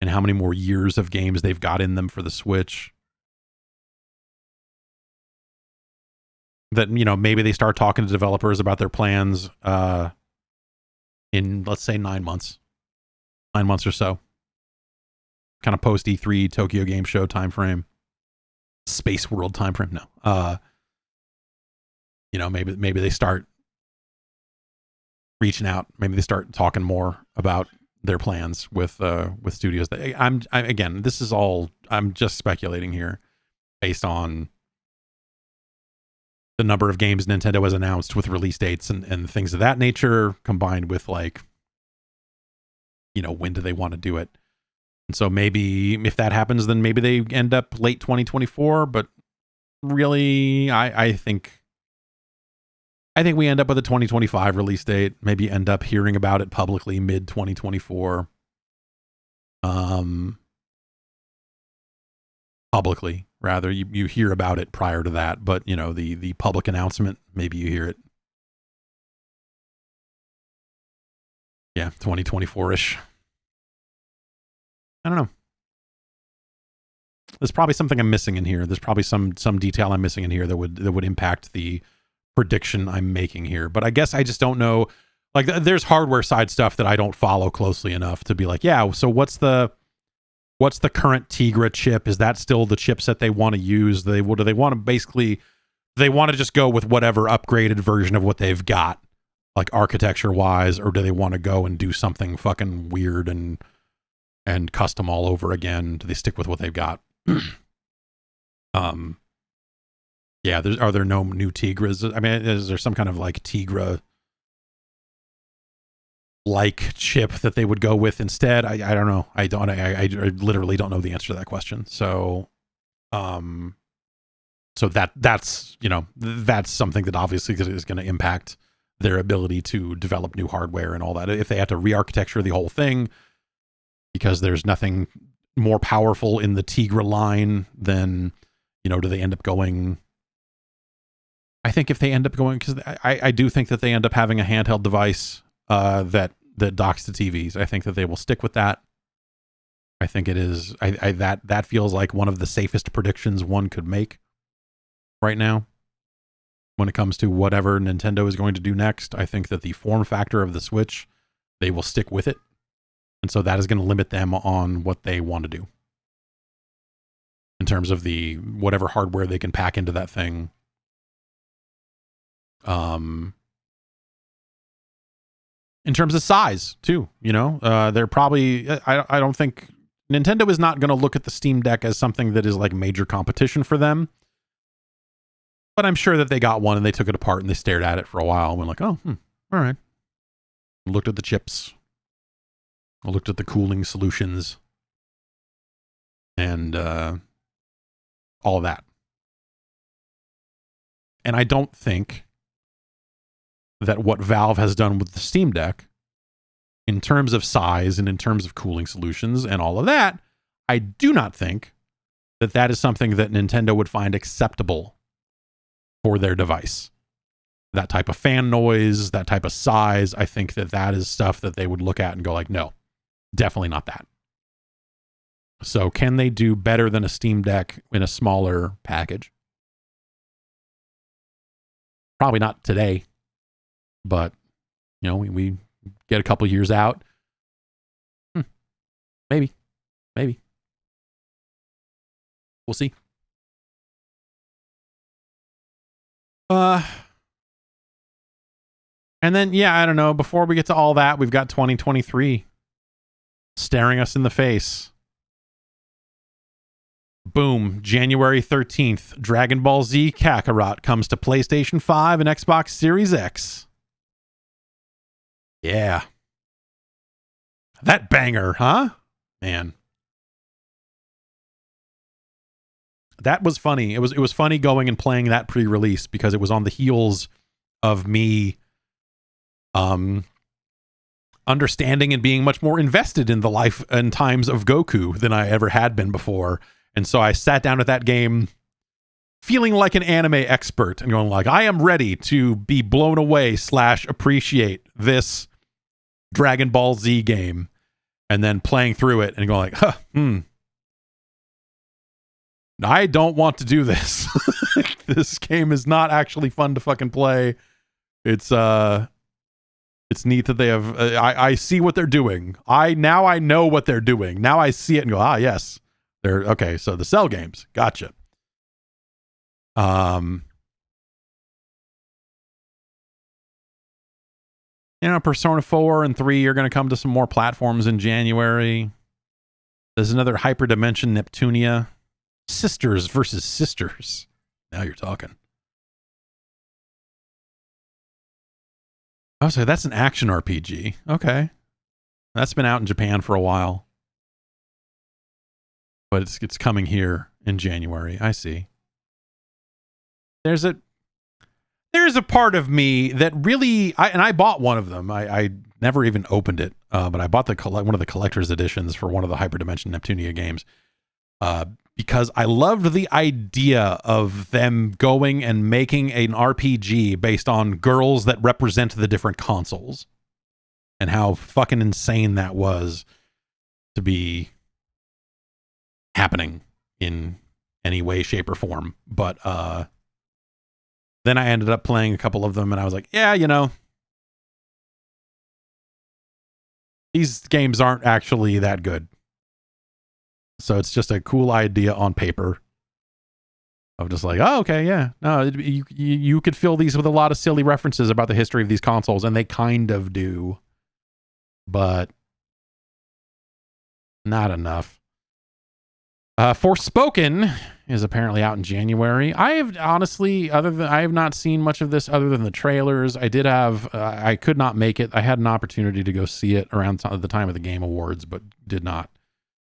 and how many more years of games they've got in them for the Switch. That, maybe they start talking to developers about their plans in, let's say, 9 months or so. Kind of post E3 Tokyo Game Show timeframe. Space World timeframe. No. Maybe they start reaching out. Maybe they start talking more about their plans with studios. Again, this is all, I'm just speculating here based on the number of games Nintendo has announced with release dates and things of that nature, combined with like, when do they want to do it? And so maybe if that happens, then maybe they end up late 2024. But really, I think I think we end up with a 2025 release date, maybe end up hearing about it publicly mid 2024. Publicly, rather. You hear about it prior to that, but you know, the public announcement, maybe you hear it. Yeah, 2024-ish. I don't know. There's probably something I'm missing in here. There's probably some detail I'm missing in here that would impact the prediction I'm making here. But I guess I just don't know. Like, there's hardware side stuff that I don't follow closely enough to be like, yeah, so what's the current Tegra chip? Is that still the chipset they want to use? Do they want to basically, they want to just go with whatever upgraded version of what they've got, like architecture wise, or do they want to go and do something fucking weird and custom all over again? Do they stick with what they've got? Yeah, are there no new Tigras? I mean, is there some kind of like Tigra like chip that they would go with instead? I don't know. I literally don't know the answer to that question. So that's, you know, that's something that obviously is going to impact their ability to develop new hardware and all that. If they have to re-architecture the whole thing because there's nothing more powerful in the Tegra line, then, you know, do they end up going? I think if they end up going, because I do think that they end up having a handheld device that docks to TVs. I think that they will stick with that. I think it is that feels like one of the safest predictions one could make right now when it comes to whatever Nintendo is going to do next. I think that the form factor of the Switch, they will stick with it. And so that is going to limit them on what they want to do in terms of the whatever hardware they can pack into that thing. In terms of size too, you know, they're probably, I don't think Nintendo is not going to look at the Steam Deck as something that is like major competition for them. But I'm sure that they got one and they took it apart and they stared at it for a while and went like, oh, all right. Looked at the chips. I looked at the cooling solutions and all of that. And I don't think that what Valve has done with the Steam Deck in terms of size and in terms of cooling solutions and all of that, I do not think that that is something that Nintendo would find acceptable for their device. That type of fan noise, that type of size, I think that that is stuff that they would look at and go like, no, definitely not that. So can they do better than a Steam Deck in a smaller package? Probably not today, but you know, we get a couple years out. Maybe. We'll see. And then, yeah, I don't know. Before we get to all that, we've got 2023 staring us in the face. Boom. January 13th, Dragon Ball Z Kakarot comes to PlayStation 5 and Xbox Series X. Yeah. That banger, huh? Man. That was funny. It was funny going and playing that pre-release because it was on the heels of me understanding and being much more invested in the life and times of Goku than I ever had been before. And so I sat down at that game feeling like an anime expert and going like, I am ready to be blown away / appreciate this Dragon Ball Z game. And then playing through it and going like, I don't want to do this. This game is not actually fun to fucking play. It's neat that they have, I see what they're doing. I know what they're doing. Now I see it and go, yes. They're okay. So the Cell games. Gotcha. You know, Persona 4 and 3 are going to come to some more platforms in January. There's another Hyperdimension Neptunia. Sisters versus Sisters. Now you're talking. Oh, so that's an action RPG. Okay. That's been out in Japan for a while. But it's coming here in January. I see. There's there's a part of me that really, I bought one of them. I never even opened it, but I bought one of the collector's editions for one of the Hyperdimension Neptunia games, because I loved the idea of them going and making an RPG based on girls that represent the different consoles, and how fucking insane that was to be happening in any way, shape, or form. But then I ended up playing a couple of them, and I was like, yeah, you know, these games aren't actually that good. So it's just a cool idea on paper. I'm just like, oh, okay, yeah. No, you could fill these with a lot of silly references about the history of these consoles, and they kind of do, but not enough. Forspoken is apparently out in January. I have honestly, I have not seen much of this other than the trailers. I did have, I could not make it. I had an opportunity to go see it around the time of the Game Awards, but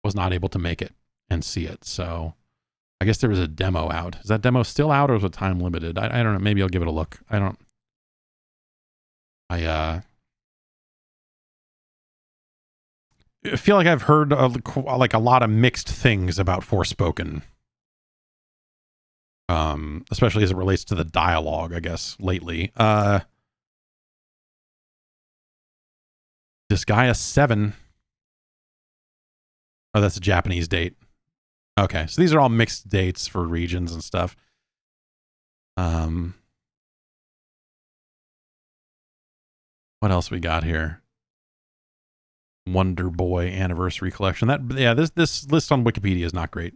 was not able to make it and see it. So I guess there was a demo out. Is that demo still out, or is it time limited? I don't know. Maybe I'll give it a look. I feel like I've heard like a lot of mixed things about Forspoken, especially as it relates to the dialogue, I guess, lately. Disgaea 7. Oh, that's a Japanese date. Okay, so these are all mixed dates for regions and stuff. What else we got here? Wonder Boy Anniversary Collection. This list on Wikipedia is not great.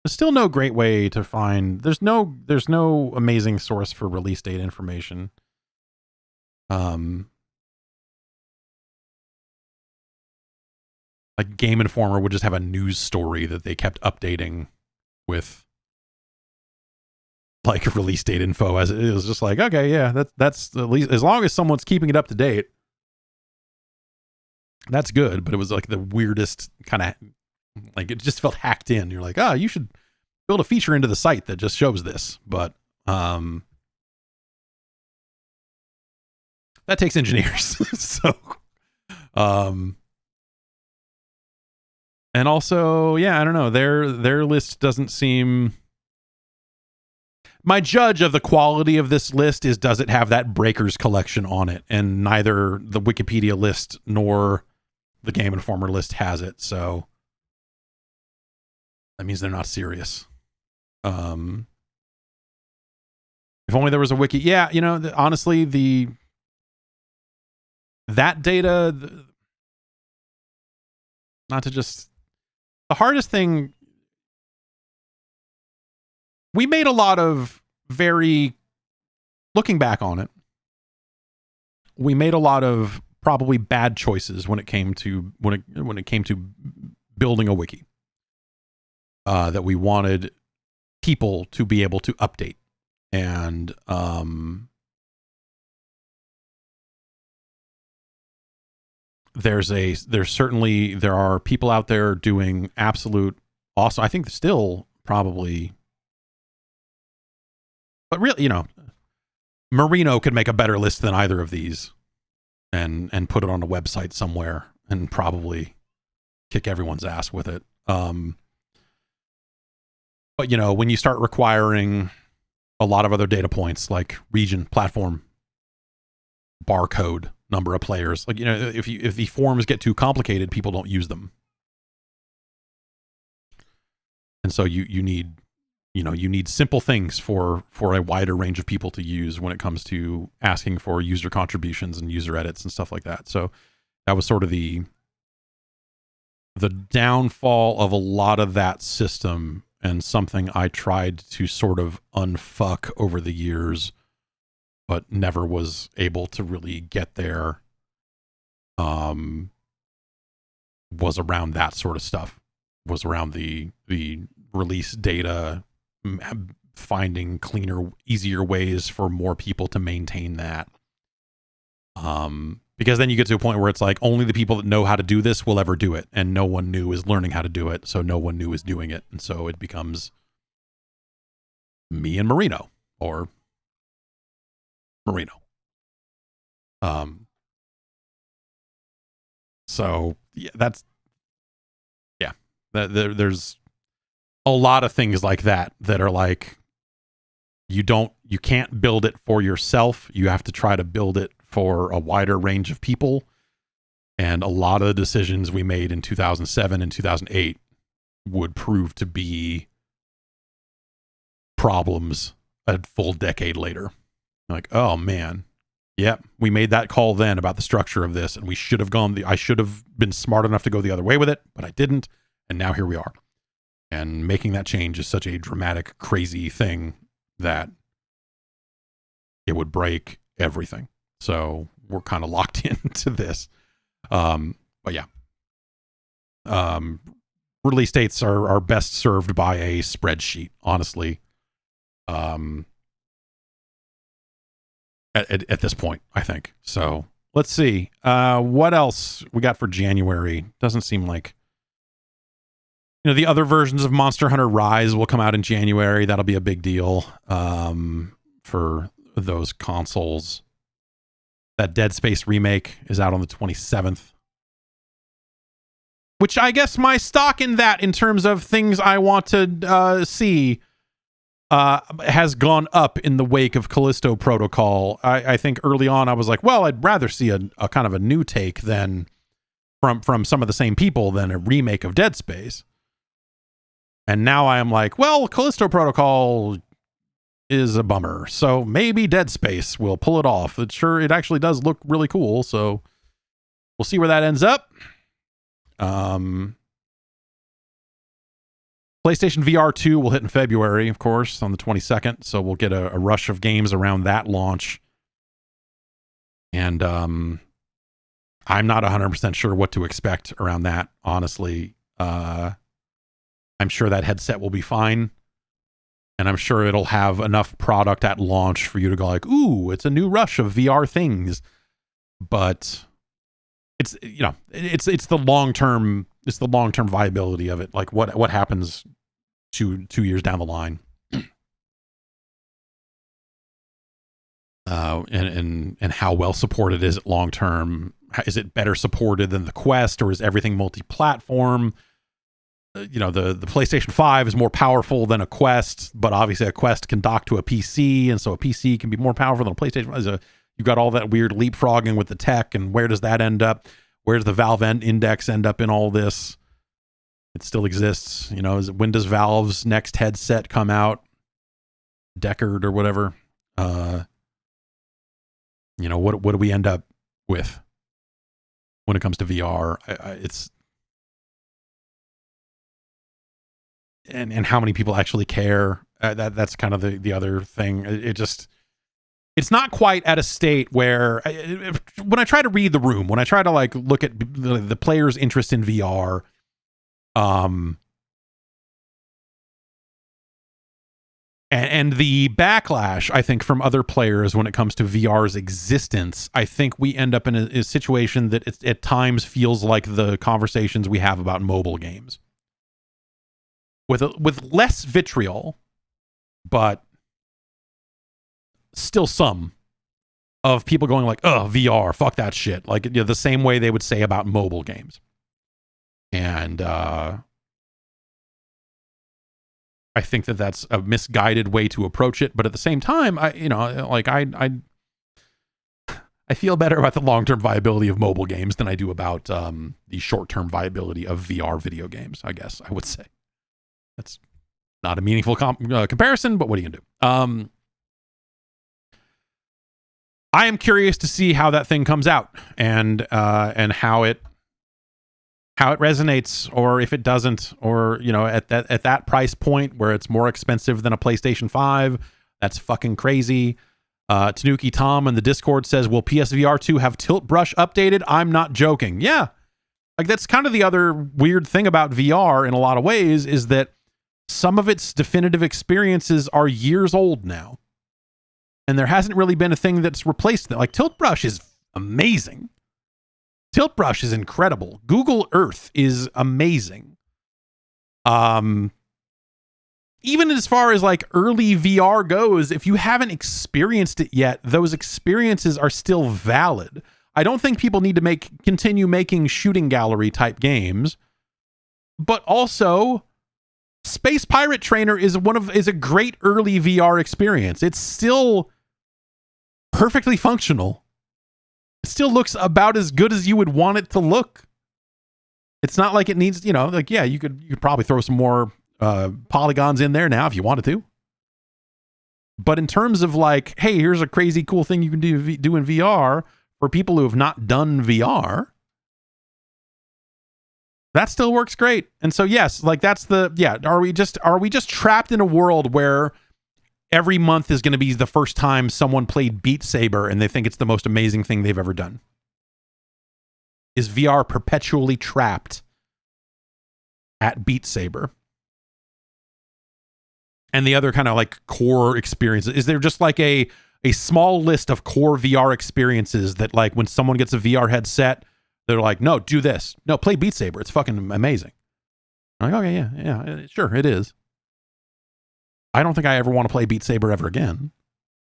There's still no great way to find. There's no amazing source for release date information. Like Game Informer would just have a news story that they kept updating with like release date info, as it was just like, okay, yeah, that's at least, as long as someone's keeping it up to date, that's good. But it was like the weirdest kind of, like, it just felt hacked in. You're like, oh, you should build a feature into the site that just shows this. But that takes engineers. So and also, yeah, I don't know, their list doesn't seem, my judge of the quality of this list is, does it have that Breakers collection on it? And neither the Wikipedia list nor the Game Informer list has it. So that means they're not serious. If only there was a wiki. Yeah, you know, honestly, that data, not to just, the hardest thing, we made a lot of looking back on it, we made a lot of probably bad choices when it came to building a wiki, that we wanted people to be able to update. And there are people out there doing absolute awesome, I think still probably, but really, you know, Marino could make a better list than either of these and put it on a website somewhere and probably kick everyone's ass with it. But you know, when you start requiring a lot of other data points like region, platform, barcode, number of players, like, you know, if the forms get too complicated, people don't use them. And so you need simple things for a wider range of people to use when it comes to asking for user contributions and user edits and stuff like that. So that was sort of the downfall of a lot of that system, and something I tried to sort of unfuck over the years, but never was able to really get there. Was around that sort of stuff. Was around the release data, finding cleaner, easier ways for more people to maintain that. Because then you get to a point where it's like, only the people that know how to do this will ever do it, and no one new is learning how to do it, so no one new is doing it, and so it becomes me and Marino, or Marino. So yeah, there's a lot of things like that are like, you can't build it for yourself. You have to try to build it for a wider range of people. And a lot of the decisions we made in 2007 and 2008 would prove to be problems a full decade later. Like, oh man, yep, we made that call then about the structure of this, and we should have I should have been smart enough to go the other way with it, but I didn't. And now here we are. And making that change is such a dramatic, crazy thing that it would break everything. So we're kind of locked into this. But yeah. Release dates are best served by a spreadsheet, honestly. At this point, I think. So let's see. What else we got for January? Doesn't seem like, the other versions of Monster Hunter Rise will come out in January. That'll be a big deal for those consoles. That Dead Space remake is out on the 27th. Which I guess my stock in that, in terms of things I want to see, has gone up in the wake of Callisto Protocol. I think early on I was like, well, I'd rather see a kind of a new take than from some of the same people than a remake of Dead Space. And now I am like, well, Callisto Protocol is a bummer, so maybe Dead Space will pull it off. It actually does look really cool, so we'll see where that ends up. PlayStation VR 2 will hit in February, of course, on the 22nd, so we'll get a rush of games around that launch. And I'm not 100% sure what to expect around that, honestly. I'm sure that headset will be fine, and I'm sure it'll have enough product at launch for you to go like, ooh, it's a new rush of VR things. But it's the long-term viability of it. Like what happens 2 years down the line. And how well supported is it long term? Is it better supported than the Quest, or is everything multi-platform? The PlayStation 5 is more powerful than a Quest, but obviously a Quest can dock to a PC, and so a PC can be more powerful than a PlayStation. You've got all that weird leapfrogging with the tech, and where does that end up? Where does the Valve Index end up in all this? It still exists. When does Valve's next headset come out? Deckard or whatever. What do we end up with when it comes to VR? It's and how many people actually care? That's kind of the other thing. It's not quite at a state where when I try to read the room, when I try to like look at the players' interest in VR, and the backlash, I think, from other players when it comes to VR's existence, I think we end up in a situation that at times feels like the conversations we have about mobile games. With less vitriol, but still some of people going like, oh, VR, fuck that shit. Like, the same way they would say about mobile games. And I think that's a misguided way to approach it. But at the same time, I feel better about the long-term viability of mobile games than I do about the short-term viability of VR video games, I guess I would say. That's not a meaningful comparison, but what are you going to do? I am curious to see how that thing comes out and how it resonates, or if it doesn't, or at that price point where it's more expensive than a PlayStation 5. That's fucking crazy. Tanuki Tom in the Discord says, will PSVR 2 have tilt brush updated? I'm not joking. Yeah. Like, that's kind of the other weird thing about VR in a lot of ways, is that some of its definitive experiences are years old now. And there hasn't really been a thing that's replaced that. Like, tilt brush is amazing. Tilt brush is incredible. Google Earth is amazing. even as far as like early VR goes, if you haven't experienced it yet, those experiences are still valid. I don't think people need to continue making shooting gallery type games, but also Space Pirate Trainer is a great early VR experience. It's still perfectly functional. It still looks about as good as you would want it to look. It's not like it needs, like, yeah, you could probably throw some more polygons in there now if you wanted to. But in terms of like, hey, here's a crazy cool thing you can do in VR for people who have not done VR, that still works great. And so yes, like are we just trapped in a world where every month is going to be the first time someone played Beat Saber and they think it's the most amazing thing they've ever done? Is VR perpetually trapped at Beat Saber? And the other kind of like core experiences, is there just like a small list of core VR experiences that like when someone gets a VR headset, they're like, no, do this. No, play Beat Saber. It's fucking amazing. I'm like, okay, yeah, sure, it is. I don't think I ever want to play Beat Saber ever again.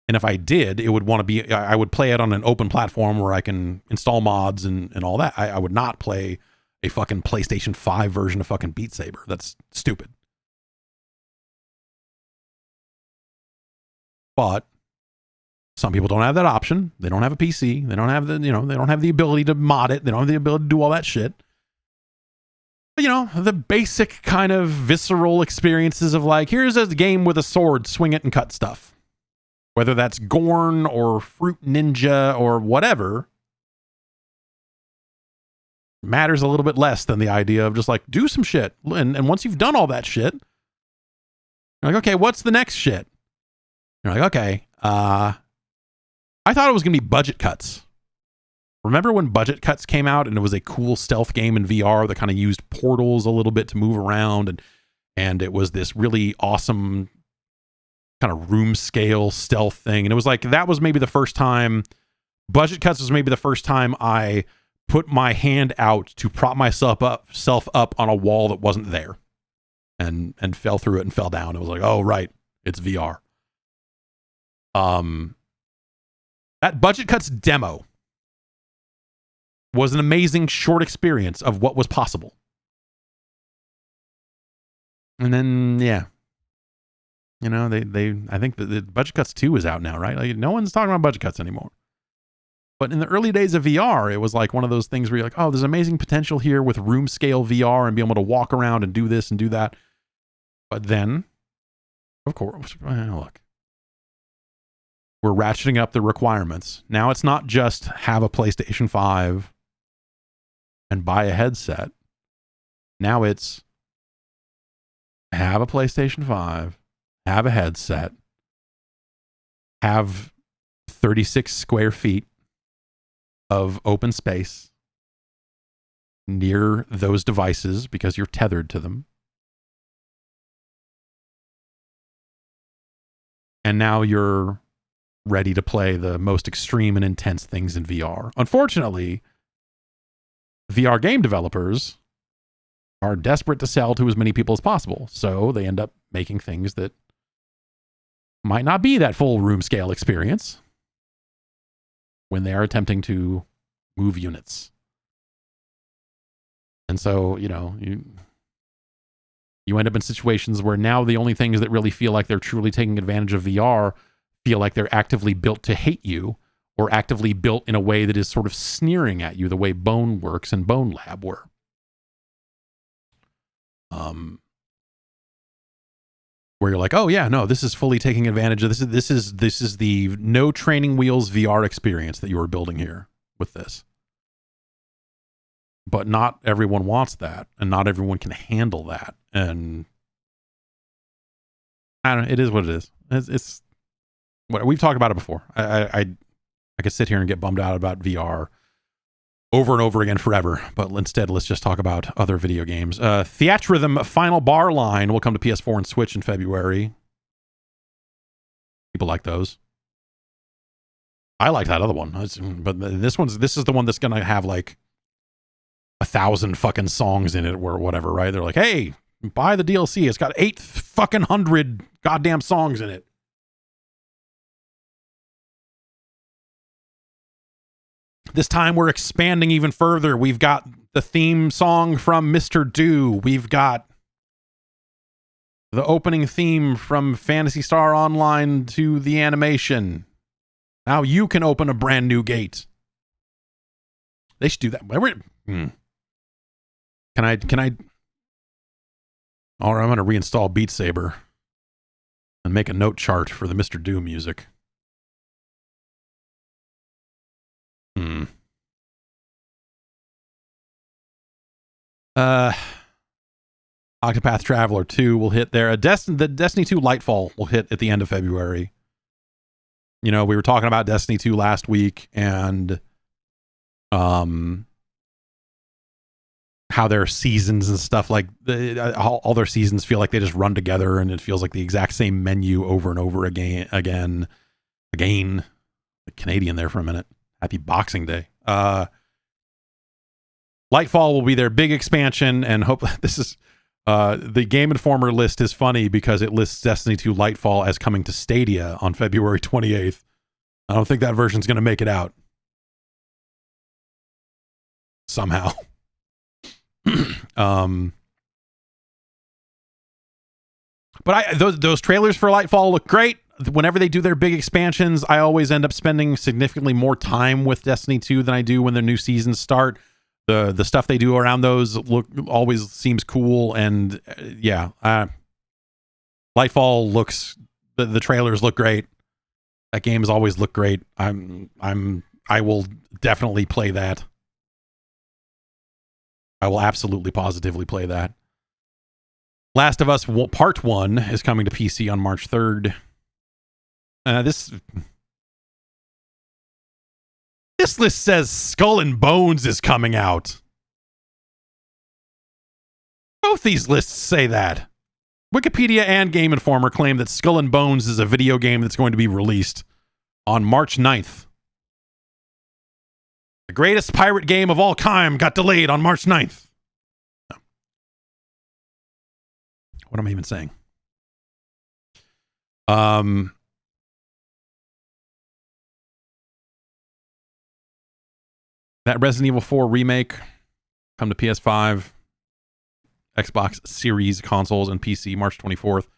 And if I did, it would want to be, I would play it on an open platform where I can install mods and all that. I would not play a fucking PlayStation 5 version of fucking Beat Saber. That's stupid. But some people don't have that option. They don't have a PC. They don't have they don't have the ability to mod it. They don't have the ability to do all that shit. But the basic kind of visceral experiences of like, here's a game with a sword, swing it and cut stuff. Whether that's Gorn or Fruit Ninja or whatever, matters a little bit less than the idea of just like, do some shit. And once you've done all that shit, you're like, okay, what's the next shit? You're like, okay, I thought it was going to be budget cuts. Remember when Budget Cuts came out and it was a cool stealth game in VR that kind of used portals a little bit to move around, and it was this really awesome kind of room scale stealth thing. And it was like, that was maybe the first time, Budget Cuts was maybe the first time I put my hand out to prop myself up on a wall that wasn't there and fell through it and fell down. It was like, oh, right, it's VR. That Budget Cuts demo was an amazing short experience of what was possible. And then, yeah, I think the Budget Cuts 2 is out now, right? Like, no one's talking about Budget Cuts anymore. But in the early days of VR, it was like one of those things where you're like, oh, there's amazing potential here with room scale VR and being able to walk around and do this and do that. But then, of course, look, we're ratcheting up the requirements. Now it's not just have a PlayStation 5 and buy a headset. Now it's have a PlayStation 5, have a headset, have 36 square feet of open space near those devices because you're tethered to them. And now you're ready to play the most extreme and intense things in VR. Unfortunately, VR game developers are desperate to sell to as many people as possible. So they end up making things that might not be that full room scale experience when they are attempting to move units. And so, you end up in situations where now the only things that really feel like they're truly taking advantage of VR feel like they're actively built to hate you, or actively built in a way that is sort of sneering at you, the way Bone Works and Bone Lab were. Where you're like, oh yeah, no, this is fully taking advantage of this is the no training wheels VR experience that you are building here with this. But not everyone wants that, and not everyone can handle that. And I don't know, it is what it is. It's what we've talked about it before. I could sit here and get bummed out about VR over and over again forever, but instead let's just talk about other video games. Theatrhythm Final Bar Line will come to PS4 and Switch in February. People like those. I like that other one, but this is the one that's gonna have like 1,000 fucking songs in it or whatever, right? They're like, hey, buy the DLC. It's got 800 goddamn songs in it. This time we're expanding even further. We've got the theme song from Mr. Do. We've got the opening theme from Phantasy Star Online to the animation. Now you can open a brand new gate. They should do that. Can I? Or I'm going to reinstall Beat Saber and make a note chart for the Mr. Do music. Octopath Traveler 2 will hit there. The Destiny 2 Lightfall will hit at the end of February. You know, we were talking about Destiny 2 last week and how their seasons and stuff, like all their seasons feel like they just run together and it feels like the exact same menu over and over again. The Canadian there for a minute. Happy Boxing Day. Lightfall will be their big expansion, and hope this is the Game Informer list is funny because it lists Destiny 2 Lightfall as coming to Stadia on February 28th. I don't think that version's going to make it out. Somehow. But those trailers for Lightfall look great. Whenever they do their big expansions, I always end up spending significantly more time with Destiny 2 than I do when their new seasons start. The stuff they do around those always seems cool, and Lightfall looks, the trailers look great. That game has always looked great. I will definitely play that. I will absolutely positively play that. Last of Us Part 1 is coming to PC on March 3rd. This list says Skull and Bones is coming out. Both these lists say that. Wikipedia and Game Informer claim that Skull and Bones is a video game that's going to be released on March 9th. The greatest pirate game of all time got delayed on March 9th. No. What am I even saying? That Resident Evil 4 remake come to PS5, Xbox Series consoles, and PC March 24th.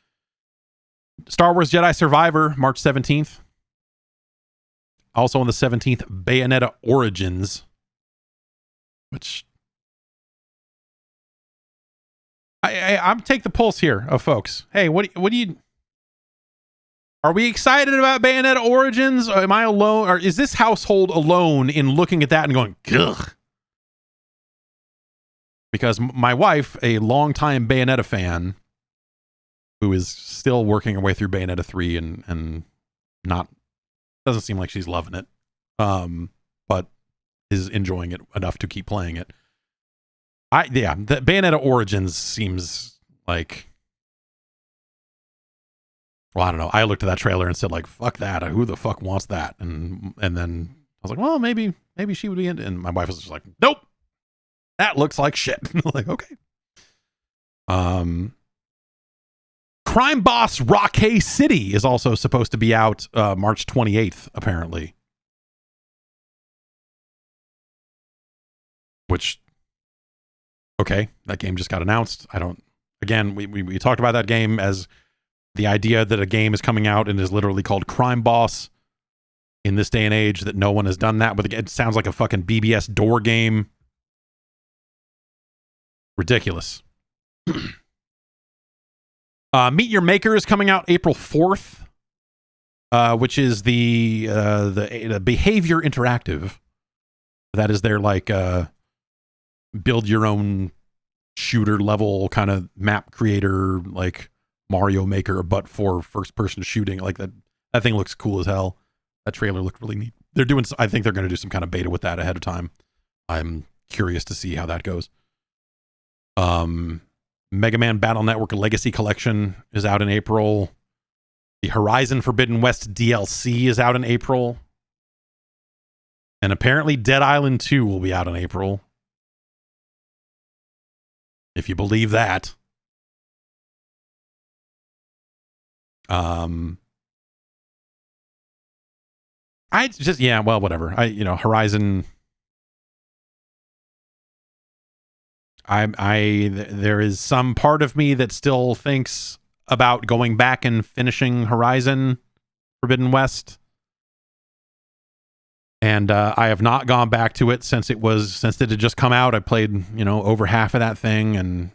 Star Wars Jedi Survivor March 17th. Also on the 17th, Bayonetta Origins, which I'm take the pulse here of folks. Hey, what do you? Are we excited about Bayonetta Origins? Or am I alone? Or is this household alone in looking at that and going, ugh? Because my wife, a longtime Bayonetta fan, who is still working her way through Bayonetta 3 and not, doesn't seem like she's loving it, but is enjoying it enough to keep playing it. The Bayonetta Origins seems like, well, I don't know. I looked at that trailer and said, like, fuck that. Who the fuck wants that? And then I was like, well, maybe she would be into it. And my wife was just like, nope, that looks like shit. Like, okay. Crime Boss Rockay City is also supposed to be out March 28th, apparently. Which, okay, that game just got announced. Again, we talked about that game as the idea that a game is coming out and is literally called Crime Boss in this day and age, that no one has done that. But it sounds like a fucking BBS door game. Ridiculous. Meet Your Maker is coming out April 4th, which is the Behavior Interactive. That is their like build your own shooter level kind of map creator, like Mario Maker, but for first person shooting. Like that thing looks cool as hell. That trailer looked really neat. I think they're going to do some kind of beta with that ahead of time. I'm curious to see how that goes. Mega Man Battle Network Legacy Collection is out in April. The Horizon Forbidden West DLC is out in April. And apparently Dead Island 2 will be out in April. If you believe that. I just, yeah, well, whatever. Horizon. There is some part of me that still thinks about going back and finishing Horizon Forbidden West. And I have not gone back to it since it had just come out. I played, over half of that thing, and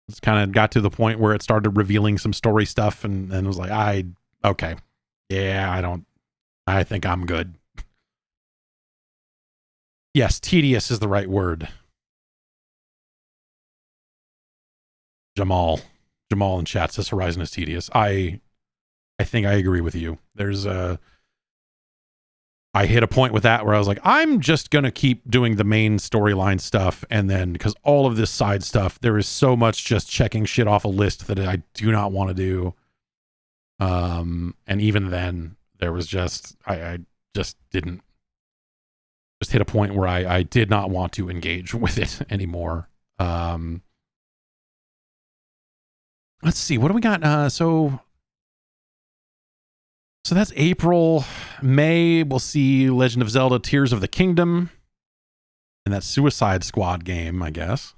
it's kind of got to the point where it started revealing some story stuff, and was like, okay. Yeah, I think I'm good. Yes, tedious is the right word. Jamal in chat says Horizon is tedious. I think I agree with you. I hit a point with that where I was like, I'm just going to keep doing the main storyline stuff. And then, because all of this side stuff, there is so much just checking shit off a list that I do not want to do. And even then, there was I just didn't hit a point where I did not want to engage with it anymore. Let's see, what do we got? So that's April. May, we'll see Legend of Zelda Tears of the Kingdom and that Suicide Squad game, I guess.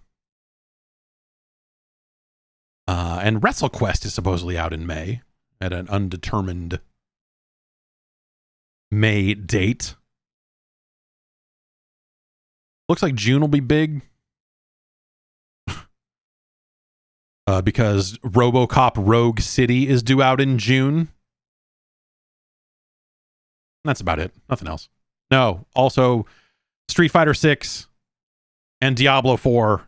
And WrestleQuest is supposedly out in May at an undetermined May date. Looks like June will be big. Because RoboCop Rogue City is due out in June. That's about it. Nothing else. No. Also, Street Fighter 6 and Diablo 4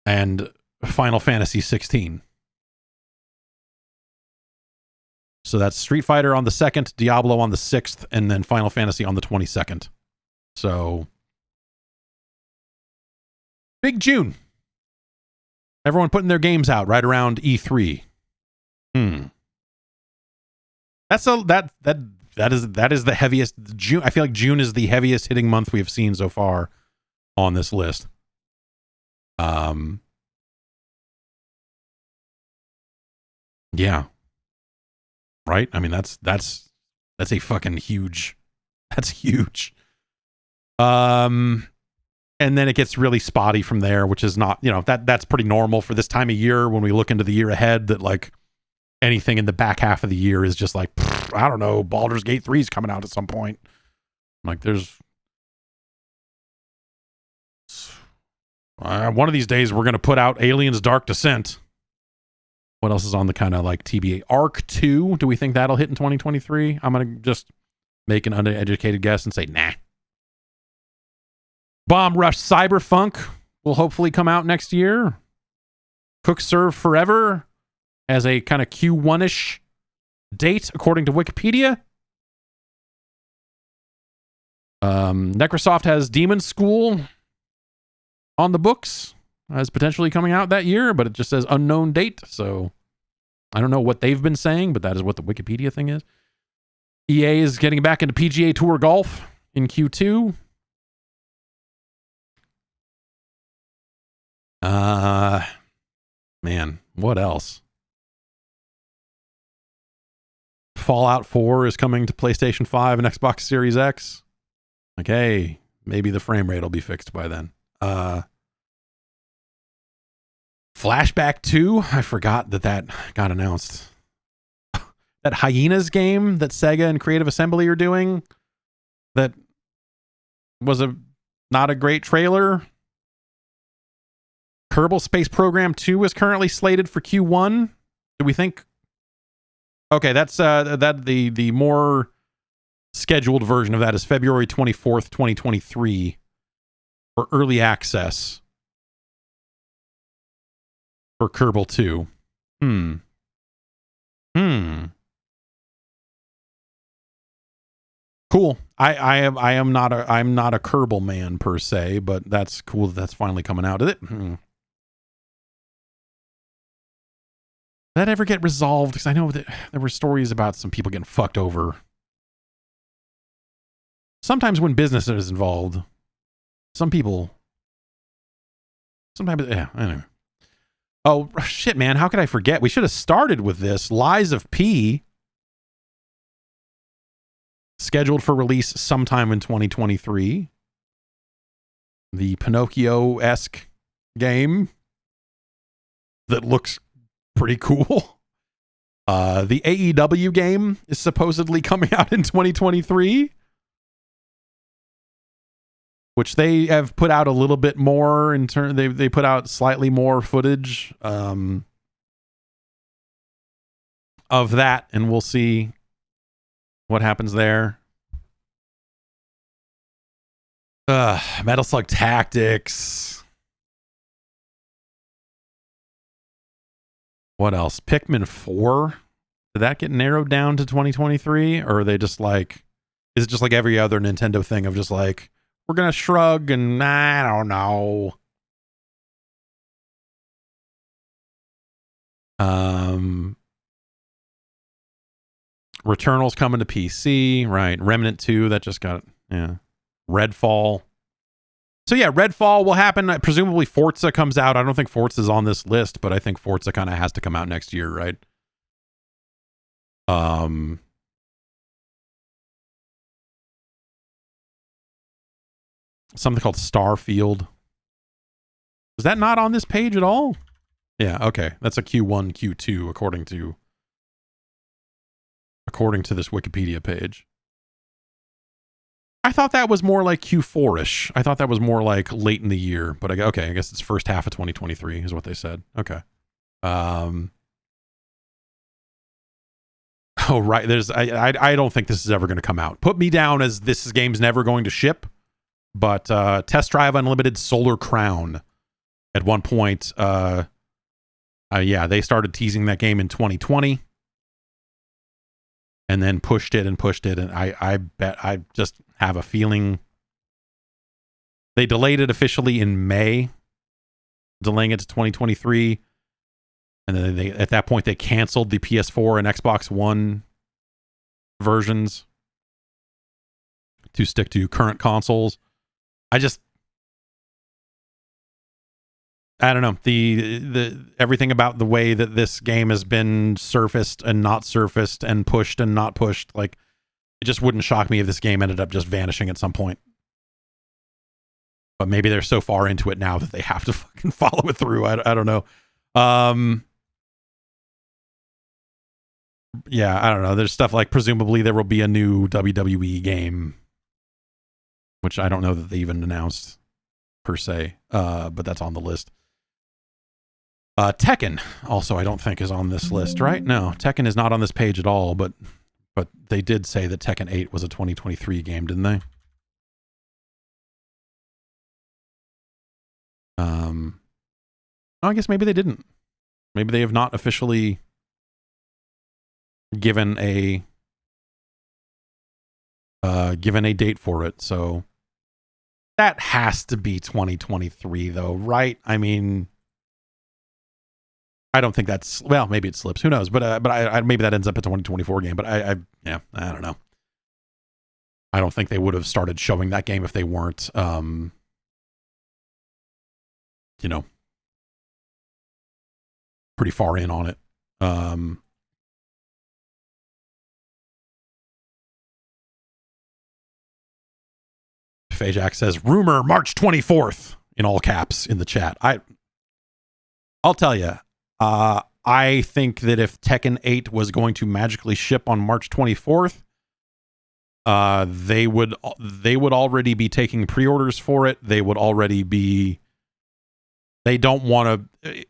and Final Fantasy 16. So that's Street Fighter on the 2nd, Diablo on the 6th, and then Final Fantasy on the 22nd. So, big June. Everyone putting their games out right around E3. That is the heaviest June. I feel like June is the heaviest hitting month we've seen so far on this list. Yeah. Right? I mean, that's a fucking huge. That's huge. And then it gets really spotty from there, which is not, that's pretty normal for this time of year when we look into the year ahead, that like anything in the back half of the year is just like, I don't know, Baldur's Gate 3 is coming out at some point. Like there's one of these days we're going to put out Aliens Dark Descent. What else is on the kind of like TBA? Arc 2, do we think that'll hit in 2023? I'm going to just make an uneducated guess and say, nah. Bomb Rush Cyberpunk will hopefully come out next year. Cook Serve Forever as a kind of Q1-ish date, according to Wikipedia. Necrosoft has Demon School on the books as potentially coming out that year, but it just says unknown date, so I don't know what they've been saying, but that is what the Wikipedia thing is. EA is getting back into PGA Tour golf in Q2. Man, what else? Fallout 4 is coming to PlayStation 5 and Xbox Series X. Okay, maybe the frame rate will be fixed by then. Flashback 2, I forgot that got announced. That Hyenas game that Sega and Creative Assembly are doing, that was not a great trailer. Kerbal Space Program 2 is currently slated for Q1. Do we think? Okay, that's the more scheduled version of that is February 24th, 2023 for early access for Kerbal 2. Cool. I'm not a Kerbal man per se, but that's cool that's finally coming out. Did it? That ever get resolved? Because I know that there were stories about some people getting fucked over. Sometimes when business is involved, sometimes, yeah, anyway. Oh, shit, man. How could I forget? We should have started with this. Lies of P. Scheduled for release sometime in 2023. The Pinocchio-esque game that looks pretty cool. The AEW game is supposedly coming out in 2023. Which they have put out a little bit more in turn. They put out slightly more footage of that, and we'll see what happens there. Metal Slug Tactics. What else? Pikmin 4. Did that get narrowed down to 2023, or are they just like? Is it just like every other Nintendo thing of just like, we're going to shrug and I don't know. Returnal's coming to PC, right? Remnant 2, that just got, yeah. Redfall. So yeah, Redfall will happen. Presumably Forza comes out. I don't think Forza's on this list, but I think Forza kind of has to come out next year, right? Something called Starfield. Is that not on this page at all? Yeah, okay. That's a Q1, Q2, according to this Wikipedia page. I thought that was more like Q4-ish. I thought that was more like late in the year, but I guess it's first half of 2023 is what they said. Okay. Oh, right. I don't think this is ever going to come out. Put me down as this game's never going to ship. But Test Drive Unlimited Solar Crown at one point, yeah, they started teasing that game in 2020 and then pushed it. And I bet, I just have a feeling they delayed it officially in May, delaying it to 2023. And then at that point, they canceled the PS4 and Xbox One versions to stick to current consoles. I don't know, the everything about the way that this game has been surfaced and not surfaced and pushed and not pushed, like, it just wouldn't shock me if this game ended up just vanishing at some point. But maybe they're so far into it now that they have to fucking follow it through. I don't know. Yeah, I don't know. There's stuff like presumably there will be a new WWE game, which I don't know that they even announced per se, but that's on the list. Tekken also I don't think is on this list, right? No, Tekken is not on this page at all, but they did say that Tekken 8 was a 2023 game, didn't they? I guess maybe they didn't. Maybe they have not officially given a date for it, so that has to be 2023 though, right? I mean, I don't think that's, well, maybe it slips, who knows, but I maybe that ends up a 2024 game, but I don't know. I don't think they would have started showing that game if they weren't pretty far in on it. Fajak says, rumor March 24th in all caps in the chat. I'll tell you, I think that if Tekken 8 was going to magically ship on March 24th, they would already be taking pre-orders for it. They would already be, they don't want to,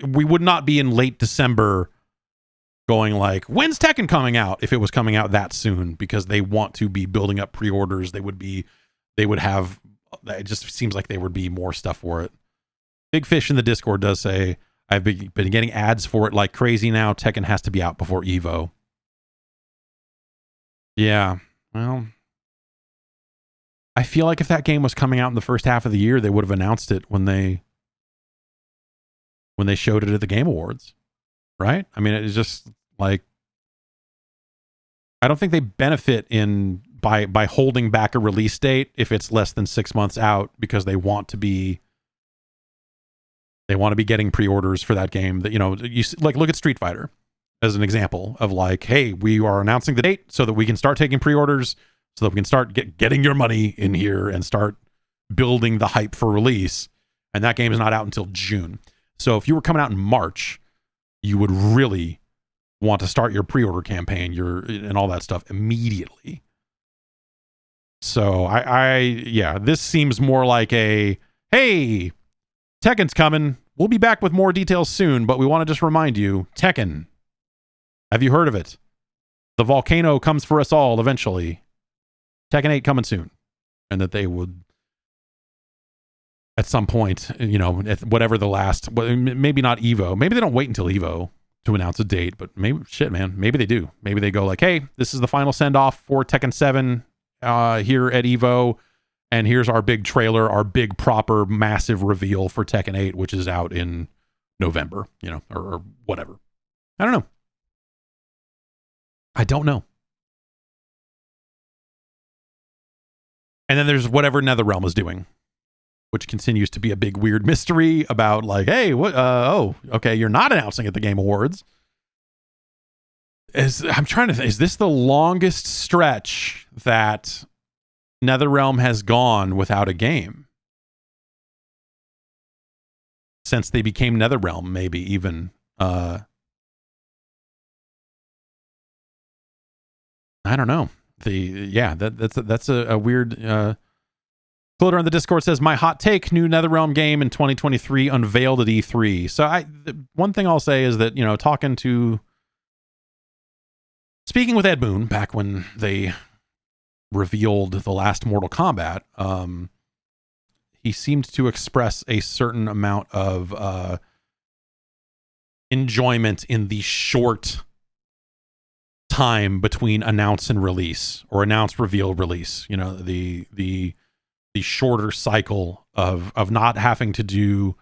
we would not be in late December going like, when's Tekken coming out? If it was coming out that soon, because they want to be building up pre-orders. They would have, it just seems like there would be more stuff for it. Big Fish in the Discord does say, I've been getting ads for it like crazy now. Tekken has to be out before Evo. Yeah, well, I feel like if that game was coming out in the first half of the year, they would have announced it when they showed it at the Game Awards, right? I mean, it's just like, I don't think they benefit by holding back a release date if it's less than 6 months out, because they want to be They want to be getting pre-orders for that game. That, you know, like look at Street Fighter as an example of like, hey, we are announcing the date so that we can start taking pre-orders, so that we can start getting your money in here and start building the hype for release. And that game is not out until June. So if you were coming out in March, you would really want to start your pre-order campaign, and all that stuff immediately. So yeah, this seems more like a, hey, Tekken's coming. We'll be back with more details soon, but we want to just remind you, Tekken. Have you heard of it? The volcano comes for us all eventually. Tekken 8 coming soon. And that they would, at some point, you know, at whatever the last, maybe not Evo. Maybe they don't wait until Evo to announce a date, but maybe, shit, man, maybe they do. Maybe they go like, hey, this is the final send-off for Tekken 7 here at Evo, and here's our big trailer, our big proper massive reveal for Tekken 8, which is out in November, you know, or whatever. I don't know. And then there's whatever NetherRealm is doing, which continues to be a big weird mystery about like, hey, what? Oh, okay, you're not announcing at the Game Awards. I'm trying to think, is this the longest stretch that NetherRealm has gone without a game? Since they became NetherRealm, maybe even. I don't know. That's a weird. Floater on the Discord says, my hot take, new NetherRealm game in 2023 unveiled at E3. So one thing I'll say is that, you know, speaking with Ed Boon back when they revealed the last Mortal Kombat, he seemed to express a certain amount of enjoyment in the short time between announce and release, or announce, reveal, release. You know, the shorter cycle of not having to do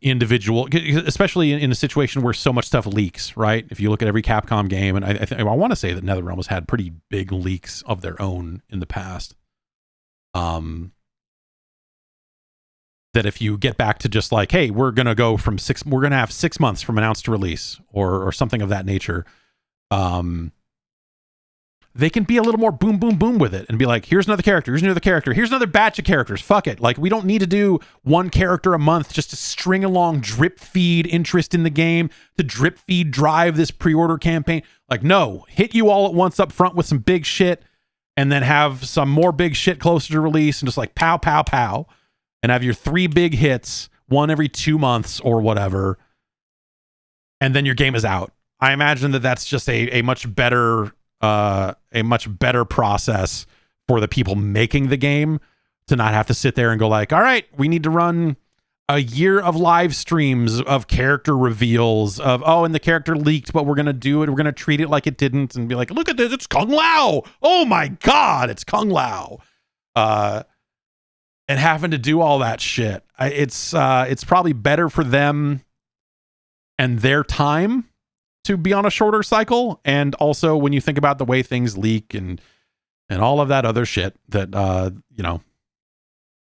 individual, especially in a situation where so much stuff leaks, right? If you look at every Capcom game, and I want to say that NetherRealm has had pretty big leaks of their own in the past. That if you get back to just like, hey, we're going to have 6 months from announce to release, or something of that nature. They can be a little more boom, boom, boom with it and be like, here's another character, here's another character, here's another batch of characters. Fuck it. Like, we don't need to do one character a month just to string along drip feed interest in the game, to drip feed drive this pre-order campaign. Like, no, hit you all at once up front with some big shit, and then have some more big shit closer to release, and just like pow, pow, pow, and have your 3 big hits, one every 2 months or whatever. And then your game is out. I imagine that that's just a much better process for the people making the game, to not have to sit there and go like, all right, we need to run a year of live streams of character reveals of, and the character leaked, but we're going to do it. We're going to treat it like it didn't and be like, look at this. It's Kung Lao. Oh my God. It's Kung Lao. And having to do all that shit. It's probably better for them and their time to be on a shorter cycle. And also, when you think about the way things leak and all of that other shit, that you know,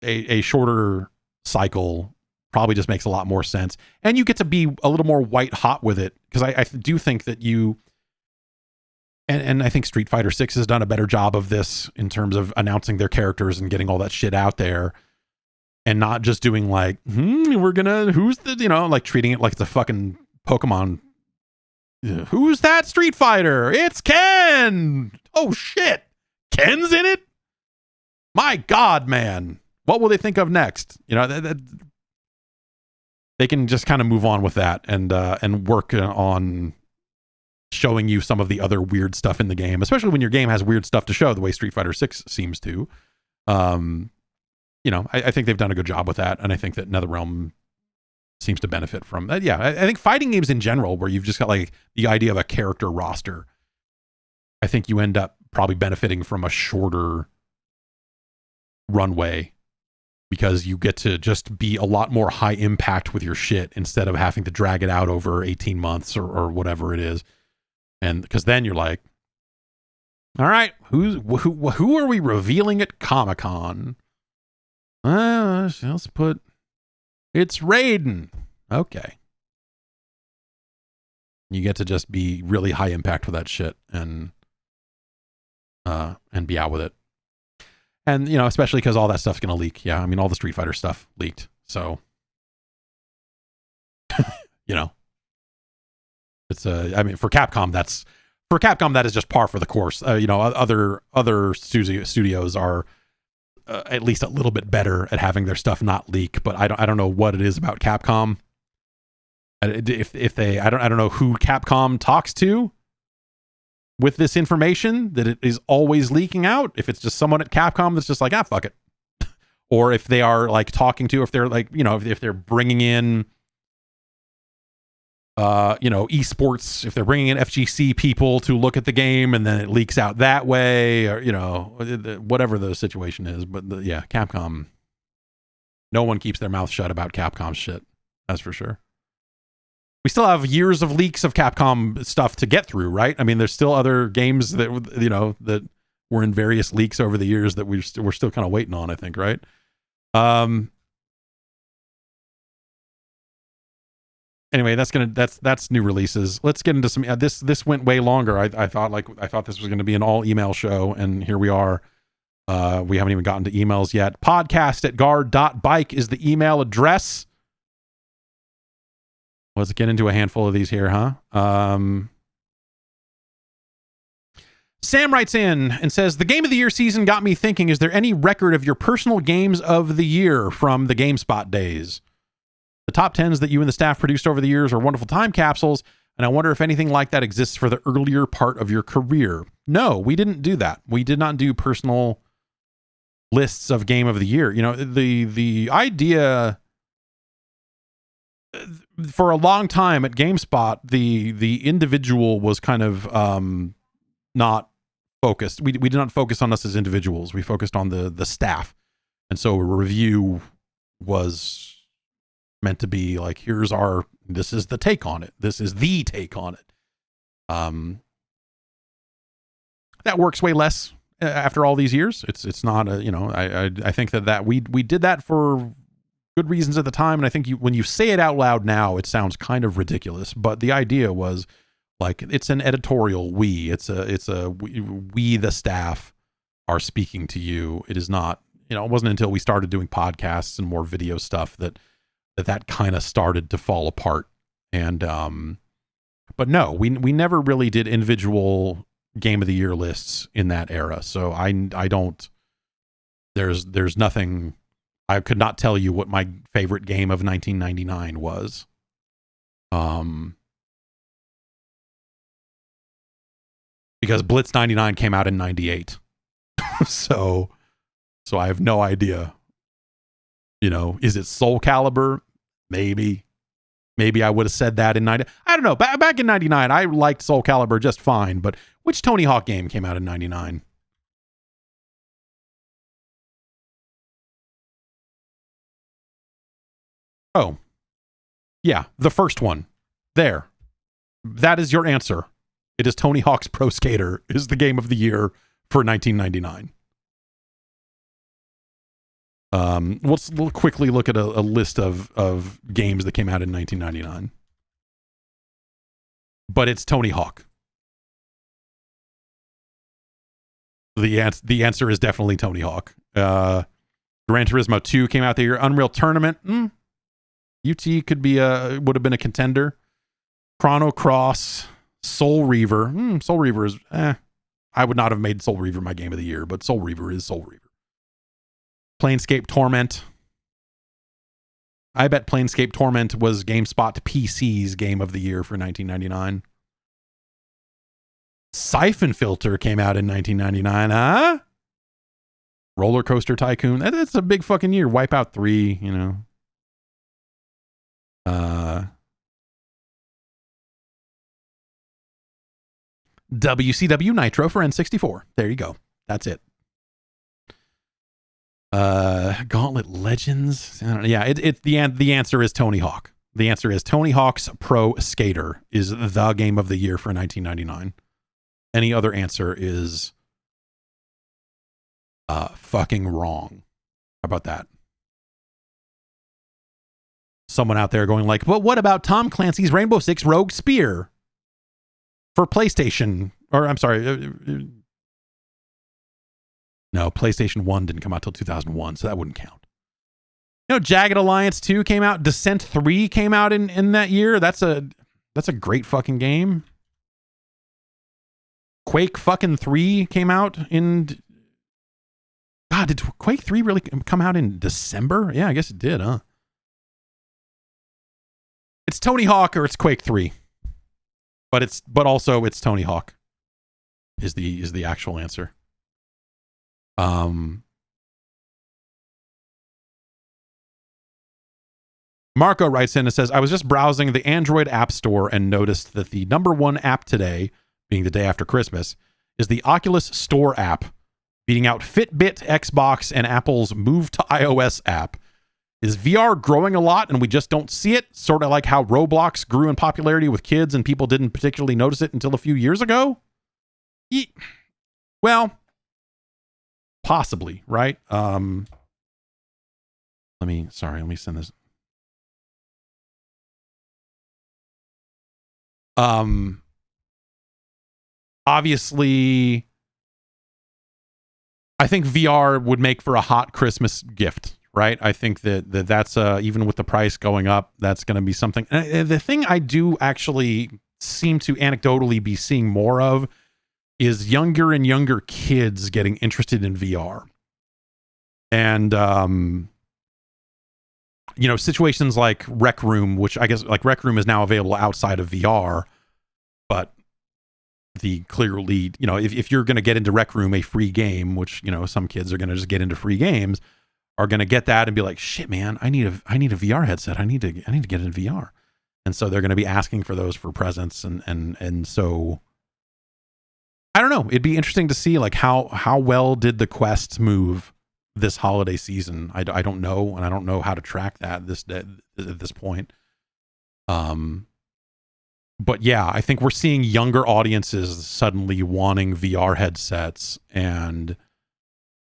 a shorter cycle probably just makes a lot more sense, and you get to be a little more white hot with it, because I do think that you and I think Street Fighter 6 has done a better job of this in terms of announcing their characters and getting all that shit out there, and not just doing like, who's the, you know, like treating it like it's a fucking Pokemon. Who's that Street Fighter? It's Ken. Oh shit, Ken's in it. My God, man, what will they think of next? You know, they can just kind of move on with that and work on showing you some of the other weird stuff in the game, especially when your game has weird stuff to show, the way Street Fighter 6 seems to. You know, I think they've done a good job with that, and I think that NetherRealm seems to benefit from that. Yeah, I think fighting games in general, where you've just got like the idea of a character roster, I think you end up probably benefiting from a shorter runway, because you get to just be a lot more high impact with your shit instead of having to drag it out over 18 months or whatever it is. And because then you're like, all right, who are we revealing at Comic-Con? Let's put It's Raiden. Okay. You get to just be really high impact with that shit and be out with it. And, you know, especially because all that stuff's going to leak. Yeah, I mean, all the Street Fighter stuff leaked. So, you know, it's I mean, for Capcom, that is just par for the course. You know, other studios are at least a little bit better at having their stuff not leak. But I don't know what it is about Capcom. If they, I don't know who Capcom talks to with this information that it is always leaking out. If it's just someone at Capcom that's just like, fuck it. Or if they are like talking to, if they're like, you know, if they're bringing in, you know, esports, if they're bringing in FGC people to look at the game and then it leaks out that way, or, you know, whatever the situation is. But yeah, Capcom, no one keeps their mouth shut about Capcom shit. That's for sure. We still have years of leaks of Capcom stuff to get through, right? I mean, there's still other games that, you know, that were in various leaks over the years that we're still kind of waiting on, I think, right? Anyway, that's new releases. Let's get into some. This went way longer. I thought this was going to be an all email show, and here we are. We haven't even gotten to emails yet. podcast@guard.bike is the email address. Let's get into a handful of these here, huh? Sam writes in and says, the Game of the Year season got me thinking, is there any record of your personal games of the year from the GameSpot days? The top 10s that you and the staff produced over the years are wonderful time capsules, and I wonder if anything like that exists for the earlier part of your career. No, we didn't do that. We did not do personal lists of Game of the Year. You know, the idea for a long time at GameSpot, the individual was kind of not focused. We did not focus on us as individuals. We focused on the staff. And so a review was meant to be like, this is the take on it. This is the take on it. That works way less after all these years. It's not a, you know, I think that we did that for good reasons at the time, and I think when you say it out loud now, it sounds kind of ridiculous. But the idea was like, it's an editorial we. It's a we the staff are speaking to you. It is not, you know, it wasn't until we started doing podcasts and more video stuff that kind of started to fall apart. And but no, we never really did individual Game of the Year lists in that era. So I don't. There's nothing. I could not tell you what my favorite game of 1999 was. Because Blitz 99 came out in 98. so I have no idea. You know, is it Soul Calibur? Maybe I would have said that in 90. I don't know. Back in 99, I liked Soul Calibur just fine, but which Tony Hawk game came out in 99? Oh, yeah, the first one. There. That is your answer. It is Tony Hawk's Pro Skater is the Game of the Year for 1999. We'll quickly look at a list of games that came out in 1999. But it's Tony Hawk. The answer is definitely Tony Hawk. Gran Turismo 2 came out the year. Unreal Tournament. UT would have been a contender. Chrono Cross, Soul Reaver. Soul Reaver is, I would not have made Soul Reaver my game of the year, but Soul Reaver is Soul Reaver. Planescape Torment. I bet Planescape Torment was GameSpot PC's game of the year for 1999. Siphon Filter came out in 1999, huh? Roller Coaster Tycoon. That's a big fucking year. Wipeout 3, you know. WCW Nitro for N64. There you go. That's it. Gauntlet Legends. I don't know. Yeah, the answer is Tony Hawk. The answer is Tony Hawk's Pro Skater is the game of the year for 1999. Any other answer is fucking wrong. How about that? someone out there going like, but what about Tom Clancy's Rainbow Six Rogue Spear for PlayStation? Or I'm sorry. No, PlayStation 1 didn't come out till 2001, so that wouldn't count. You know, Jagged Alliance 2 came out. Descent 3 came out in that year. That's a great fucking game. Quake fucking 3 came out in... God, did Quake 3 really come out in December? Yeah, I guess it did, huh? It's Tony Hawk or it's Quake 3. But also it's Tony Hawk is the actual answer. Marco writes in and says, I was just browsing the Android App Store and noticed that the number one app today, being the day after Christmas, is the Oculus Store app, beating out Fitbit, Xbox, and Apple's Move to iOS app. Is VR growing a lot and we just don't see it? Sort of like how Roblox grew in popularity with kids and people didn't particularly notice it until a few years ago? Well, possibly, right? Let me send this. Obviously, I think VR would make for a hot Christmas gift, right? I think that's even with the price going up, that's going to be something. And the thing I do actually seem to anecdotally be seeing more of is younger and younger kids getting interested in VR. And, you know, situations like Rec Room, which I guess like Rec Room is now available outside of VR, but clearly, you know, if you're going to get into Rec Room, a free game, which, you know, some kids are going to just get into free games, are going to get that and be like, shit, man, I need a VR headset. I need to get into VR. And so they're going to be asking for those for presents. And so I don't know. It'd be interesting to see like how well did the Quest move this holiday season. I don't know. And I don't know how to track that at this point. But yeah, I think we're seeing younger audiences suddenly wanting VR headsets, and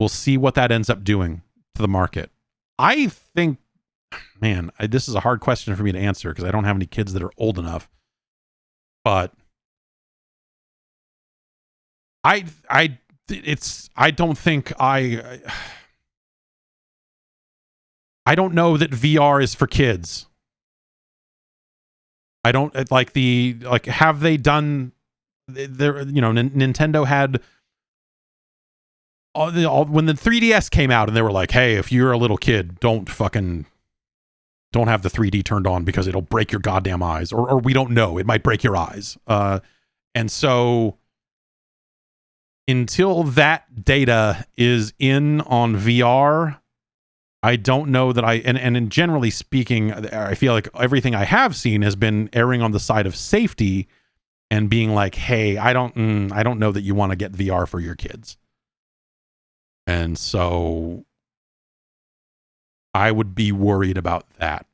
we'll see what that ends up doing to the market. I think, man, this is a hard question for me to answer because I don't have any kids that are old enough. But I don't know that VR is for kids. I don't have they done there, you know, Nintendo had all when the 3DS came out and they were like, hey, if you're a little kid, don't have the 3D turned on because it'll break your goddamn eyes, or we don't know, it might break your eyes. And so until that data is in on VR, I don't know that and generally speaking, I feel like everything I have seen has been erring on the side of safety and being like, hey, I don't know that you want to get VR for your kids. And so I would be worried about that.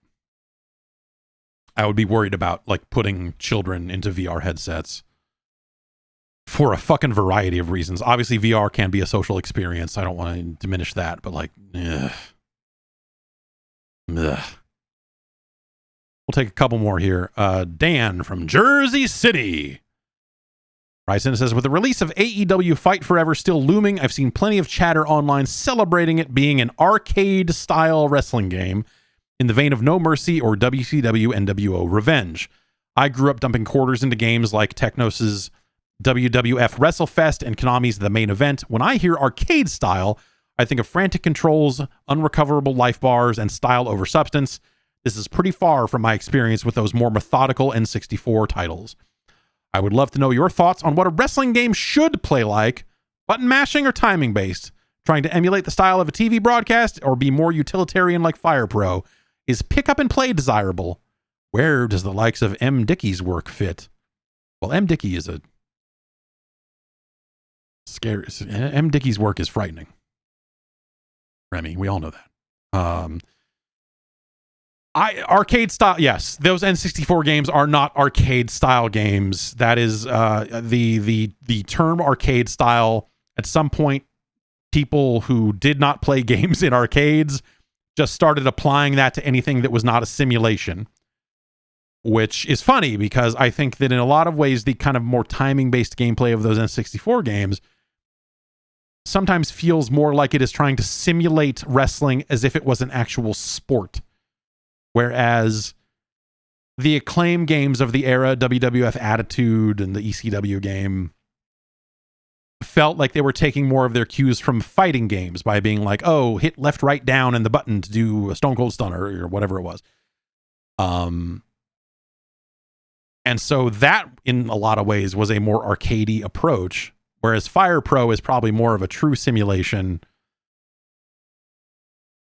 I would be worried about like putting children into VR headsets for a fucking variety of reasons. Obviously, VR can be a social experience. I don't want to diminish that, but like, ugh. We'll take a couple more here. Dan from Jersey City writes in and says, with the release of AEW Fight Forever still looming, I've seen plenty of chatter online celebrating it being an arcade-style wrestling game in the vein of No Mercy or WCW NWO Revenge. I grew up dumping quarters into games like Technos' WWF WrestleFest and Konami's The Main Event. When I hear arcade style, I think of frantic controls, unrecoverable life bars, and style over substance. This is pretty far from my experience with those more methodical N64 titles. I would love to know your thoughts on what a wrestling game should play like, button mashing or timing based, trying to emulate the style of a TV broadcast or be more utilitarian like Fire Pro. Is pick up and play desirable? Where does the likes of M. Dickey's work fit? Well, M. Dickey is a scary. M. Dickey's work is frightening. Remy, we all know that. Arcade style, yes, those N64 games are not arcade style games. That is the term arcade style. At some point, people who did not play games in arcades just started applying that to anything that was not a simulation, which is funny because I think that in a lot of ways, the kind of more timing-based gameplay of those N64 games sometimes feels more like it is trying to simulate wrestling as if it was an actual sport. Whereas the Acclaim games of the era, WWF Attitude and the ECW game, felt like they were taking more of their cues from fighting games by being like, oh, hit left, right, down and the button to do a Stone Cold Stunner or whatever it was. And so that, in a lot of ways, was a more arcadey approach, whereas Fire Pro is probably more of a true simulation,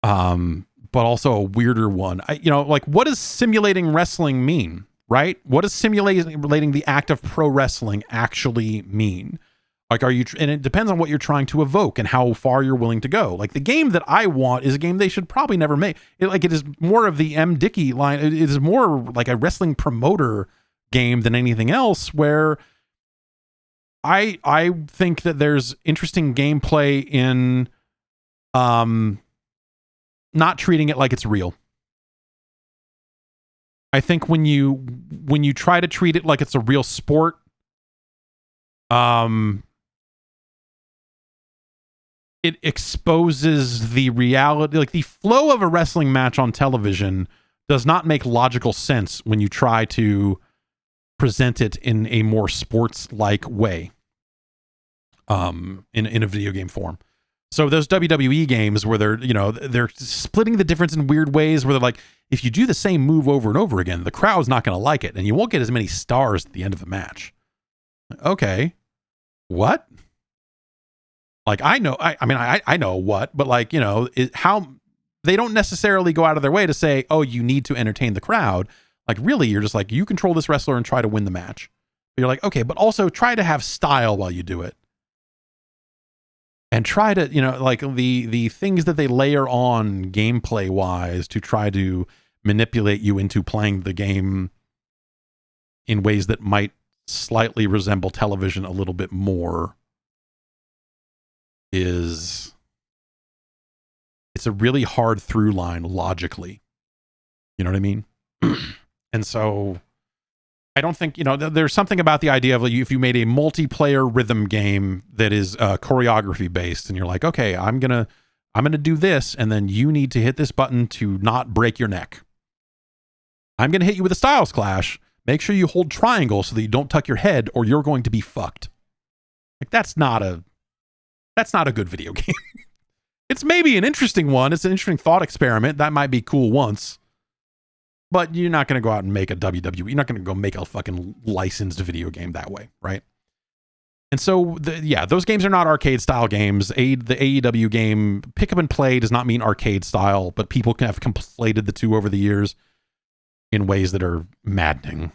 but also a weirder one. Like, what does simulating wrestling mean, right? What does simulating the act of pro wrestling actually mean? Like, and it depends on what you're trying to evoke and how far you're willing to go. Like, the game that I want is a game they should probably never make. It is more of the M. Dickey line. It is more like a wrestling promoter game than anything else, where I think that there's interesting gameplay in not treating it like it's real. I think when you try to treat it like it's a real sport, it exposes the reality. Like, the flow of a wrestling match on television does not make logical sense when you try to present it in a more sports-like way, in a video game form. So those WWE games where they're splitting the difference in weird ways, where they're like, if you do the same move over and over again, the crowd's not going to like it, and you won't get as many stars at the end of the match. Okay, what? Like, I know, I know what, but like, how they don't necessarily go out of their way to say, oh, you need to entertain the crowd. Like, really, you're just like, you control this wrestler and try to win the match. But you're like, okay, but also try to have style while you do it. And try to, like the things that they layer on gameplay wise to try to manipulate you into playing the game in ways that might slightly resemble television a little bit more it's a really hard through line logically. You know what I mean? And so I don't think, there's something about the idea of, if you made a multiplayer rhythm game that is choreography based, and you're like, okay, I'm going to do this, and then you need to hit this button to not break your neck. I'm going to hit you with a Styles Clash. Make sure you hold triangle so that you don't tuck your head, or you're going to be fucked. Like, that's not a good video game. It's maybe an interesting one. It's an interesting thought experiment. That might be cool once. But you're not going to go out and make a WWE. You're not going to go make a fucking licensed video game that way, right? And so, those games are not arcade style games. The AEW game, pick up and play, does not mean arcade style, but people have conflated the two over the years in ways that are maddening.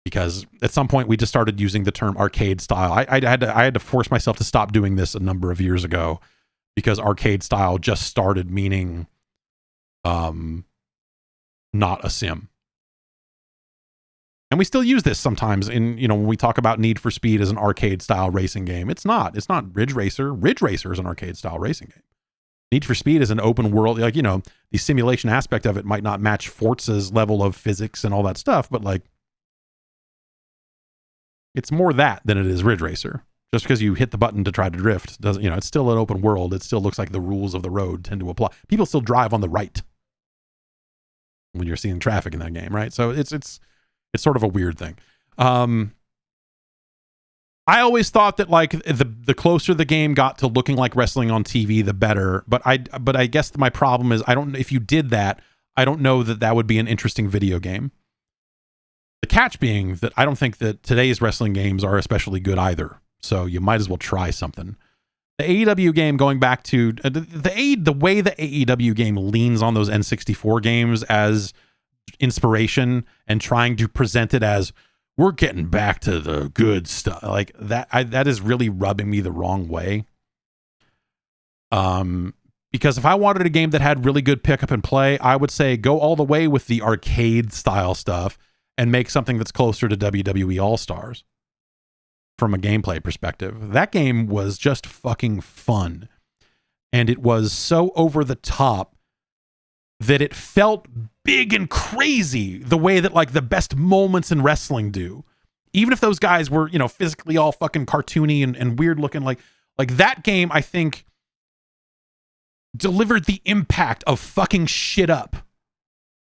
Because at some point we just started using the term arcade style. I had to force myself to stop doing this a number of years ago, because arcade style just started meaning not a sim. And we still use this sometimes in, when we talk about Need for Speed as an arcade style racing game. It's not Ridge Racer. Ridge Racer is an arcade style racing game. Need for Speed is an open world, like, the simulation aspect of it might not match Forza's level of physics and all that stuff, but like, it's more that than it is Ridge Racer. Just because you hit the button to try to drift doesn't, it's still an open world. It still looks like the rules of the road tend to apply. People still drive on the right when you're seeing traffic in that game, right? So it's sort of a weird thing. I always thought that, like, the closer the game got to looking like wrestling on TV, the better. But I guess my problem is, if you did that, I don't know that would be an interesting video game. The catch being that I don't think that today's wrestling games are especially good either. So you might as well try something. The AEW game, going back to the way the AEW game leans on those N64 games as inspiration and trying to present it as, we're getting back to the good stuff, like that is really rubbing me the wrong way. Because if I wanted a game that had really good pick up and play, I would say go all the way with the arcade style stuff and make something that's closer to WWE All-Stars from a gameplay perspective. That game was just fucking fun. and it was so over the top that it felt big and crazy the way that like the best moments in wrestling do. Even if those guys were, you know, physically all fucking cartoony and weird looking, like that game, I think, delivered the impact of fucking shit up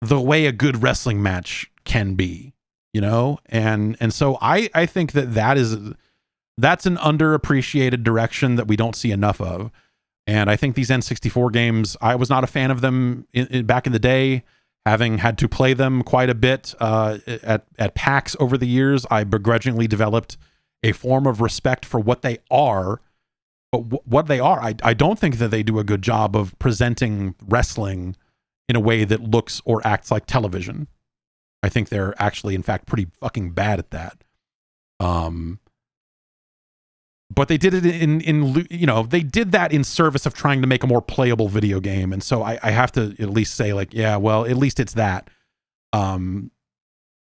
the way a good wrestling match can be, you know? And so I think that's an underappreciated direction that we don't see enough of. And I think these N64 games, I was not a fan of them back in the day, having had to play them quite a bit at PAX over the years. I begrudgingly developed a form of respect for what they are. But what they are, I don't think that they do a good job of presenting wrestling in a way that looks or acts like television. I think they're actually, in fact, pretty fucking bad at that. But they did it in you know, they did that in service of trying to make a more playable video game. And so I have to at least say, like, yeah, well, at least it's that.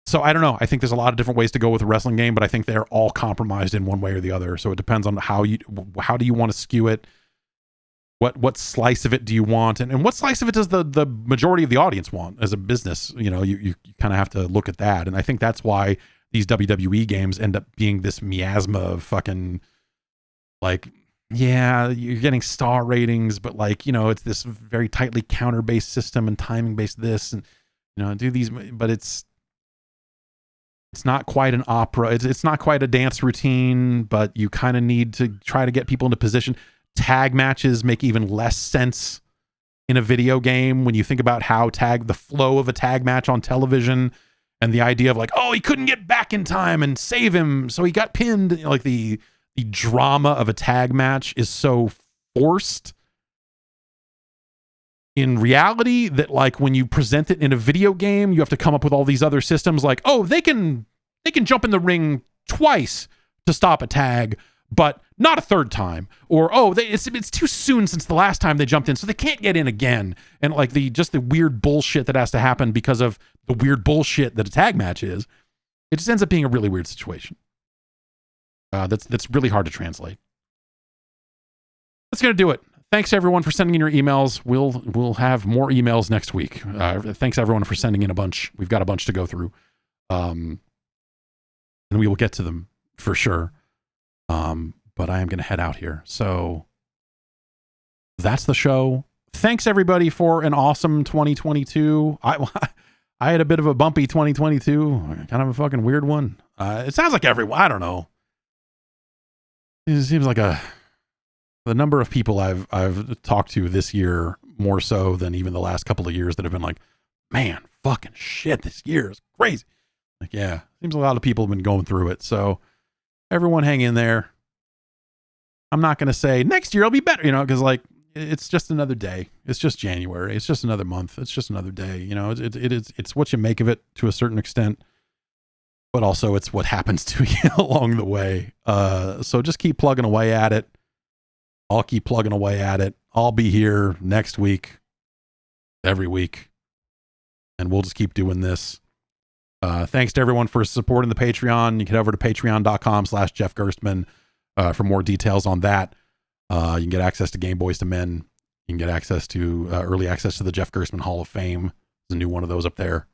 So I don't know. I think there's a lot of different ways to go with a wrestling game, but I think they're all compromised in one way or the other. So it depends on how do you want to skew it? What slice of it do you want? And what slice of it does the majority of the audience want as a business? You know, you kind of have to look at that. And I think that's why these WWE games end up being this miasma of fucking, like, yeah, you're getting star ratings, but like, you know, it's this very tightly counter-based system and timing-based this, and, you know, do these, but it's not quite an opera. It's not quite a dance routine, but you kind of need to try to get people into position. Tag matches make even less sense in a video game when you think about how the flow of a tag match on television, and the idea of like, oh, he couldn't get back in time and save him, so he got pinned. You know, like the drama of a tag match is so forced in reality that, like, when you present it in a video game, you have to come up with all these other systems like, oh, they can jump in the ring twice to stop a tag, but not a third time. Or, oh, it's too soon since the last time they jumped in, so they can't get in again. And like the weird bullshit that has to happen because of the weird bullshit that a tag match is. It just ends up being a really weird situation. That's really hard to translate. That's going to do it. Thanks everyone for sending in your emails. We'll have more emails next week. Thanks everyone for sending in a bunch. We've got a bunch to go through. And we will get to them for sure. But I am going to head out here. So that's the show. Thanks everybody for an awesome 2022. I had a bit of a bumpy 2022, kind of a fucking weird one. It sounds like everyone, I don't know. It seems like the number of people I've talked to this year, more so than even the last couple of years, that have been like, man, fucking shit, this year is crazy. Like, yeah, seems a lot of people have been going through it. So everyone hang in there. I'm not going to say next year I'll be better, you know, because like, it's just another day. It's just January. It's just another month. It's just another day. You know, it's what you make of it to a certain extent, but also it's what happens to you along the way. So just keep plugging away at it. I'll keep plugging away at it. I'll be here next week, every week, and we'll just keep doing this. Thanks to everyone for supporting the Patreon. You can head over to patreon.com/Jeff Gerstmann for more details on that. You can get access to Game Boys to Men. You can get access to early access to the Jeff Gerstmann Hall of Fame. There's a new one of those up there.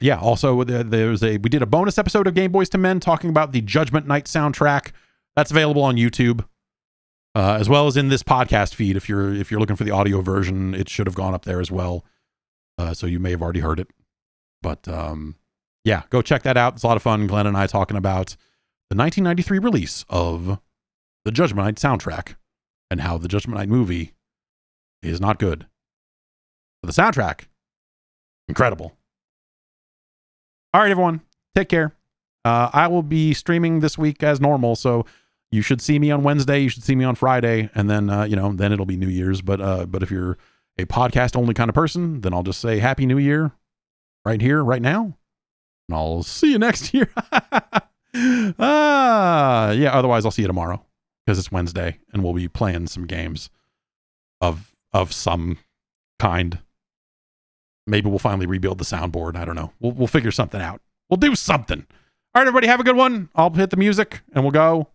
Yeah, also we did a bonus episode of Game Boys to Men talking about the Judgment Night soundtrack. That's available on YouTube, as well as in this podcast feed. If you're looking for the audio version, it should have gone up there as well. So you may have already heard it, but yeah, go check that out. It's a lot of fun. Glenn and I talking about the 1993 release of the Judgment Night soundtrack and how the Judgment Night movie is not good. But the soundtrack, incredible. All right, everyone, take care. I will be streaming this week as normal, so you should see me on Wednesday. You should see me on Friday, and then then it'll be New Year's. But if you're a podcast only kind of person, then I'll just say Happy New Year right here, right now, and I'll see you next year. Yeah. Otherwise, I'll see you tomorrow because it's Wednesday, and we'll be playing some games of some kind. Maybe we'll finally rebuild the soundboard. I don't know. We'll figure something out. We'll do something. All right, everybody, have a good one. I'll hit the music and we'll go.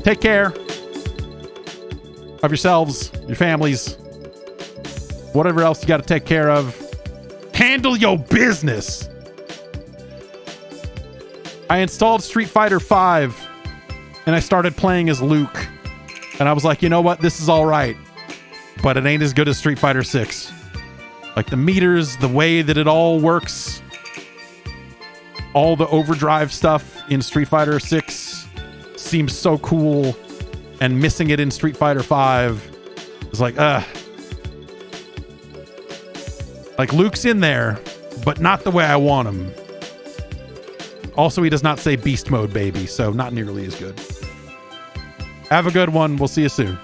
Take care of yourselves, your families, whatever else you got to take care of. Handle your business. I installed Street Fighter V and I started playing as Luke. And I was like, you know what? This is all right. But it ain't as good as Street Fighter 6. Like the meters, the way that it all works, all the overdrive stuff in Street Fighter 6 seems so cool. And missing it in Street Fighter 5 is like, like Luke's in there, but not the way I want him. Also, he does not say beast mode, baby, so not nearly as good. Have a good one. We'll see you soon.